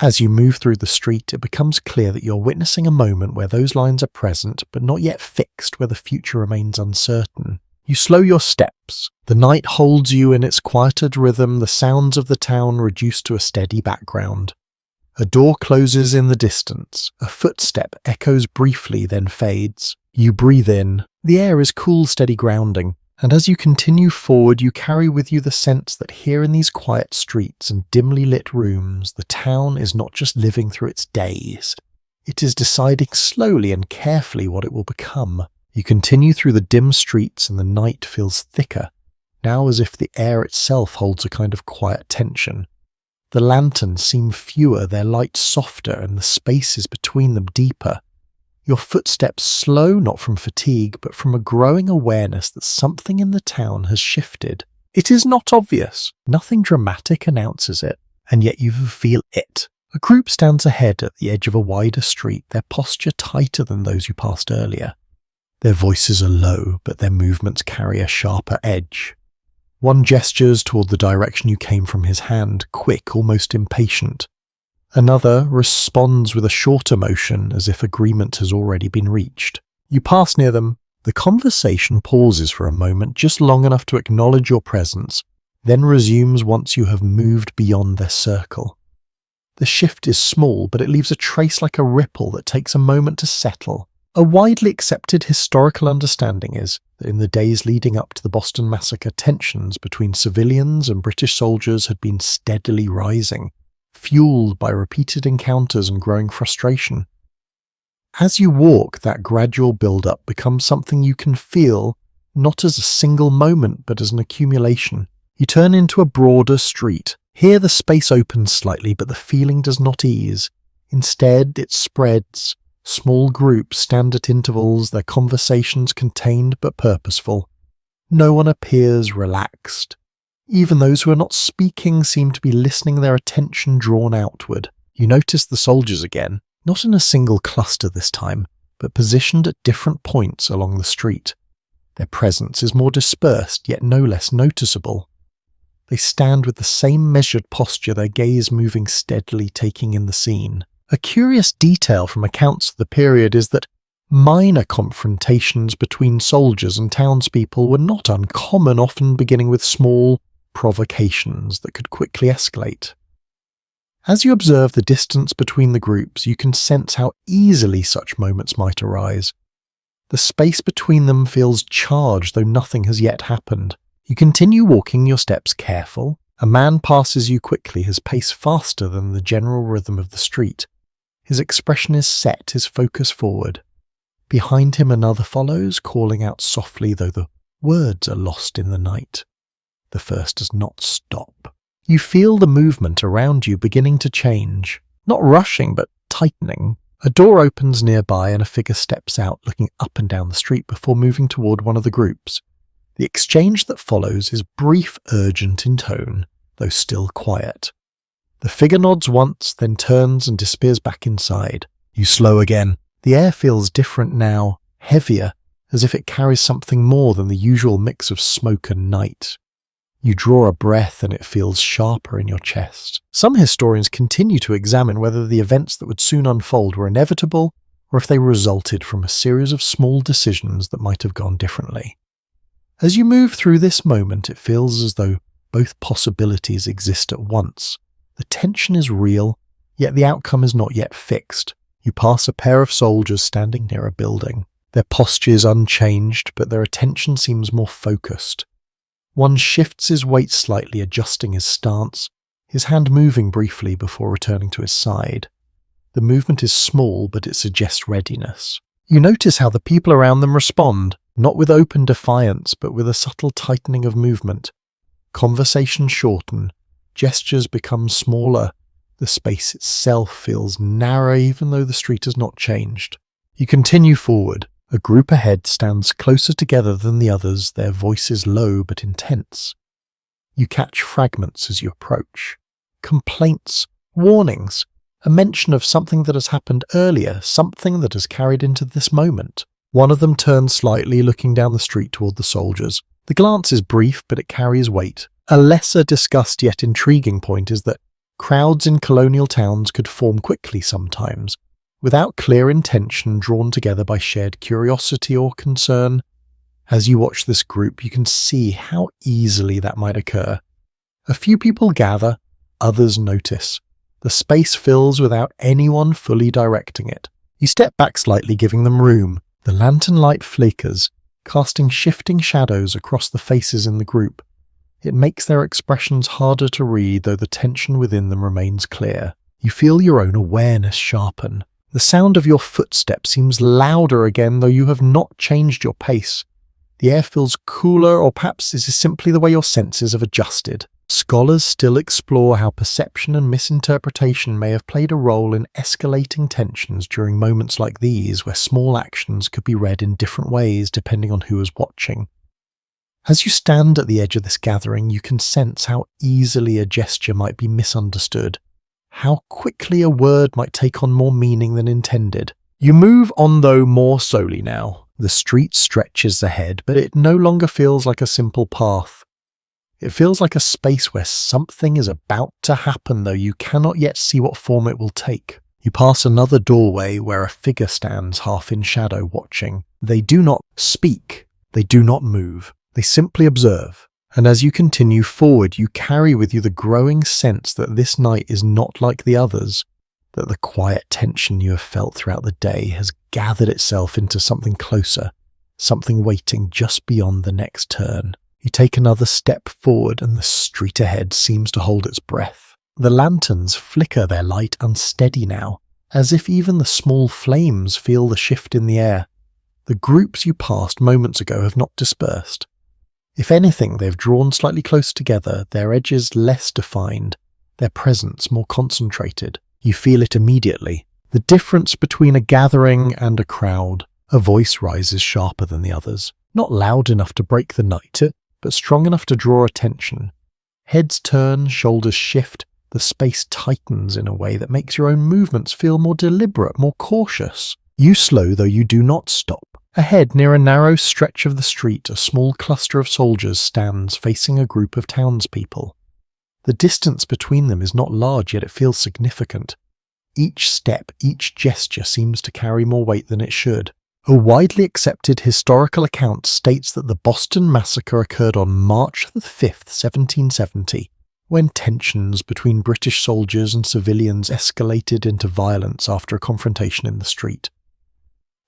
S1: As you move through the street, it becomes clear that you're witnessing a moment where those lines are present, but not yet fixed, where the future remains uncertain. You slow your steps. The night holds you in its quieted rhythm, the sounds of the town reduced to a steady background. A door closes in the distance. A footstep echoes briefly, then fades. You breathe in. The air is cool, steady grounding. And as you continue forward, you carry with you the sense that here in these quiet streets and dimly lit rooms, the town is not just living through its days. It is deciding slowly and carefully what it will become. You continue through the dim streets and the night feels thicker, now as if the air itself holds a kind of quiet tension. The lanterns seem fewer, their light softer, and the spaces between them deeper. Your footsteps slow, not from fatigue, but from a growing awareness that something in the town has shifted. It is not obvious. Nothing dramatic announces it, and yet you feel it. A group stands ahead at the edge of a wider street, their posture tighter than those you passed earlier. Their voices are low, but their movements carry a sharper edge. One gestures toward the direction you came from his hand, quick, almost impatient. Another responds with a shorter motion, as if agreement has already been reached. You pass near them. The conversation pauses for a moment, just long enough to acknowledge your presence, then resumes once you have moved beyond their circle. The shift is small, but it leaves a trace like a ripple that takes a moment to settle. A widely accepted historical understanding is that in the days leading up to the Boston Massacre, tensions between civilians and British soldiers had been steadily rising, fueled by repeated encounters and growing frustration. As you walk, that gradual build-up becomes something you can feel, not as a single moment, but as an accumulation. You turn into a broader street. Here the space opens slightly, but the feeling does not ease. Instead, it spreads. Small groups stand at intervals, their conversations contained but purposeful. No one appears relaxed. Even those who are not speaking seem to be listening, their attention drawn outward. You notice the soldiers again, not in a single cluster this time, but positioned at different points along the street. Their presence is more dispersed, yet no less noticeable. They stand with the same measured posture, their gaze moving steadily, taking in the scene. A curious detail from accounts of the period is that minor confrontations between soldiers and townspeople were not uncommon, often beginning with small provocations that could quickly escalate. As you observe the distance between the groups, you can sense how easily such moments might arise. The space between them feels charged, though nothing has yet happened. You continue walking, your steps careful. A man passes you quickly, his pace faster than the general rhythm of the street. His expression is set, his focus forward. Behind him another follows, calling out softly, though the words are lost in the night. The first does not stop. You feel the movement around you beginning to change, not rushing but tightening. A door opens nearby and a figure steps out, looking up and down the street before moving toward one of the groups. The exchange that follows is brief, urgent in tone, though still quiet. The figure nods once, then turns and disappears back inside. You slow again. The air feels different now, heavier, as if it carries something more than the usual mix of smoke and night. You draw a breath and it feels sharper in your chest. Some historians continue to examine whether the events that would soon unfold were inevitable or if they resulted from a series of small decisions that might have gone differently. As you move through this moment, it feels as though both possibilities exist at once. The tension is real, yet the outcome is not yet fixed. You pass a pair of soldiers standing near a building. Their posture is unchanged, but their attention seems more focused. One shifts his weight slightly, adjusting his stance, his hand moving briefly before returning to his side. The movement is small, but it suggests readiness. You notice how the people around them respond, not with open defiance, but with a subtle tightening of movement. Conversations shorten, gestures become smaller. The space itself feels narrower even though the street has not changed. You continue forward. A group ahead stands closer together than the others, their voices low but intense. You catch fragments as you approach. Complaints, warnings, a mention of something that has happened earlier, something that has carried into this moment. One of them turns slightly, looking down the street toward the soldiers. The glance is brief, but it carries weight. A lesser discussed yet intriguing point is that crowds in colonial towns could form quickly sometimes, without clear intention, drawn together by shared curiosity or concern. As you watch this group, you can see how easily that might occur. A few people gather, others notice. The space fills without anyone fully directing it. You step back slightly, giving them room. The lantern light flickers, casting shifting shadows across the faces in the group. It makes their expressions harder to read, though the tension within them remains clear. You feel your own awareness sharpen. The sound of your footsteps seems louder again, though you have not changed your pace. The air feels cooler, or perhaps this is simply the way your senses have adjusted. Scholars still explore how perception and misinterpretation may have played a role in escalating tensions during moments like these, where small actions could be read in different ways depending on who is watching. As you stand at the edge of this gathering, you can sense how easily a gesture might be misunderstood. How quickly a word might take on more meaning than intended. You move on, though, more slowly now. The street stretches ahead, but it no longer feels like a simple path. It feels like a space where something is about to happen, though you cannot yet see what form it will take. You pass another doorway where a figure stands half in shadow, watching. They do not speak. They do not move. They simply observe. And as you continue forward, you carry with you the growing sense that this night is not like the others, that the quiet tension you have felt throughout the day has gathered itself into something closer, something waiting just beyond the next turn. You take another step forward and the street ahead seems to hold its breath. The lanterns flicker their light unsteady now, as if even the small flames feel the shift in the air. The groups you passed moments ago have not dispersed. If anything, they've drawn slightly closer together, their edges less defined, their presence more concentrated. You feel it immediately. The difference between a gathering and a crowd. A voice rises sharper than the others. Not loud enough to break the night, but strong enough to draw attention. Heads turn, shoulders shift, the space tightens in a way that makes your own movements feel more deliberate, more cautious. You slow, though you do not stop. Ahead, near a narrow stretch of the street, a small cluster of soldiers stands facing a group of townspeople. The distance between them is not large, yet it feels significant. Each step, each gesture seems to carry more weight than it should. A widely accepted historical account states that the Boston Massacre occurred on March the 5th, 1770, when tensions between British soldiers and civilians escalated into violence after a confrontation in the street.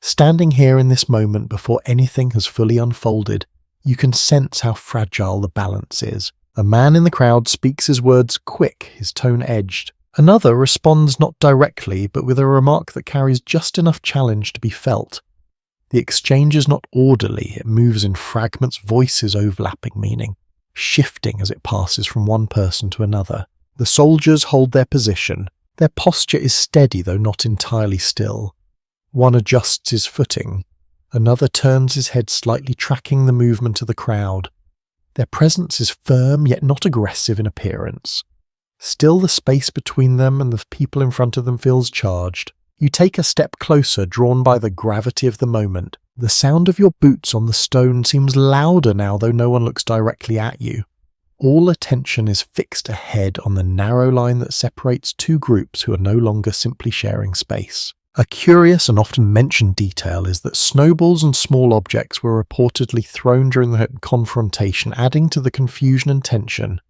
S1: Standing here in this moment before anything has fully unfolded, you can sense how fragile the balance is. A man in the crowd speaks his words quick, his tone edged. Another responds not directly, but with a remark that carries just enough challenge to be felt. The exchange is not orderly, it moves in fragments, voices overlapping meaning. shifting as it passes from one person to another. The soldiers hold their position. Their posture is steady, though not entirely still. One adjusts his footing. Another turns his head slightly, tracking the movement of the crowd. Their presence is firm, yet not aggressive in appearance. Still, the space between them and the people in front of them feels charged. You take a step closer, drawn by the gravity of the moment. The sound of your boots on the stone seems louder now, though no one looks directly at you. All attention is fixed ahead on the narrow line that separates two groups who are no longer simply sharing space. A curious and often mentioned detail is that snowballs and small objects were reportedly thrown during the confrontation, adding to the confusion and tension.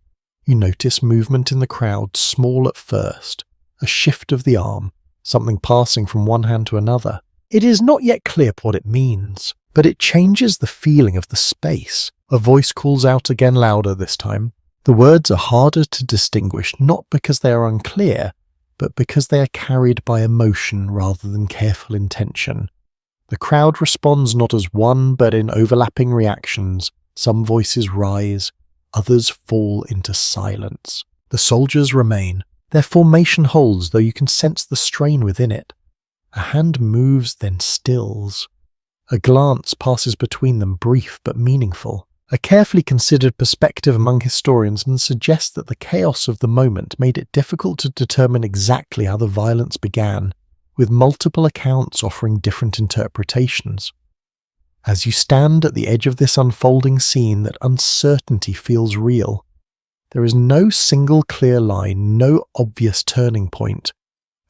S1: You notice movement in the crowd, small at first, a shift of the arm, something passing from one hand to another. It is not yet clear what it means, but it changes the feeling of the space. A voice calls out again, louder this time. The words are harder to distinguish, not because they are unclear, but because they are carried by emotion rather than careful intention. The crowd responds not as one, but in overlapping reactions. Some voices rise, others fall into silence. The soldiers remain. Their formation holds, though you can sense the strain within it. A hand moves, then stills. A glance passes between them, brief but meaningful. A carefully considered perspective among historians suggests that the chaos of the moment made it difficult to determine exactly how the violence began, with multiple accounts offering different interpretations. As you stand at the edge of this unfolding scene, that uncertainty feels real. There is no single clear line, no obvious turning point,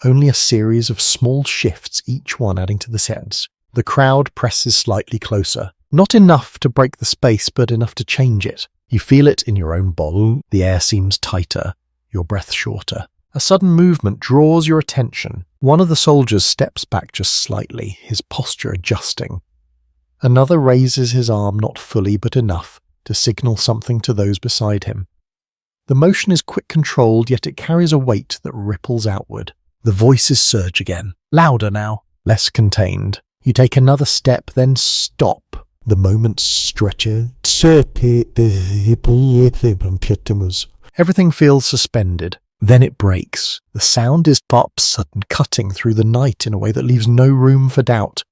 S1: only a series of small shifts, each one adding to the sense. The crowd presses slightly closer. Not enough to break the space, but enough to change it. You feel it in your own body. The air seems tighter, your breath shorter. A sudden movement draws your attention. One of the soldiers steps back just slightly, his posture adjusting. Another raises his arm, not fully, but enough to signal something to those beside him. The motion is quick, controlled, yet it carries a weight that ripples outward. The voices surge again, louder now, less contained. You take another step, then stop. The moment stretches. Everything feels suspended. Then it breaks. The sound is sharp, sudden, cutting through the night in a way that leaves no room for doubt.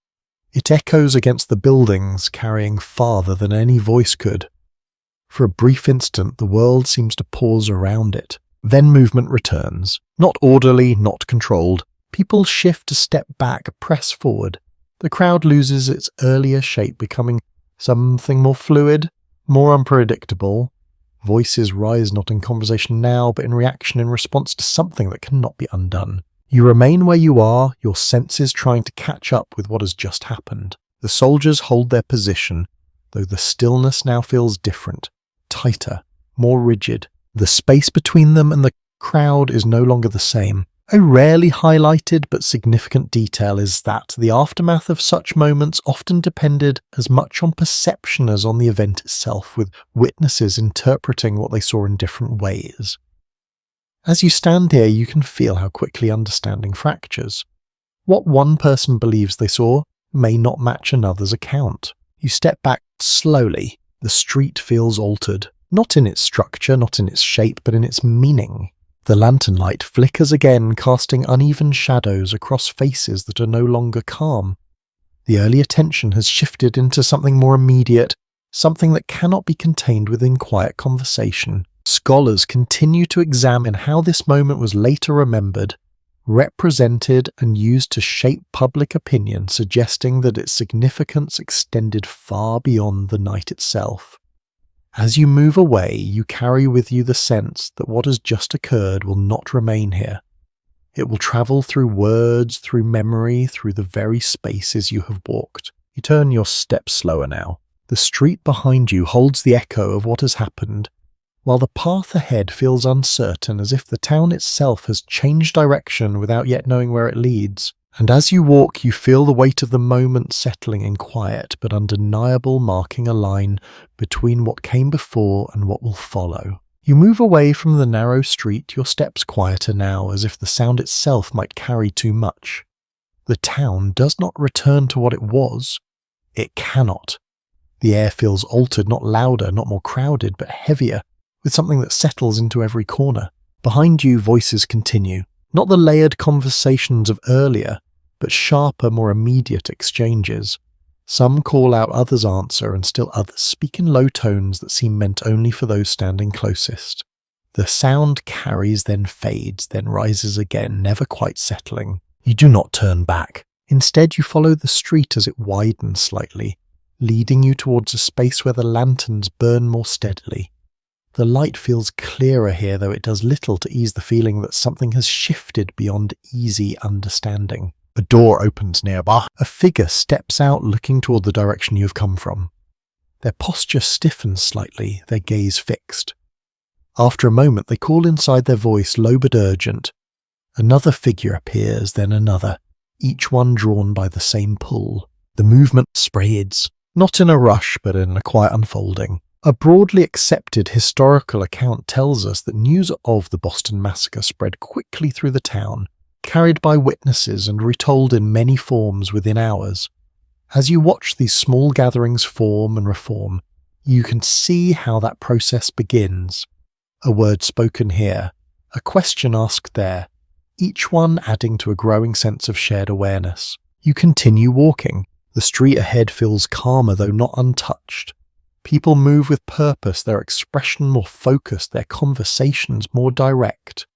S1: It echoes against the buildings, carrying farther than any voice could. For a brief instant, the world seems to pause around it. Then movement returns. Not orderly, not controlled. People shift a step back, press forward. The crowd loses its earlier shape, becoming something more fluid, more unpredictable. Voices rise not in conversation now, but in reaction, in response to something that cannot be undone. You remain where you are, your senses trying to catch up with what has just happened. The soldiers hold their position, though the stillness now feels different, tighter, more rigid. The space between them and the crowd is no longer the same. A rarely highlighted but significant detail is that the aftermath of such moments often depended as much on perception as on the event itself, with witnesses interpreting what they saw in different ways. As you stand here, you can feel how quickly understanding fractures. What one person believes they saw may not match another's account. You step back slowly. The street feels altered, not in its structure, not in its shape, but in its meaning. The lantern light flickers again, casting uneven shadows across faces that are no longer calm. The earlier tension has shifted into something more immediate, something that cannot be contained within quiet conversation. Scholars continue to examine how this moment was later remembered, represented, and used to shape public opinion, suggesting that its significance extended far beyond the night itself. As you move away, you carry with you the sense that what has just occurred will not remain here. It will travel through words, through memory, through the very spaces you have walked. You turn your steps slower now. The street behind you holds the echo of what has happened, while the path ahead feels uncertain, as if the town itself has changed direction without yet knowing where it leads. And as you walk, you feel the weight of the moment settling in quiet but undeniable, marking a line between what came before and what will follow. You move away from the narrow street, your steps quieter now, as if the sound itself might carry too much. The town does not return to what it was. It cannot. The air feels altered, not louder, not more crowded, but heavier, with something that settles into every corner. Behind you, voices continue. Not the layered conversations of earlier, but sharper, more immediate exchanges. Some call out, others answer, and still others speak in low tones that seem meant only for those standing closest. The sound carries, then fades, then rises again, never quite settling. You do not turn back. Instead, you follow the street as it widens slightly, leading you towards a space where the lanterns burn more steadily. The light feels clearer here, though it does little to ease the feeling that something has shifted beyond easy understanding. A door opens nearby. A figure steps out, looking toward the direction you have come from. Their posture stiffens slightly, their gaze fixed. After a moment, they call inside, their voice low but urgent. Another figure appears, then another, each one drawn by the same pull. The movement spreads, not in a rush, but in a quiet unfolding. A broadly accepted historical account tells us that news of the Boston Massacre spread quickly through the town, carried by witnesses and retold in many forms within hours. As you watch these small gatherings form and reform, you can see how that process begins. A word spoken here, a question asked there, each one adding to a growing sense of shared awareness. You continue walking. The street ahead feels calmer, though not untouched. People move with purpose, their expression more focused, their conversations more direct.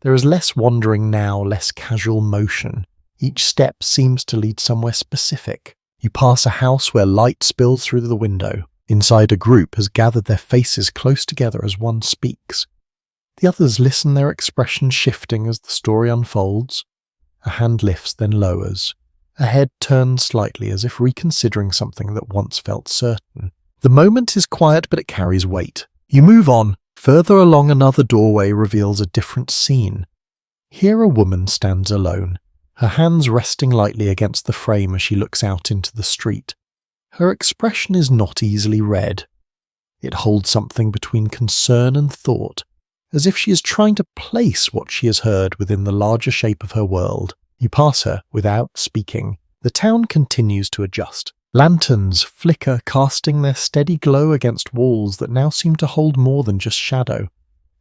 S1: There is less wandering now, less casual motion. Each step seems to lead somewhere specific. You pass a house where light spills through the window. Inside, a group has gathered, their faces close together as one speaks. The others listen, their expression shifting as the story unfolds. A hand lifts, then lowers. A head turns slightly, as if reconsidering something that once felt certain. The moment is quiet, but it carries weight. You move on. Further along, another doorway reveals a different scene. Here a woman stands alone, her hands resting lightly against the frame as she looks out into the street. Her expression is not easily read. It holds something between concern and thought, as if she is trying to place what she has heard within the larger shape of her world. You pass her without speaking. The town continues to adjust. Lanterns flicker, casting their steady glow against walls that now seem to hold more than just shadow.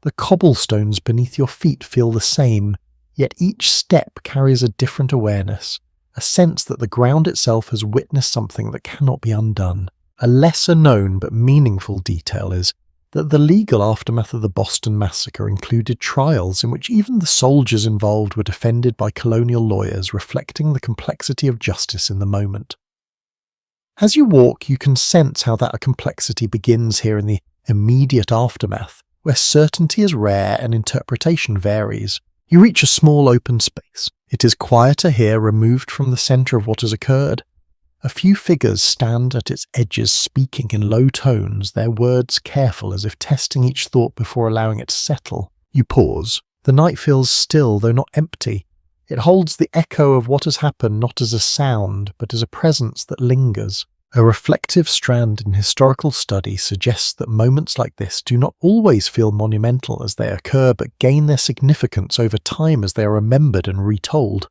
S1: The cobblestones beneath your feet feel the same, yet each step carries a different awareness, a sense that the ground itself has witnessed something that cannot be undone. A lesser known but meaningful detail is that the legal aftermath of the Boston Massacre included trials in which even the soldiers involved were defended by colonial lawyers, reflecting the complexity of justice in the moment. As you walk, you can sense how that complexity begins here in the immediate aftermath, where certainty is rare and interpretation varies. You reach a small open space. It is quieter here, removed from the centre of what has occurred. A few figures stand at its edges, speaking in low tones, their words careful, as if testing each thought before allowing it to settle. You pause. The night feels still, though not empty. It holds the echo of what has happened not as a sound, but as a presence that lingers. A reflective strand in historical study suggests that moments like this do not always feel monumental as they occur, but gain their significance over time as they are remembered and retold.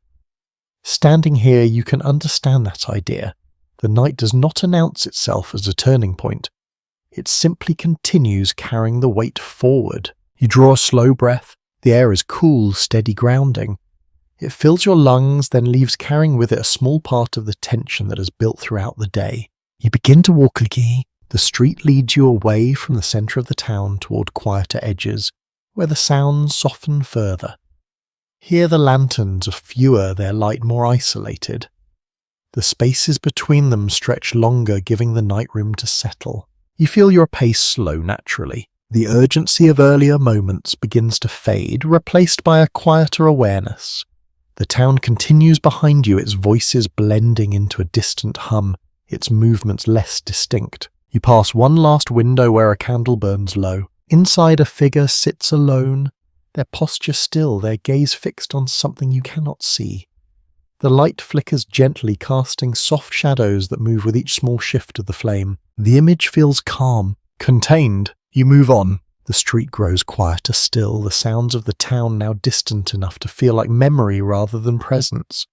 S1: Standing here, you can understand that idea. The night does not announce itself as a turning point. It simply continues, carrying the weight forward. You draw a slow breath. The air is cool, steady grounding. It fills your lungs, then leaves carrying with it a small part of the tension that has built throughout the day. You begin to walk again. The street leads you away from the centre of the town toward quieter edges, where the sounds soften further. Here the lanterns are fewer, their light more isolated. The spaces between them stretch longer, giving the night room to settle. You feel your pace slow naturally. The urgency of earlier moments begins to fade, replaced by a quieter awareness. The town continues behind you, its voices blending into a distant hum, its movements less distinct. You pass one last window where a candle burns low. Inside, a figure sits alone, their posture still, their gaze fixed on something you cannot see. The light flickers gently, casting soft shadows that move with each small shift of the flame. The image feels calm, contained. You move on. The street grows quieter still, the sounds of the town now distant enough to feel like memory rather than presence.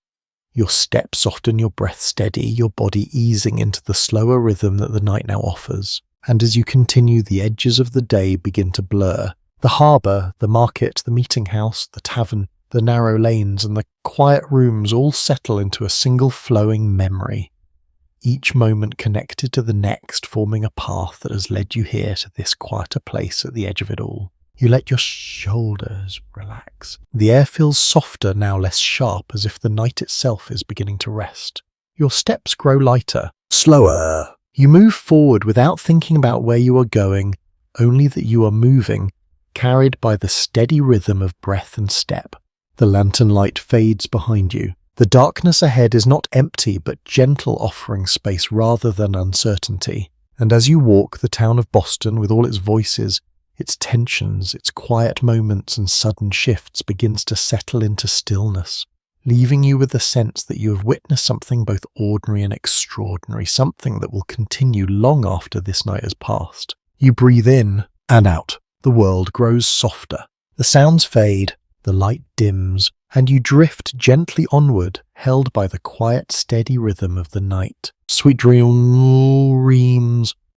S1: Your steps soften, your breath steady, your body easing into the slower rhythm that the night now offers. And as you continue, the edges of the day begin to blur. The harbour, the market, the meeting house, the tavern, the narrow lanes and the quiet rooms all settle into a single flowing memory. Each moment connected to the next, forming a path that has led you here to this quieter place at the edge of it all. You let your shoulders relax. The air feels softer, now less sharp, as if the night itself is beginning to rest. Your steps grow lighter, slower. You move forward without thinking about where you are going, only that you are moving, carried by the steady rhythm of breath and step. The lantern light fades behind you. The darkness ahead is not empty, but gentle, offering space rather than uncertainty. And as you walk, the town of Boston, with all its voices, its tensions, its quiet moments and sudden shifts, begins to settle into stillness, leaving you with the sense that you have witnessed something both ordinary and extraordinary, something that will continue long after this night has passed. You breathe in and out. The world grows softer. The sounds fade, the light dims, and you drift gently onward, held by the quiet, steady rhythm of the night. Sweet dreams